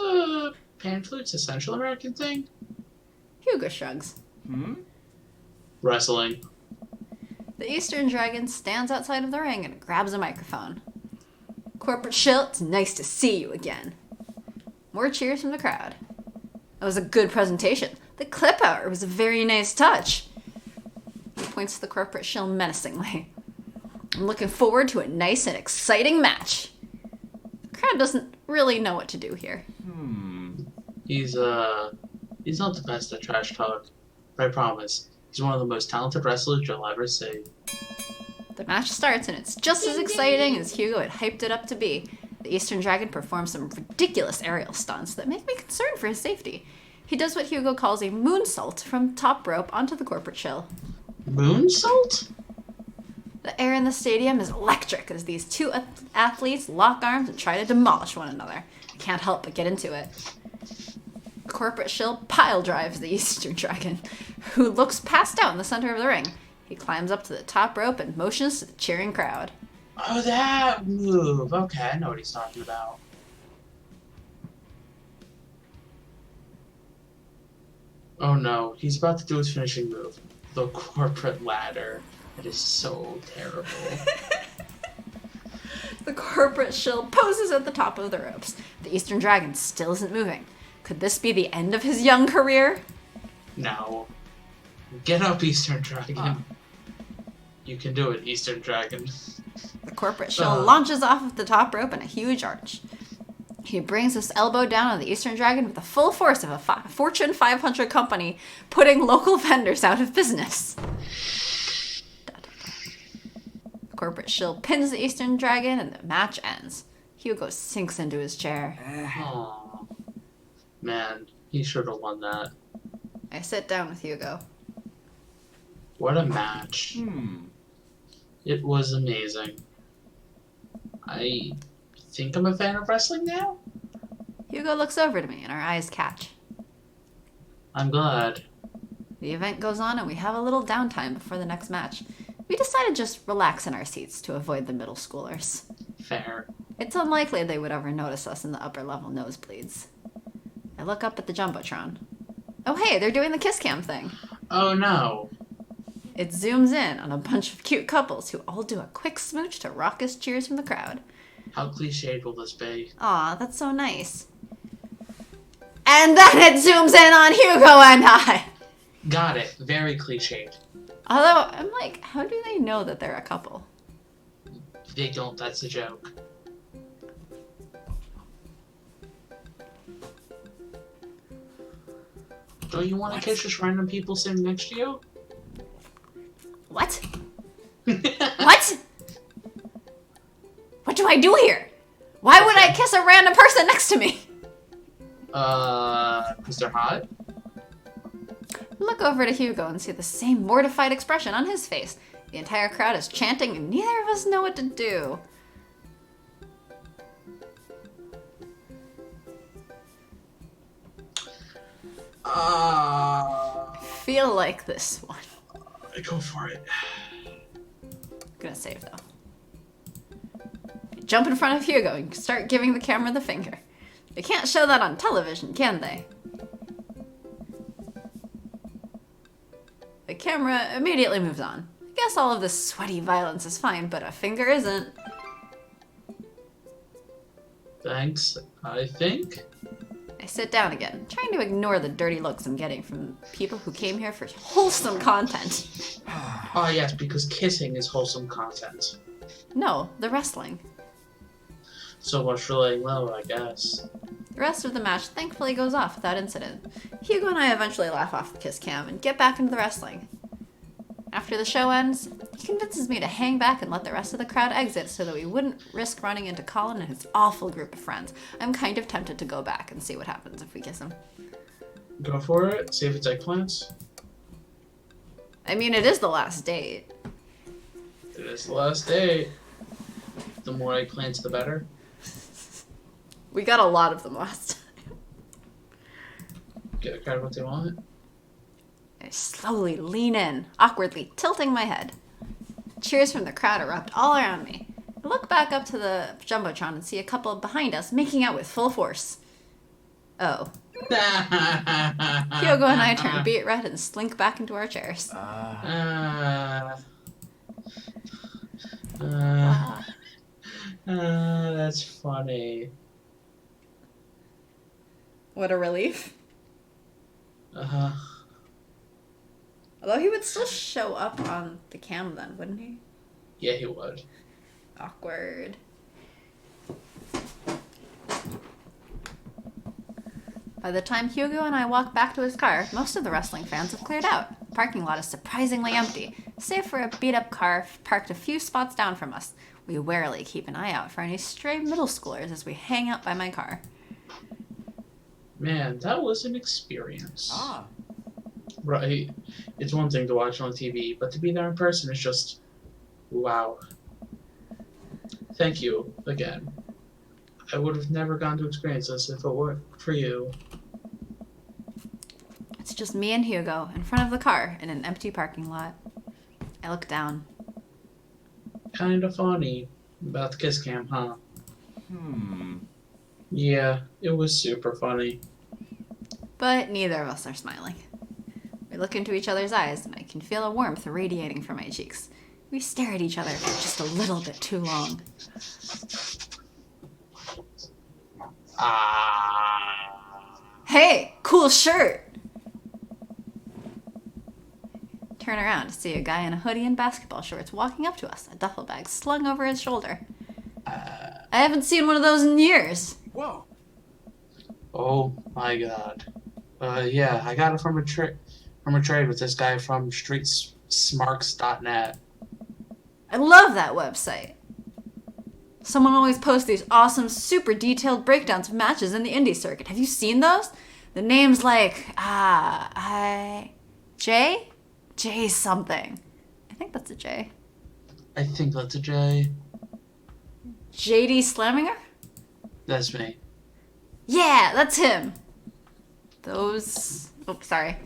pan flutes a Central American thing? Hugo shrugs. Wrestling. The Eastern Dragon stands outside of the ring and grabs a microphone. Corporate shill, it's nice to see you again. More cheers from the crowd. That was a good presentation. The clip art was a very nice touch. He points to the corporate shill menacingly. I'm looking forward to a nice and exciting match. The crowd doesn't really know what to do here. He's not the best at trash talk, but I promise, he's one of the most talented wrestlers you'll ever see. The match starts and it's just as exciting as Hugo had hyped it up to be. The Eastern Dragon performs some ridiculous aerial stunts that make me concerned for his safety. He does what Hugo calls a moonsault from top rope onto the corporate shill. Moonsault? The air in the stadium is electric as these two athletes lock arms and try to demolish one another. I can't help but get into it. Corporate shill pile drives the Eastern Dragon, who looks passed out in the center of the ring. He climbs up to the top rope and motions to the cheering crowd. Oh, that move. Okay, I know what he's talking about. Oh no, he's about to do his finishing move. The corporate ladder. It is so terrible. The corporate shill poses at the top of the ropes. The Eastern Dragon still isn't moving. Could this be the end of his young career? No. Get up, Eastern Dragon. You can do it, Eastern Dragon. The corporate shill launches off of the top rope in a huge arch. He brings his elbow down on the Eastern Dragon with the full force of a Fortune 500 company putting local vendors out of business. The corporate shill pins the Eastern Dragon and the match ends. Hugo sinks into his chair. Aw. Man, he should have won that. I sit down with Hugo. What a match. It was amazing. I think I'm a fan of wrestling now. Hugo looks over to me and our eyes catch. I'm glad. The event goes on and we have a little downtime before the next match. We decide to just relax in our seats to avoid the middle schoolers. Fair. It's unlikely they would ever notice us in the upper level nosebleeds. I look up at the Jumbotron. Oh hey, they're doing the kiss cam thing. Oh no. It zooms in on a bunch of cute couples who all do a quick smooch to raucous cheers from the crowd. How cliched will this be? Aw, that's so nice. And then it zooms in on Hugo and I! Got it. Very cliched. Although, I'm like, how do they know that they're a couple? They don't, that's a joke. Don't you want to kiss just random people sitting next to you? What? What? What do I do here? Why would I kiss a random person next to me? Because they're hot? Look over to Hugo and see the same mortified expression on his face. The entire crowd is chanting and neither of us know what to do. Feel like this one. Go for it. Gonna save though. Jump in front of Hugo and start giving the camera the finger. They can't show that on television, can they? The camera immediately moves on. I guess all of this sweaty violence is fine, but a finger isn't. Thanks, I think. I sit down again, trying to ignore the dirty looks I'm getting from people who came here for wholesome content. Oh yes, because kissing is wholesome content. No, the wrestling. So much for laying low, I guess. The rest of the match thankfully goes off without incident. Hugo and I eventually laugh off the kiss cam and get back into the wrestling. After the show ends, he convinces me to hang back and let the rest of the crowd exit so that we wouldn't risk running into Colin and his awful group of friends. I'm kind of tempted to go back and see what happens if we kiss him. Go for it. See if it's eggplants. I mean, it is the last date. It is the last day. The more eggplants, the better. We got a lot of them last time. Get a crowd what they want. I slowly lean in, awkwardly tilting my head. Cheers from the crowd erupt all around me. I look back up to the Jumbotron and see a couple behind us making out with full force. Oh. Hugo and I turn beet red and slink back into our chairs. That's funny. What a relief. Uh-huh. Although he would still show up on the cam then, wouldn't he? Yeah, he would. Awkward. By the time Hugo and I walk back to his car, most of the wrestling fans have cleared out. The parking lot is surprisingly empty, save for a beat-up car parked a few spots down from us. We warily keep an eye out for any stray middle schoolers as we hang out by my car. Man, that was an experience. Ah. Right. It's one thing to watch on TV, but to be there in person is just... wow. Thank you, again. I would have never gone to experience this if it weren't for you. It's just me and Hugo in front of the car in an empty parking lot. I look down. Kinda funny about the kiss cam, huh? Yeah, it was super funny. But neither of us are smiling. We look into each other's eyes, and I can feel a warmth radiating from my cheeks. We stare at each other for just a little bit too long. Hey, cool shirt! Turn around to see a guy in a hoodie and basketball shorts walking up to us, a duffel bag slung over his shoulder. I haven't seen one of those in years. Whoa. Oh my god. Yeah, I got it from a trade with this guy from streetsmarks.net. I love that website. Someone always posts these awesome, super detailed breakdowns of matches in the indie circuit. Have you seen those? The name's like, J? J something. I think that's a J. I think that's a J. JD Slaminger? That's me. Yeah, that's him. Those... Oops, sorry.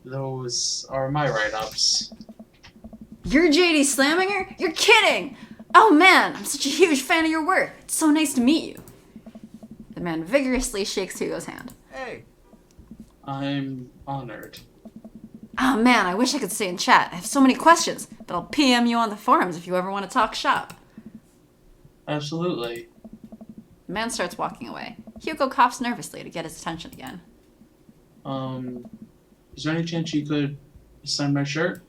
Those are my write-ups. You're JD Slaminger? You're kidding! Oh man, I'm such a huge fan of your work. It's so nice to meet you. The man vigorously shakes Hugo's hand. Hey. I'm honored. Oh man, I wish I could stay and chat. I have so many questions, but I'll PM you on the forums if you ever want to talk shop. Absolutely. The man starts walking away. Hugo coughs nervously to get his attention again. Is there any chance you could sign my shirt?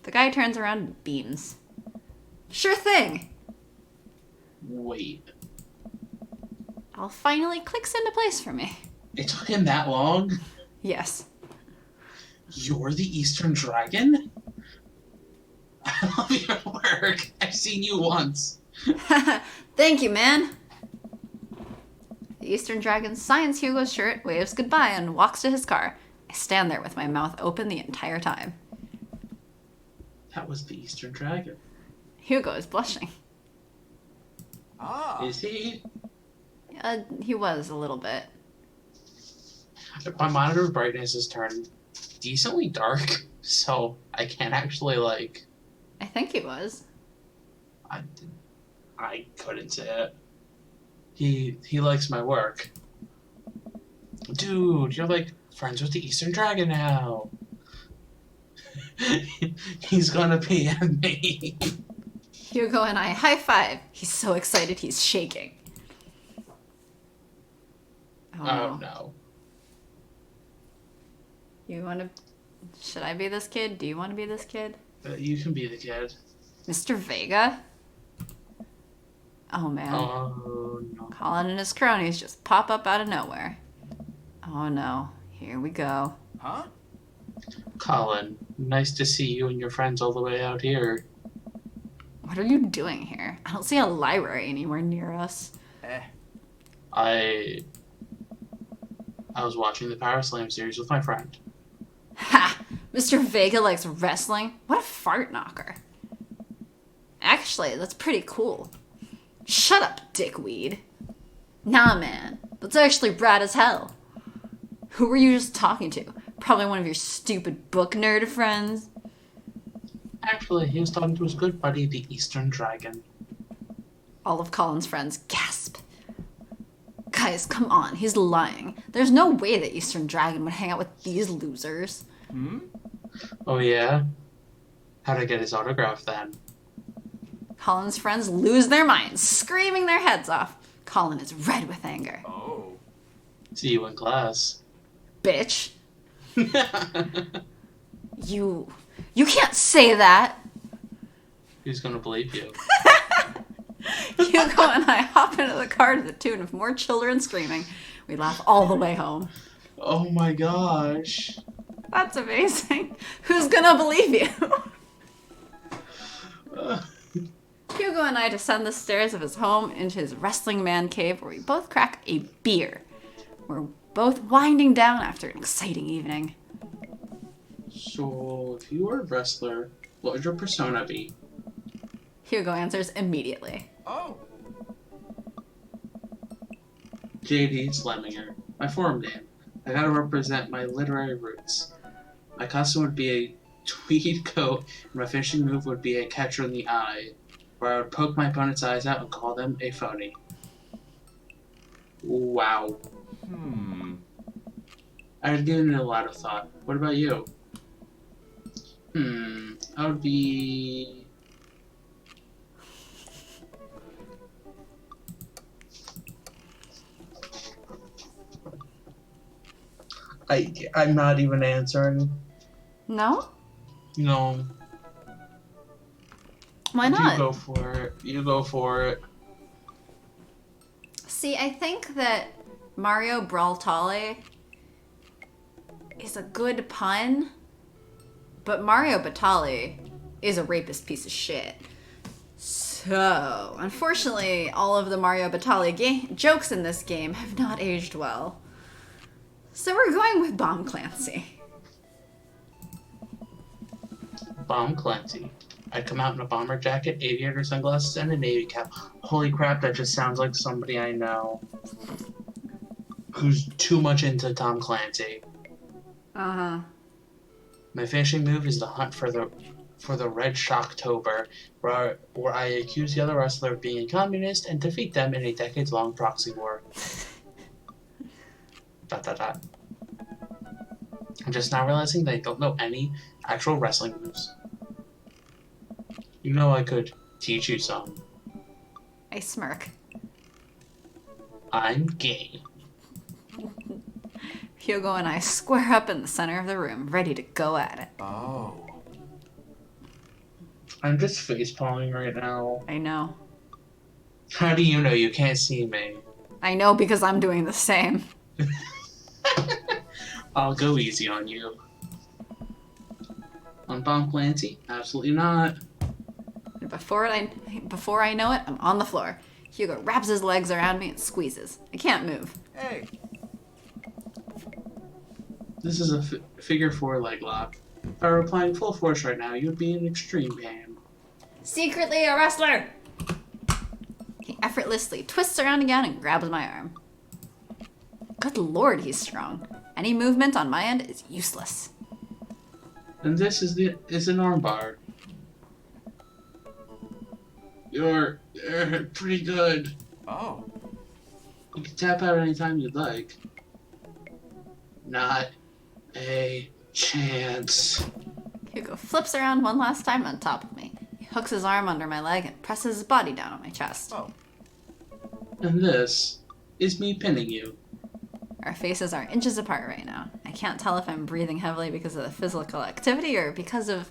The guy turns around and beams. Sure thing! Wait. All finally clicks into place for me. It took him that long? Yes. You're the Eastern Dragon? I love your work. I've seen you once. Thank you, man. The Eastern Dragon signs Hugo's shirt, waves goodbye, and walks to his car. I stand there with my mouth open the entire time. That was the Eastern Dragon. Hugo is blushing. Ah. Is he? He was a little bit. My monitor brightness has turned decently dark, so I can't actually, like... I think he was. I couldn't say it. He likes my work. Dude, you're like friends with the Eastern Dragon now. He's gonna PM me. Hugo and I high five. He's so excited he's shaking. Oh no. You wanna... Should I be this kid? Do you want to be this kid? You can be the kid. Mr. Vega? Oh man. Oh no. Colin and his cronies just pop up out of nowhere. Oh no. Here we go. Huh? Colin, nice to see you and your friends all the way out here. What are you doing here? I don't see a library anywhere near us. I was watching the Power Slam series with my friend. Ha! Mr. Vega likes wrestling? What a fart knocker. Actually, that's pretty cool. Shut up, dickweed. Nah, man. That's actually rad as hell. Who were you just talking to? Probably one of your stupid book nerd friends. Actually, he was talking to his good buddy, the Eastern Dragon. All of Colin's friends gasp. Guys, come on, he's lying. There's no way that Eastern Dragon would hang out with these losers. Oh yeah? How'd I get his autograph then? Colin's friends lose their minds, screaming their heads off. Colin is red with anger. Oh. See you in class. Bitch. You can't say that. Who's gonna believe you? Hugo and I hop into the car to the tune of more children screaming. We laugh all the way home. Oh my gosh. That's amazing. Who's gonna believe you? Hugo and I descend the stairs of his home into his wrestling man cave where we both crack a beer. We're both winding down after an exciting evening. So, if you were a wrestler, what would your persona be? Hugo answers immediately. Oh. JD Slemminger. My forum name. I gotta represent my literary roots. My costume would be a tweed coat, and my finishing move would be a catcher in the eye, where I would poke my opponent's eyes out and call them a phony. Wow. I had given it a lot of thought. What about you? I would be... I'm not even answering. No? No. Why not? You go for it. You go for it. See, I think that Mario Brawltale is a good pun, but Mario Batali is a rapist piece of shit. So, unfortunately, all of the Mario Batali jokes in this game have not aged well. So we're going with Bomb Clancy. Bomb Clancy. I'd come out in a bomber jacket, aviator sunglasses, and a navy cap. Holy crap, that just sounds like somebody I know who's too much into Tom Clancy. Uh-huh. My finishing move is the hunt for the Red Shocktober, where I accuse the other wrestler of being a communist and defeat them in a decades-long proxy war. ... I'm just now realizing that I don't know any actual wrestling moves. You know I could teach you some. I smirk. I'm gay. Hugo and I square up in the center of the room, ready to go at it. Oh. I'm just facepalming right now. I know. How do you know you can't see me? I know because I'm doing the same. I'll go easy on you. On Bomb Clancy? Absolutely not. Before I know it, I'm on the floor. Hugo wraps his legs around me and squeezes. I can't move. Hey. This is a figure 4 leg lock. If I were applying full force right now, you would be in extreme pain. Secretly a wrestler! He effortlessly twists around again and grabs my arm. Good lord, he's strong. Any movement on my end is useless. And this is an armbar. You're pretty good. Oh. You can tap out anytime you'd like. Not a chance. Hugo flips around one last time on top of me. He hooks his arm under my leg and presses his body down on my chest. Oh. And this is me pinning you. Our faces are inches apart right now. I can't tell if I'm breathing heavily because of the physical activity or because of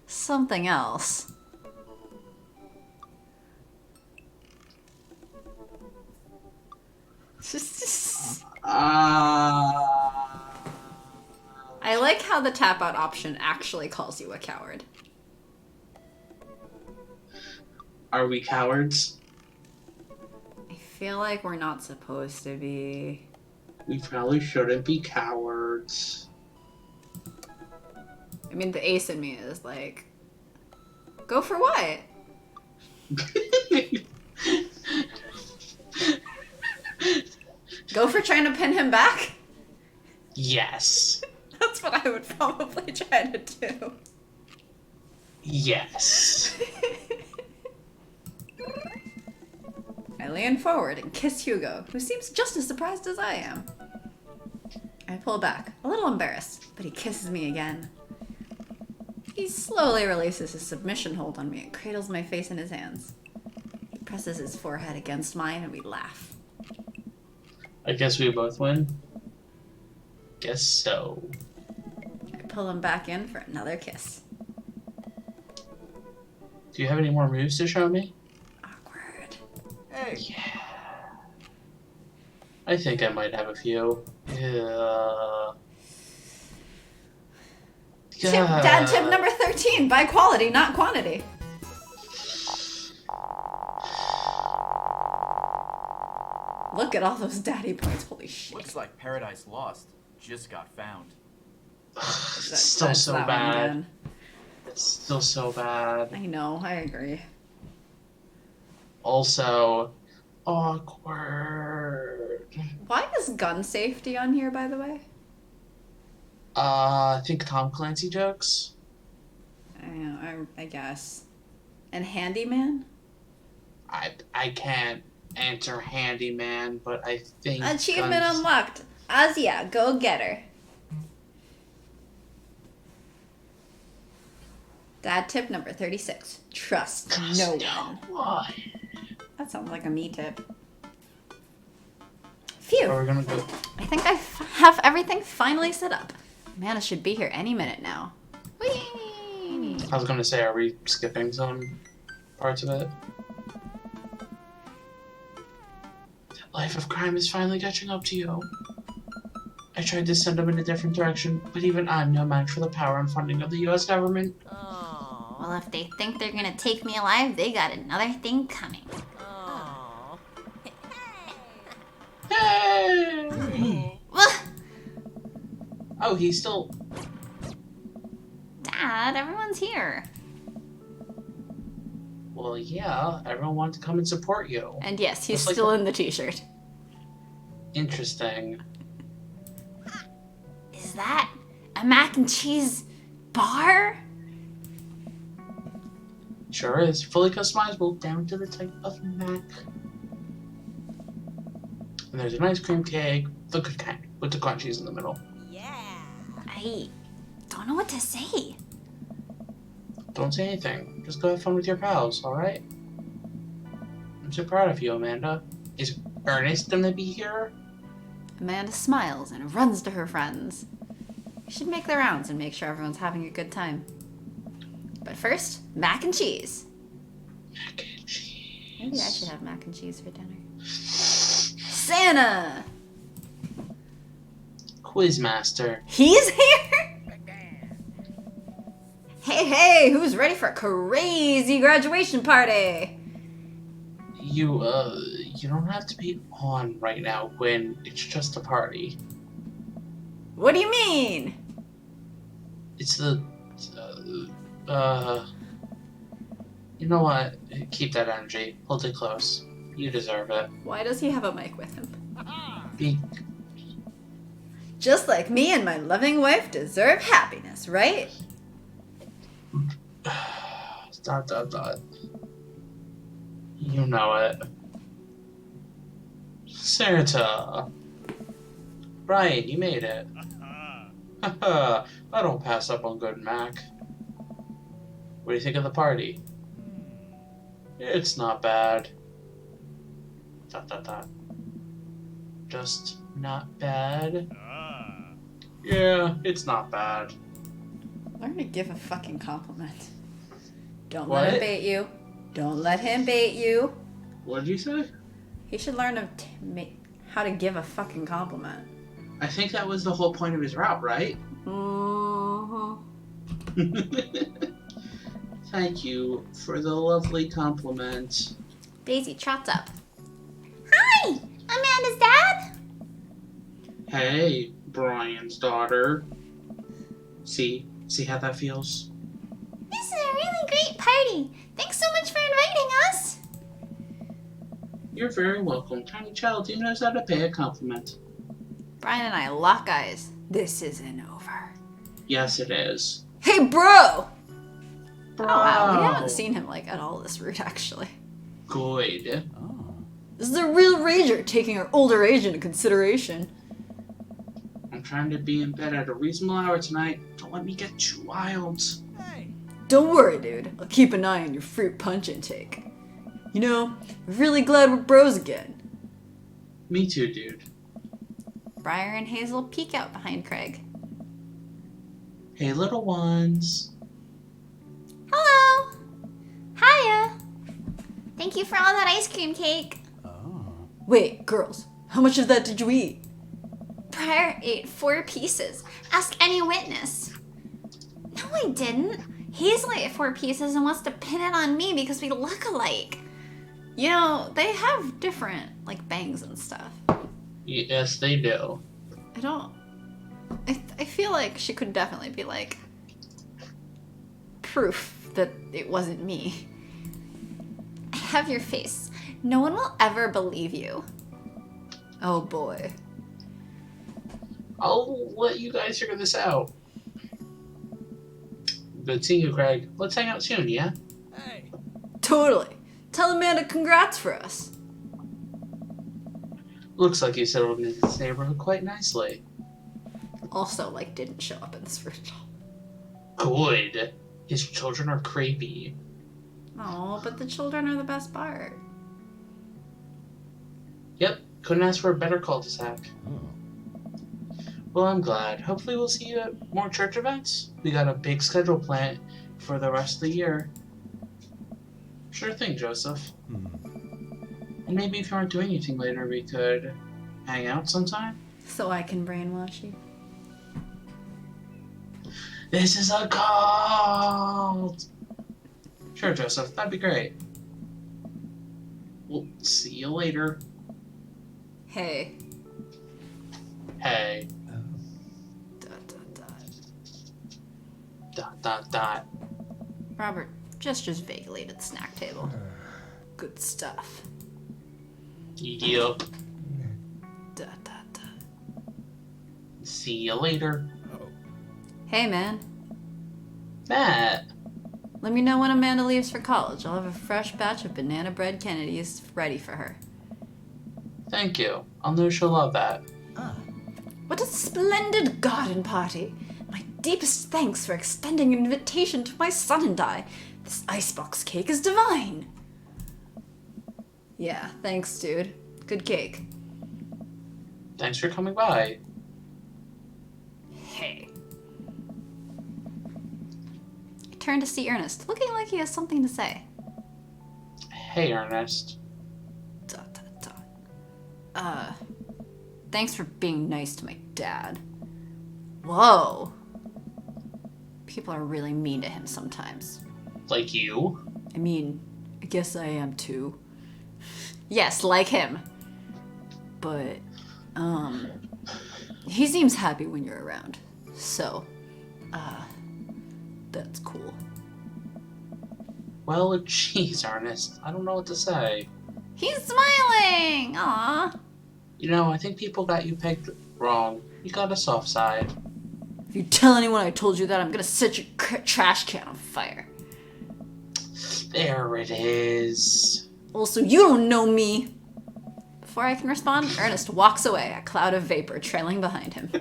something else. I like like how the tap out option actually calls you a coward. Are we cowards? I feel like we're not supposed to be. We probably shouldn't be cowards. I mean, the ace in me is like, go for what? Go for trying to pin him back? Yes. That's what I would probably try to do. Yes. I lean forward and kiss Hugo, who seems just as surprised as I am. I pull back, a little embarrassed, but he kisses me again. He slowly releases his submission hold on me and cradles my face in his hands. He presses his forehead against mine and we laugh. I guess we both win. Guess so. I pull him back in for another kiss. Do you have any more moves to show me? Awkward. Hey, Yeah. I think I might have a few. Yeah. Dad tip number 13, buy quality, not quantity. Look at all those daddy points, holy shit. looks like Paradise Lost just got found. It's still That's so that one bad. again. It's still so bad. I know, I agree. Also, awkward. Why is gun safety on here, by the way? I think Tom Clancy jokes. I guess. And handyman? I can't answer handyman, but I think Achievement guns- unlocked. Azia, go get her. Dad tip number 36. Trust no one. What? That sounds like a me tip. Are Phew. we gonna go? I think I have everything finally set up. Amanda should be here any minute now. Whee! I was gonna say, are we skipping some parts of it? The life of crime is finally catching up to you. I tried to send them in a different direction, but even I'm no match for the power and funding of the U.S. government. Well, if they think they're gonna take me alive, they got another thing coming. Hey! Oh, he's still. Dad, everyone's here. Well, yeah, everyone wanted to come and support you. And yes, he's Just like still the- in the t-shirt. Interesting. Is that a mac and cheese bar? Sure is. Fully customizable down to the type of mac. And there's an ice cream cake, the good kind, with the crunchies in the middle. I don't know what to say. Don't say anything. Just go have fun with your pals, alright? I'm so proud of you, Amanda. Is Ernest gonna be here? Amanda smiles and runs to her friends. We should make the rounds and make sure everyone's having a good time. But first, mac and cheese. Mac and cheese. Maybe I should have mac and cheese for dinner. Santa! Quizmaster. He's here? Hey, who's ready for a crazy graduation party? You don't have to be on right now, Gwen. It's just a party. What do you mean? It's the, you know what? Keep that energy. Hold it close. You deserve it. Why does he have a mic with him? Be Just like me and my loving wife deserve happiness, right? ... You know it. Santa. Brian, you made it. Haha, I don't pass up on good Mac. What do you think of the party? It's not bad. ... Just not bad. Yeah, it's not bad. Learn to give a fucking compliment. Don't What? let him bait you. Don't let him bait you. What did you say? He should learn how to give a fucking compliment. I think that was the whole point of his route, right? Thank you for the lovely compliment. Daisy trots up. Hi, Amanda's dad. Hey, Brian's daughter. See how that feels? This is a really great party. Thanks so much for inviting us. You're very welcome. Tiny child who knows how to pay a compliment. Brian and I lock eyes. This isn't over. Yes, it is. Hey, bro! Bro. Oh, wow. We haven't seen him, like, at all this route, actually. Good. Oh. This is a real rager, taking our older age into consideration. I'm trying to be in bed at a reasonable hour tonight. Don't let me get too wild. Hey. Don't worry, dude. I'll keep an eye on your fruit punch intake. You know, I'm really glad we're bros again. Me too, dude. Briar and Hazel peek out behind Craig. Hey, little ones. Hello. Hiya. Thank you for all that ice cream cake. Oh. Wait, girls, how much of that did you eat? Briar ate 4 pieces. Ask any witness. No, I didn't. Hazel ate 4 pieces and wants to pin it on me because we look alike. You know, they have different, like, bangs and stuff. Yes, they do. I feel like she could definitely be, like, proof that it wasn't me. I have your face. No one will ever believe you. Oh boy. I'll let you guys figure this out. Good seeing you, Craig. Let's hang out soon, yeah? Hey. Totally. Tell Amanda congrats for us. Looks like you settled into this neighborhood quite nicely. Also, like, didn't show up in this route. Good. His children are creepy. Oh, but the children are the best part. Yep, couldn't ask for a better cul-de-sac. Oh. Well, I'm glad. Hopefully we'll see you at more church events. We got a big schedule planned for the rest of the year. Sure thing, Joseph. And maybe if you aren't doing anything later, we could hang out sometime? So I can brainwash you. This is a cult! Sure, Joseph, that'd be great. We'll see you later. Hey. Hey. Dot, dot, dot. Dot, dot, dot. Robert gestures vaguely to the snack table. Good stuff. Yep. Dot, dot, dot. See you later. Oh. Hey, man. Matt. Let me know when Amanda leaves for college. I'll have a fresh batch of banana bread Kennedys ready for her. Thank you. I'll know she'll love that. Ah. What a splendid garden party! My deepest thanks for extending an invitation to my son and I. This icebox cake is divine. Yeah, thanks, dude. Good cake. Thanks for coming by. Hey. I turn to see Ernest, looking like he has something to say. Hey, Ernest. Dot, dot, dot. Thanks for being nice to my dad. Whoa. People are really mean to him sometimes. Like you? I mean, I guess I am too. Yes, like him. But, he seems happy when you're around. So, that's cool. Well, geez, Ernest. I don't know what to say. He's smiling! Aw. You know, I think people got you pegged wrong. You got a soft side. If you tell anyone I told you that, I'm gonna set your trash can on fire. There it is. Also, you don't know me! Before I can respond, Ernest walks away, a cloud of vapor trailing behind him.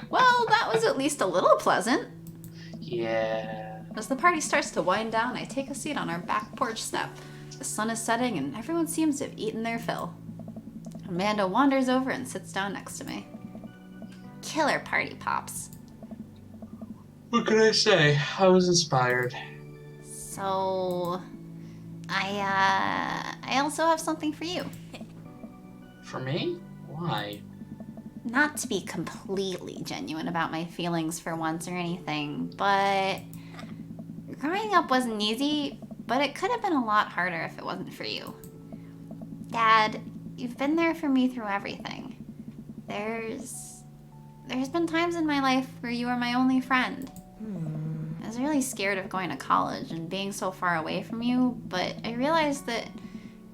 Well, that was at least a little pleasant. Yeah. As the party starts to wind down, I take a seat on our back porch step. The sun is setting and everyone seems to have eaten their fill. Amanda wanders over and sits down next to me. Killer party pops. What can I say? I was inspired. So, I also have something for you. For me? Why? Not to be completely genuine about my feelings for once or anything, but growing up wasn't easy, but it could have been a lot harder if it wasn't for you. Dad, you've been there for me through everything. There's been times in my life where you were my only friend. I was really scared of going to college and being so far away from you, but I realized that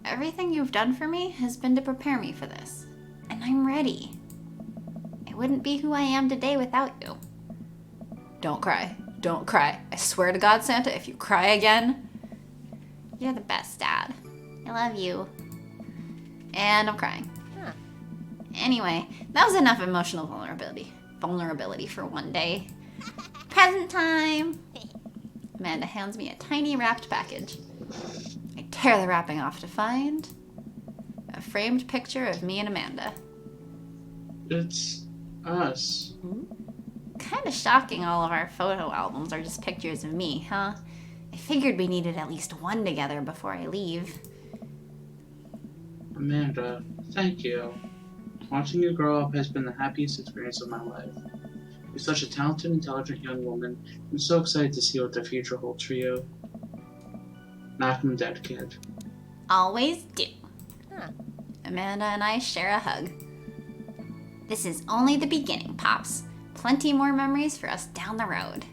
everything you've done for me has been to prepare me for this. And I'm ready. I wouldn't be who I am today without you. Don't cry. Don't cry. I swear to God, Santa, if you cry again... You're the best, Dad. I love you. And I'm crying. Huh. Anyway, that was enough emotional vulnerability for one day. Present time! Amanda hands me a tiny wrapped package. I tear the wrapping off to find a framed picture of me and Amanda. It's us. Kinda shocking all of our photo albums are just pictures of me, huh? I figured we needed at least one together before I leave. Amanda, thank you. Watching you grow up has been the happiest experience of my life. You're such a talented, intelligent young woman. I'm so excited to see what the future holds for you. Knock 'em dead, kid. Always do. Amanda and I share a hug. This is only the beginning, Pops. Plenty more memories for us down the road.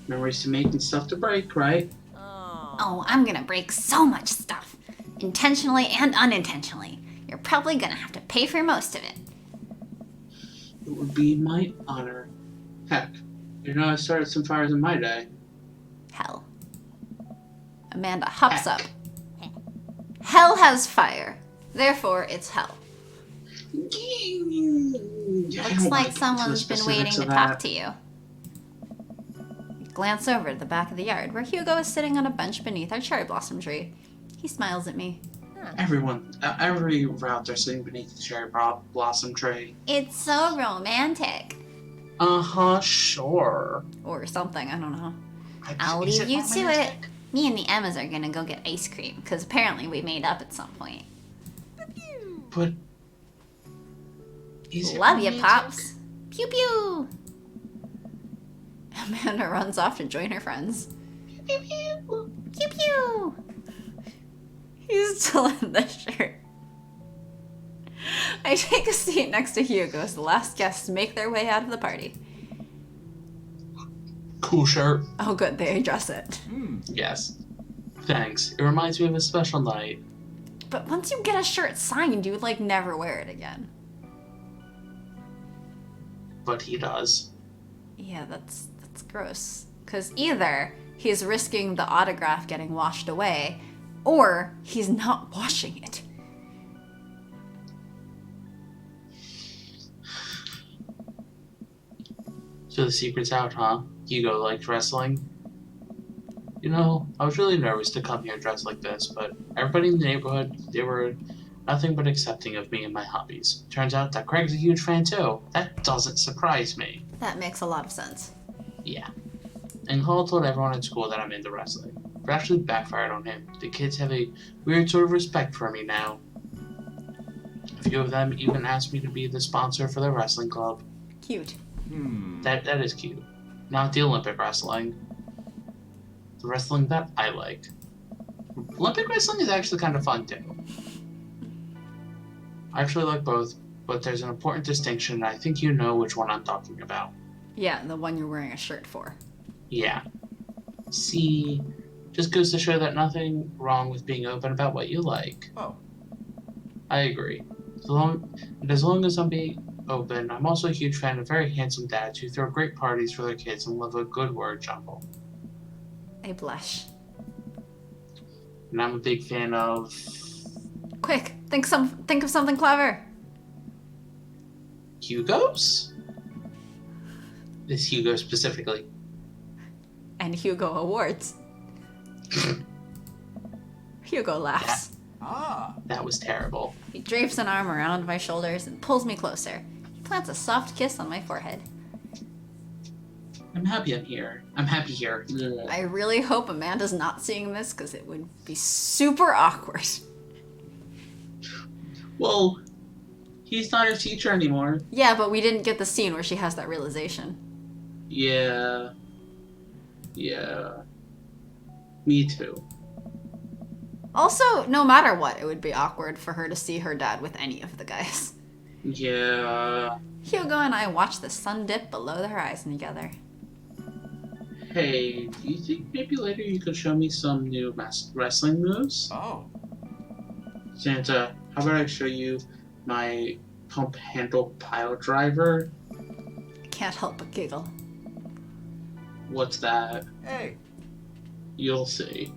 Memories to make and stuff to break, right? Oh, I'm gonna break so much stuff. Intentionally and unintentionally. You're probably gonna have to pay for most of it. It would be my honor. Heck, you know I started some fires in my day. Hell. Amanda hops up. Heck. Hell has fire. Therefore, it's hell. Looks like someone's been waiting to talk to you. Glance over at the back of the yard where Hugo is sitting on a bench beneath our cherry blossom tree. He smiles at me. Everyone, every route they're sitting beneath the cherry blossom tree. It's so romantic. Uh-huh, sure. Or something, I don't know. I'll Is leave you to it. romantic? Me and the Emmas are gonna go get ice cream, because apparently we made up at some point. But... Is it Love you, romantic? Pops. Pew pew. Amanda runs off to join her friends. Pew, pew. Pew pew. He's still in the shirt. I take a seat next to Hugo as the last guests make their way out of the party. Cool shirt. Oh good, they address it. Yes. Thanks. It reminds me of a special night. But once you get a shirt signed, you would like never wear it again. But he does. Yeah, that's gross. Because either he's risking the autograph getting washed away, or he's not washing it. So the secret's out, huh? Hugo liked wrestling? You know, I was really nervous to come here dressed like this, but everybody in the neighborhood, they were nothing but accepting of me and my hobbies. Turns out that Craig's a huge fan too. That doesn't surprise me. That makes a lot of sense. Yeah. And Hall told everyone at school that I'm into wrestling. But actually backfired on him. The kids have a weird sort of respect for me now. A few of them even asked me to be the sponsor for their wrestling club. Cute. That is cute. Not the Olympic wrestling. The wrestling that I like. Olympic wrestling is actually kind of fun too. I actually like both, but there's an important distinction, and I think you know which one I'm talking about. Yeah, the one you're wearing a shirt for. Yeah. See, just goes to show that nothing wrong with being open about what you like. Oh. I agree. As long as I'm being open, I'm also a huge fan of very handsome dads who throw great parties for their kids and love a good word jumble. I blush. And I'm a big fan of... Quick, think of something clever. Hugo's? This Hugo specifically. And Hugo awards. Hugo laughs. Ah. That was terrible. He drapes an arm around my shoulders and pulls me closer. He plants a soft kiss on my forehead. I'm happy I'm here. I'm happy here. Ugh. I really hope Amanda's not seeing this because it would be super awkward. Well, He's not her teacher anymore. Yeah, but we didn't get the scene where she has that realization. Yeah. Yeah. Me too. Also, no matter what, it would be awkward for her to see her dad with any of the guys. Yeah. Hugo and I watched the sun dip below the horizon together. Hey, do you think maybe later you could show me some new wrestling moves? Oh, Santa, how about I show you my pump handle pile driver? I can't help but giggle. What's that? hey. You'll see.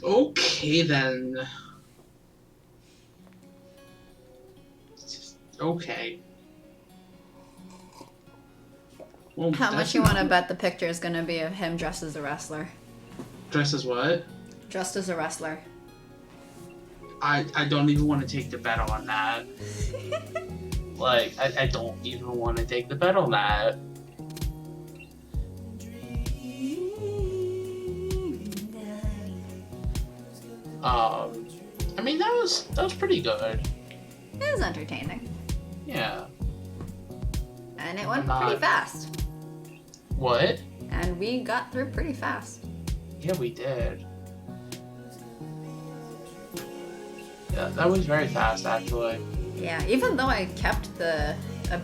Okay then. Okay. Well, How that's much you want to not- bet the picture is going to be of him dressed as a wrestler? Dressed as what? Dressed as a wrestler. I don't even want to take the bet on that. Like, I don't even want to take the bet on that. I mean that was pretty good. It was entertaining. Yeah. And it went Not- pretty fast. What? And we got through pretty fast. Yeah, we did. Yeah, that was very fast actually. Yeah, even though I kept a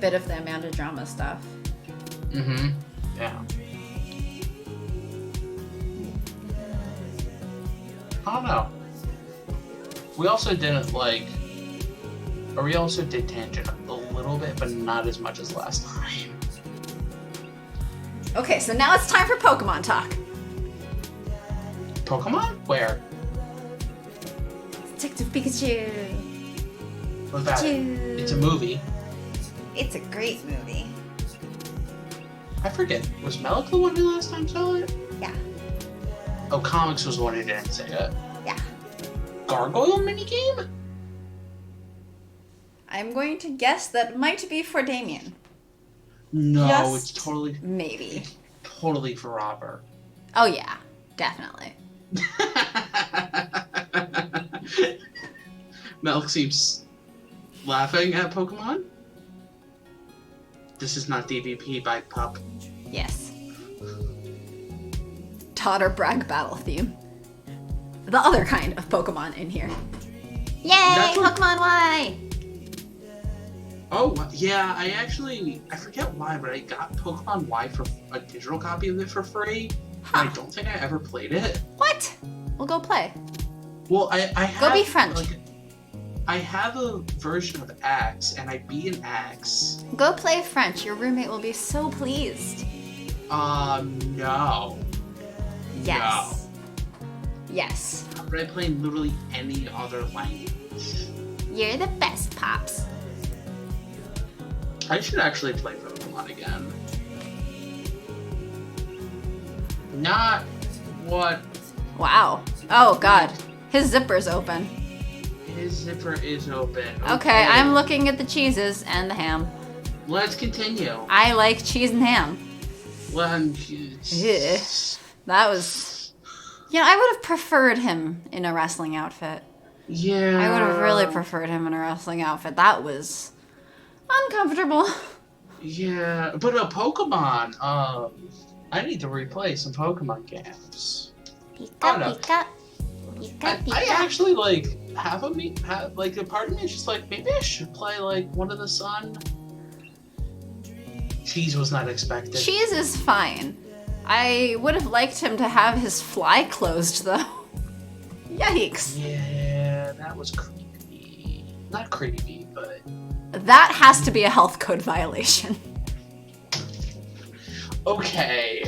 bit of the Amanda drama stuff. Mm-hmm. Yeah. I don't know. We also didn't or we also did tangent a little bit, but not as much as last time. Okay, so now it's time for Pokemon talk. Pokemon? Where? Detective Pikachu. What's that? Pikachu. It's a movie. It's a great movie. I forget. Was Melik the one who last time saw it? Yeah. Oh, Comics was the one who didn't say it. Yeah. Gargoyle minigame? I'm going to guess that might be for Damien. No, Just it's totally Maybe. for Robert. Oh yeah, definitely. Melik seems laughing at Pokemon. This is not DVP by Pup. Yes. Totter brag battle theme. The other kind of Pokemon in here. Yay! That's what- Pokemon Y! Oh, yeah, I forget why, but I got Pokemon Y for a digital copy of it for free. Huh. And I don't think I ever played it. What? We'll go play. Well, I have... Go be French. I have a version of Axe, and I beat an Axe. Go play French. Your roommate will be so pleased. No. Yes. Yes. How would I play literally any other language? You're the best, Pops. I should actually play Pokemon again. Not what Wow. Oh, God. His zipper's open. his zipper is open. Okay, I'm looking at the cheeses and the ham. Let's continue. I like cheese and ham. Yeah. That was... You know, I would have preferred him in a wrestling outfit. Yeah. I would have really preferred him in a wrestling outfit. That was uncomfortable. Yeah, but a Pokemon. I need to replay some Pokemon games. Oh, no. Pika. I actually have a part of me is just maybe I should play One of the Sun. Cheese was not expected. Cheese is fine. I would have liked him to have his fly closed, though. Yikes. Yeah, that was creepy. Not creepy, but That has to be a health code violation. okay.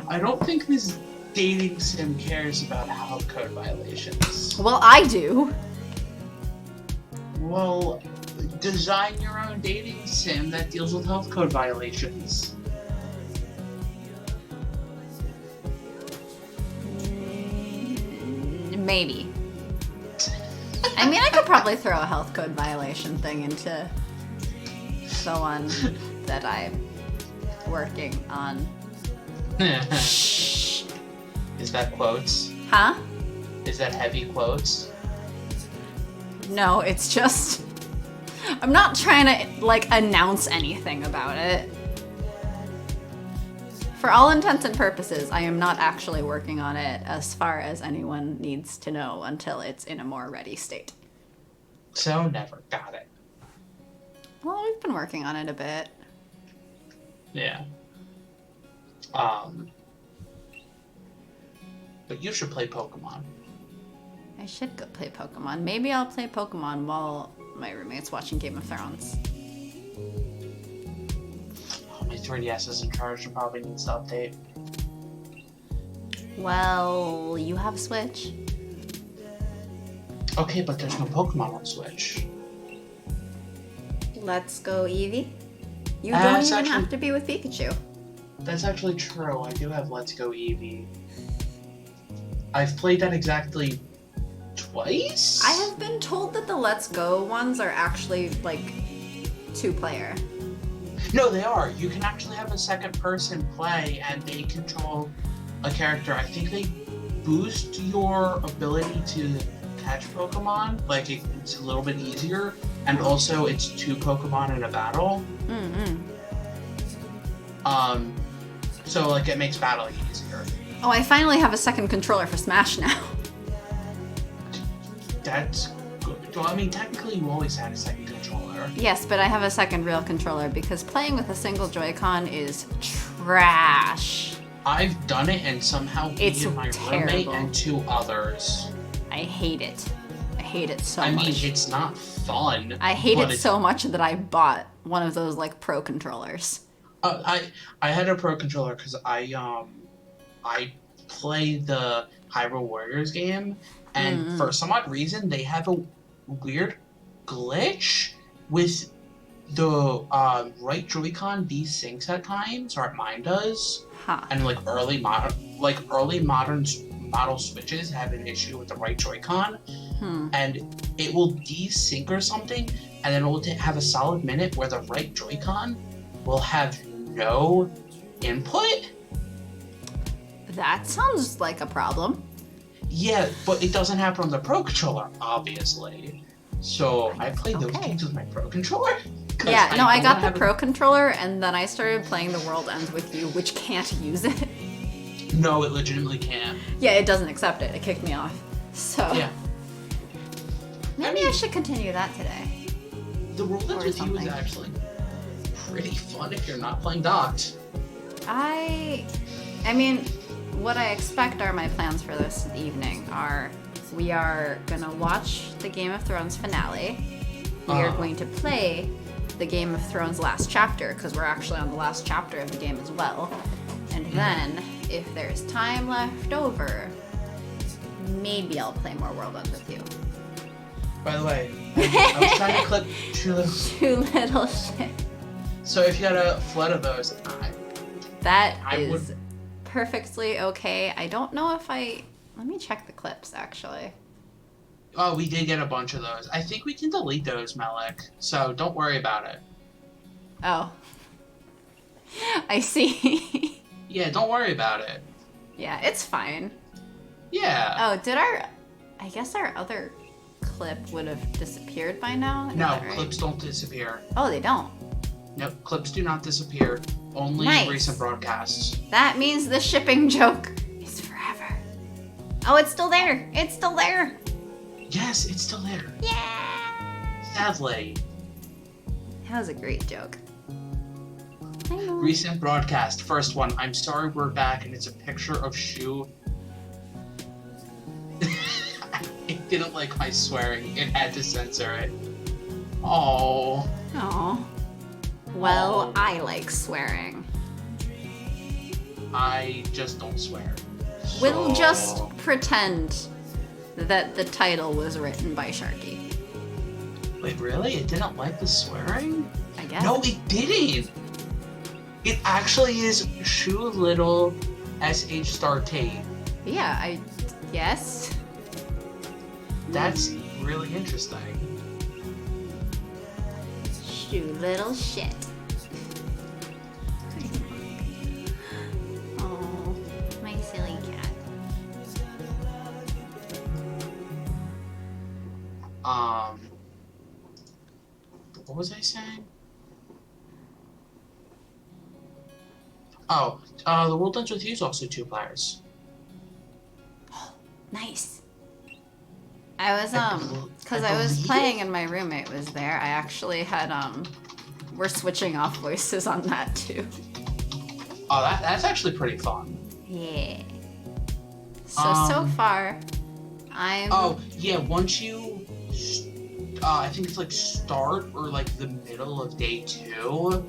I don't think this dating sim cares about health code violations. Well, I do. Well, design your own dating sim that deals with health code violations. Maybe. I mean, I could probably throw a health code violation thing into the one that I'm working on. Is that quotes? Huh? Is that heavy quotes? No, it's just... I'm not trying to, like, announce anything about it. For all intents and purposes, I am not actually working on it as far as anyone needs to know until it's in a more ready state. So never got it. Well, we've been working on it a bit. Yeah. But you should play Pokemon. I should go play Pokemon. Maybe I'll play Pokemon while my roommate's watching Game of Thrones. Oh, my 3DS isn't charged and probably needs to update. Well, you have a Switch. Okay, but there's no Pokemon on Switch. Let's go, Eevee. You Uh, don't it's even actually- have to be with Pikachu. That's actually true. I do have Let's Go Eevee. I've played that exactly twice? I have been told that the Let's Go ones are actually, like, 2-player. No, they are. You can actually have a second person play and they control a character. I think they boost your ability to catch Pokemon. Like, it's a little bit easier. And also, it's 2 Pokemon in a battle. So, like, it makes battling easier. Oh, I finally have a second controller for Smash now. That's good. Well, I mean, technically, you always had a second controller. Yes, but I have a second real controller because playing with a single Joy-Con is trash. I've done it and somehow It's beaten my roommate terrible. and 2 others. I hate it. I hate it so I mean, much. it's not fun. I hate but it it's- so much that I bought one of those, like, pro controllers. I had a pro controller because I play the Hyrule Warriors game, and for some odd reason they have a weird glitch with the right Joy-Con desyncs at times, or mine does, Huh. and like early modern model Switches have an issue with the right Joy-Con, and it will desync or something, and then it will have a solid minute where the right Joy-Con will have no input. That sounds like a problem. Yeah, but it doesn't happen on the Pro Controller, obviously. So I played those Okay. games with my Pro Controller. 'cause Yeah, no, I don't got the have a- pro controller, and then I started playing The World Ends With You, which can't use it. No, it legitimately can't. Yeah, it doesn't accept it. It kicked me off. So Yeah. maybe I should continue that today. The World Ends Or With You is something. actually pretty fun if you're not playing docked. I mean, what I expect are my plans for this evening are we are gonna watch the Game of Thrones finale. We are going to play the Game of Thrones last chapter because we're actually on the last chapter of the game as well. And then, if there's time left over, maybe I'll play more World Ends With You. By the way, I was trying to clip 2 little... Too little shit. So if you had a flood of those, That I is would- perfectly okay. I don't know if I... Let me check the clips, actually. oh, we did get a bunch of those. I think we can delete those, Malik. So don't worry about it. Oh. I see. Yeah, don't worry about it. Yeah, it's fine. Yeah. Oh, did our... I guess our other clip would have disappeared by now? Is No, that right? clips don't disappear. Oh, they don't. Nope, clips do not disappear. Only Nice. recent broadcasts. That means the shipping joke is forever. Oh, it's still there. It's still there. Yes, it's still there. Yeah. Sadly. That was a great joke. I know. Recent broadcast. First one. I'm sorry we're back, and it's a picture of Shu. It didn't like my swearing. It had to censor it. Oh. Aw. Well, Oh. I like swearing. I just don't swear. We'll So- just pretend that the title was written by Sharky. Wait, really? It didn't like the swearing? I guess. No, it didn't. It actually is Shu Little SH Star Tate. Yeah, I guess. That's really interesting. Shoo little shit. Oh, my silly cat. What was I saying? Oh, the World Ends With You is also 2 players. Nice. I was because I I was believe- playing and my roommate was there. I actually had we're switching off voices on that too. Oh, that's actually pretty fun. Yeah. So far, I'm. Oh, yeah, once you, I think it's like start or like the middle of day 2,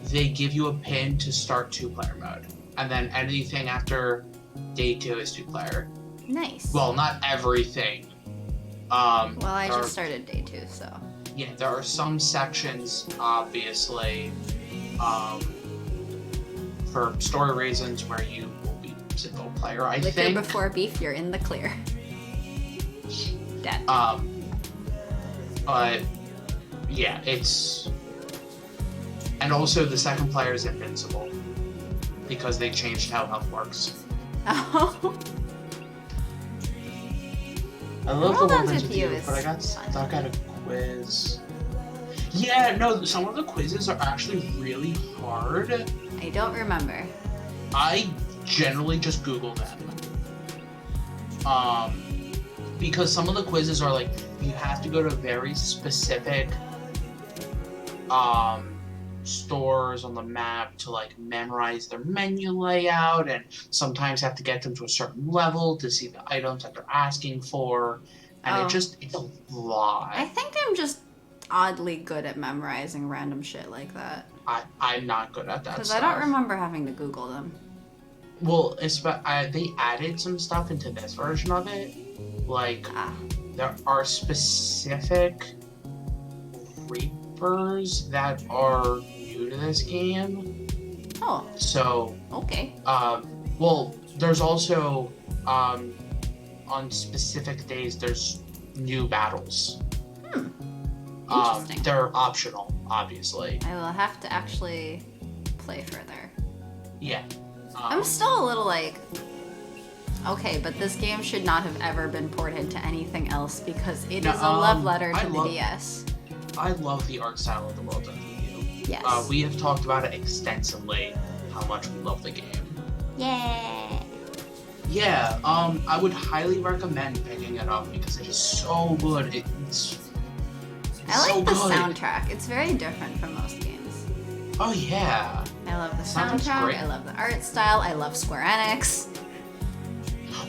they give you a pin to start 2-player mode. And then anything after day 2 is 2-player. Nice. Well, not everything. Well, I there just started day 2, so. Yeah, there are some sections, obviously, for story reasons where you will be single player, I Liquor think. before beef, you're in the clear. Dead. But yeah, it's, and also the second player is invincible because they changed how health works. Oh. I love World the Ends World With You is but I got fun. stuck at a quiz. Yeah, no, some of the quizzes are actually really hard. I don't remember. I generally just Google them. Because some of the quizzes are like, you have to go to very specific stores on the map to like memorize their menu layout, and sometimes have to get them to a certain level to see the items that they're asking for, and it's a lot. I think I'm just oddly good at memorizing random shit like that. I'm not good at that Because stuff. I don't remember having to Google them. Well, they added some stuff into this version of it. Like, there are specific Reapers that are new to this game. Oh, So, okay. well, there's also, on specific days, there's new battles. Interesting. They're optional, obviously. I will have to actually play further. Yeah. I'm still a little like, okay, but this game should not have ever been ported to anything else because it is a love letter to the DS. I love the art style of the World Ends With You. Yes. We have talked about it extensively, how much we love the game. Yeah. Yeah, I would highly recommend picking it up because it is so good. I like so the good. soundtrack. It's very different from most games. Oh yeah. I love the Soundtrack's soundtrack. great. I love the art style. I love Square Enix.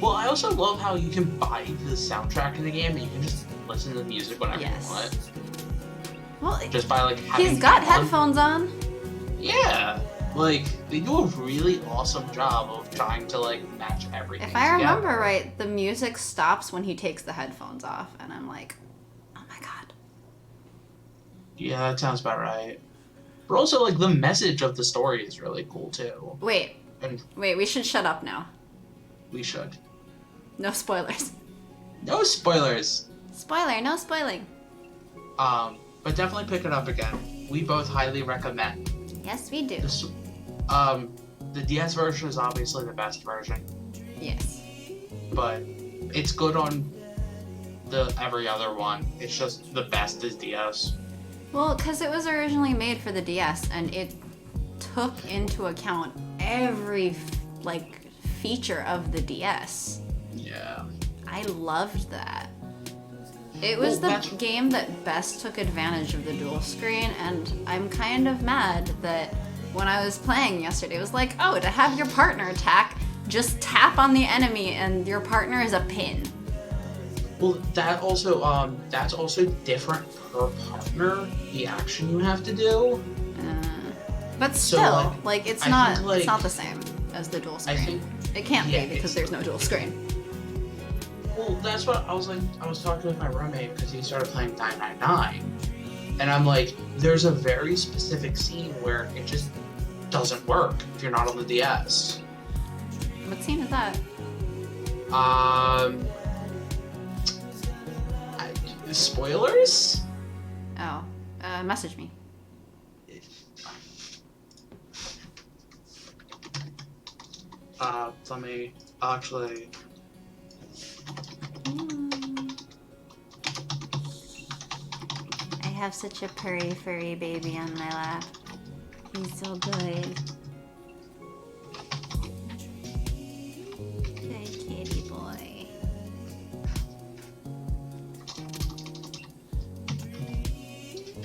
Well, I also love how you can buy the soundtrack in the game and you can just listen to the music whenever Yes. you want. Well, just by like He's got it on. headphones on. Yeah. Like, they do a really awesome job of trying to like match everything. If I together. remember right, the music stops when he takes the headphones off, and I'm like, oh my god. Yeah, that sounds about right. But also, like, the message of the story is really cool too. Wait, And we should shut up now. we should. No spoilers. No spoilers. Spoiler, no spoiling. But definitely pick it up again. We both highly recommend. Yes, we do. This, the DS version is obviously the best version, Yes. but it's good on the every other one. It's just the best is DS. Well, because it was originally made for the DS, and it took into account every like feature of the DS. Yeah. I loved that. It was Well, the that's- game that best took advantage of the dual screen, and I'm kind of mad that when I was playing yesterday, it was like, oh, to have your partner attack, just tap on the enemy and your partner is a pin. Well, that's also different per partner. The action you have to do. But So, still, like, it's I not think, like- it's not the same as the dual I screen. think- It can't yeah, be because there's no dual screen. Well, that's what I was like. I was talking with my roommate because he started playing 999, and I'm like, there's a very specific scene where it just doesn't work if you're not on the DS. What scene is that? Spoilers? Oh, message me. Let me actually. have such a purry, furry baby on my lap. He's so good. Good kitty boy.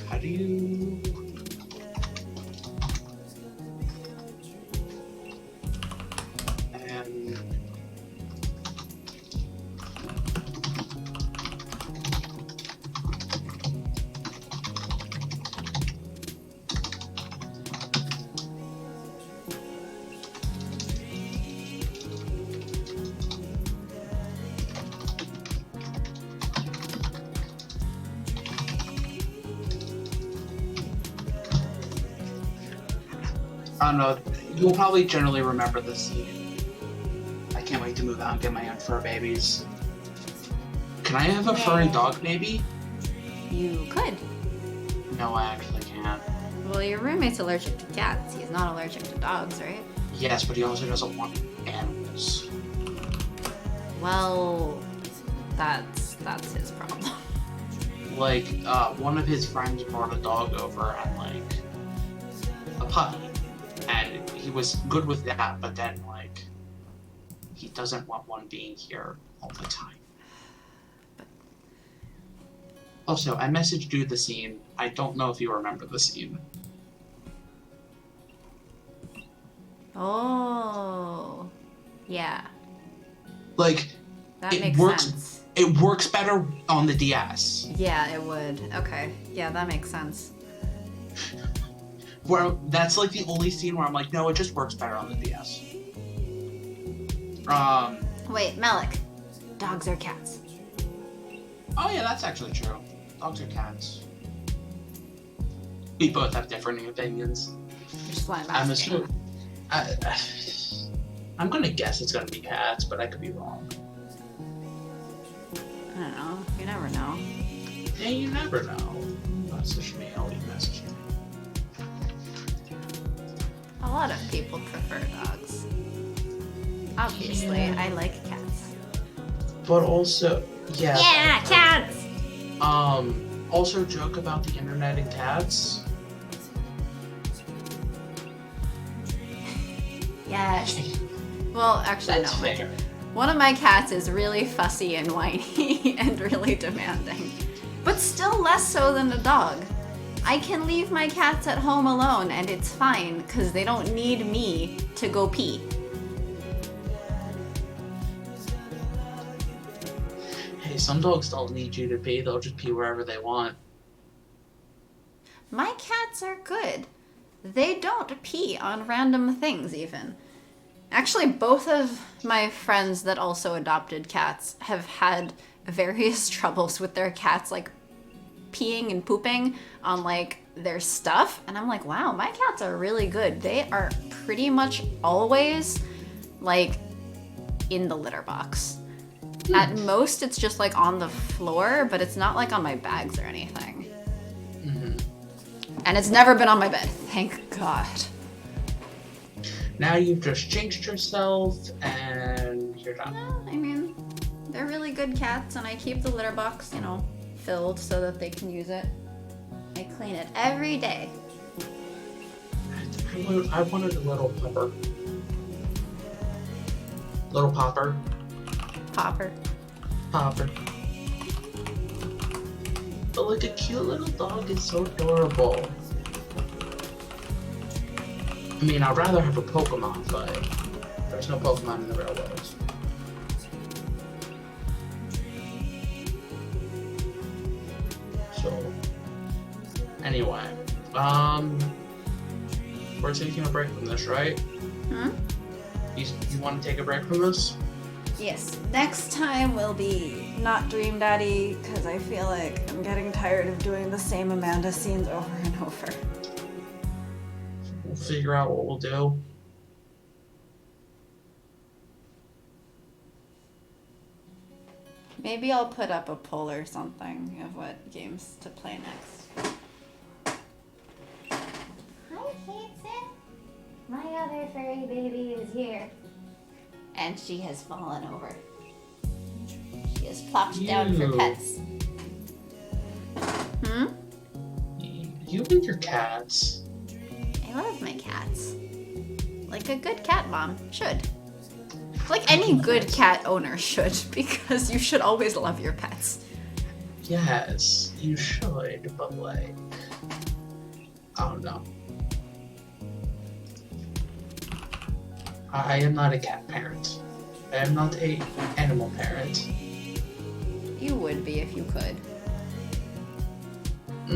How do you... And... I don't know. You'll probably generally remember this scene. I can't wait to move out and get my own fur babies. Can I have a furry dog baby? You could. No, I actually can't. Well, your roommate's allergic to cats. He's not allergic to dogs, right? Yes, but he also doesn't want animals. Well, that's his problem. Like, one of his friends brought a dog over and, like, a puppy. And he was good with that, but then, like, he doesn't want one being here all the time. Also, I messaged you the scene. I don't know if you remember the scene. Oh, yeah. Like, That it makes works. sense. It works better on the DS. Yeah, it would. Okay. Yeah, that makes sense. Where that's like the only scene where I'm like, no, it just works better on the DS. Wait, Malik. Dogs or cats? Oh yeah, that's actually true. Dogs or cats. We both have different opinions. Just why I'm I'm asking. I'm gonna guess it's gonna be cats, but I could be wrong. I don't know. You never know. Yeah, you never know. Message me. I'll message me. A lot of people prefer dogs. Obviously, Yeah. I like cats. But also, yeah. Yeah, cats! Also joke about the internet and cats. Yes. Well, actually, That's no. fair. One of my cats is really fussy and whiny and really demanding. But still less so than a dog. I can leave my cats at home alone and it's fine because they don't need me to go pee. Hey, some dogs don't need you to pee. They'll just pee wherever they want. My cats are good. They don't pee on random things even. Actually, both of my friends that also adopted cats have had various troubles with their cats, like peeing and pooping on like their stuff. And I'm like, wow, my cats are really good. They are pretty much always like in the litter box. At most, it's just like on the floor, but it's not like on my bags or anything. And it's never been on my bed, thank God. Now you've just jinxed yourself, and you're done. No, I mean, they're really good cats, and I keep the litter box, you know, filled so that they can use it. I clean it every day. I wanted a little pupper. Little popper. Popper. Popper. But like a cute little dog is so adorable. I mean, I'd rather have a Pokemon, but there's no Pokemon in the real world. So, anyway, we're taking a break from this, right? You want to take a break from this? Yes, next time will be not Dream Daddy, because I feel like I'm getting tired of doing the same Amanda scenes over and over. We'll figure out what we'll do. Maybe I'll put up a poll or something of what games to play next. Hi, Kateson. My other furry baby is here. And she has fallen over. She has plopped down for Ew. pets. You and your cats. I love my cats. Like a good cat mom should. Like any good cat owner should, because you should always love your pets. Yes, you should, but like, I don't know. I am not a cat parent. I am not a animal parent. You would be if you could. I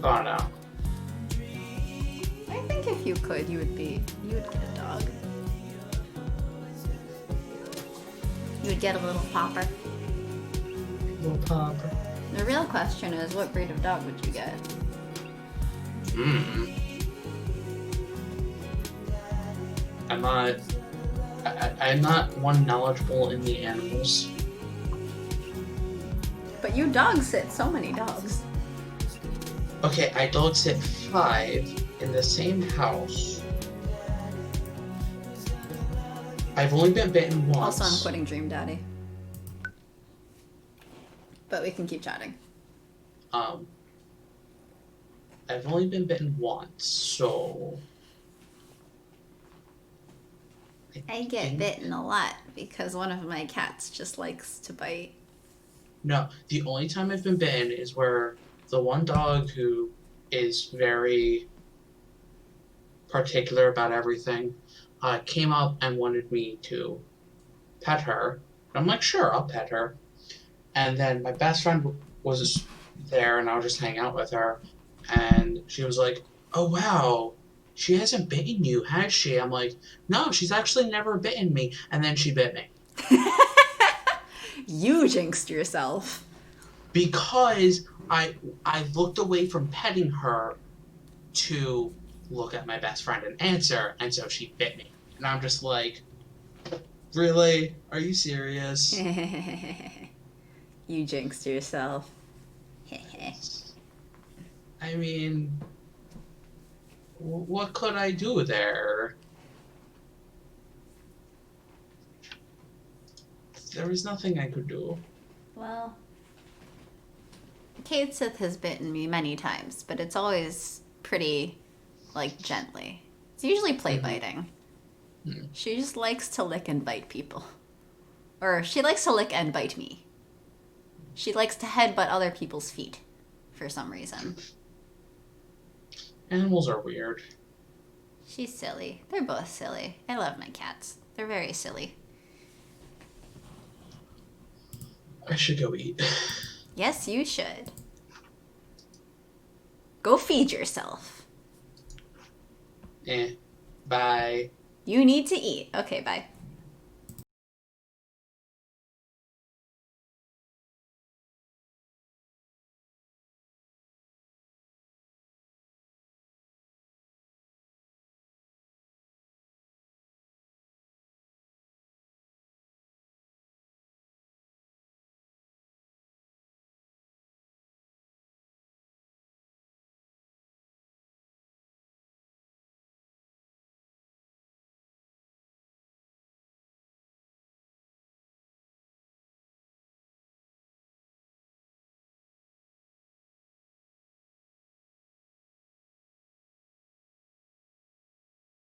don't know. I think if you could, you would get a dog. You would get a little popper. Little popper. The real question is, what breed of dog would you get? I'm not one knowledgeable in the animals. But you dog sit so many dogs. Okay, I dog sit 5 in the same house. I've only been bitten once. Also, I'm quitting Dream Daddy. But we can keep chatting. I've only been bitten once, so I get bitten a lot because one of my cats just likes to bite. no. The only time I've been bitten is where the one dog who is very particular about everything came up and wanted me to pet her. I'm like, sure, I'll pet her. And then my best friend was there, and I was just hanging out with her, and she was like, oh wow, she hasn't bitten you, has she? I'm like, no, she's actually never bitten me. And then she bit me. You jinxed yourself. Because I looked away from petting her to look at my best friend and answer, and so she bit me. And I'm just like, really? Are you serious? You jinxed yourself. I mean, what could I do there? There was nothing I could do. Well, Kate Sith has bitten me many times, but it's always pretty, like, gently. It's usually play biting. She just likes to lick and bite people. Or she likes to lick and bite me. She likes to headbutt other people's feet for some reason. Animals are weird. She's silly. They're both silly. I love my cats. They're very silly. I should go eat. Yes, you should. Go feed yourself. Bye. You need to eat. Okay, bye.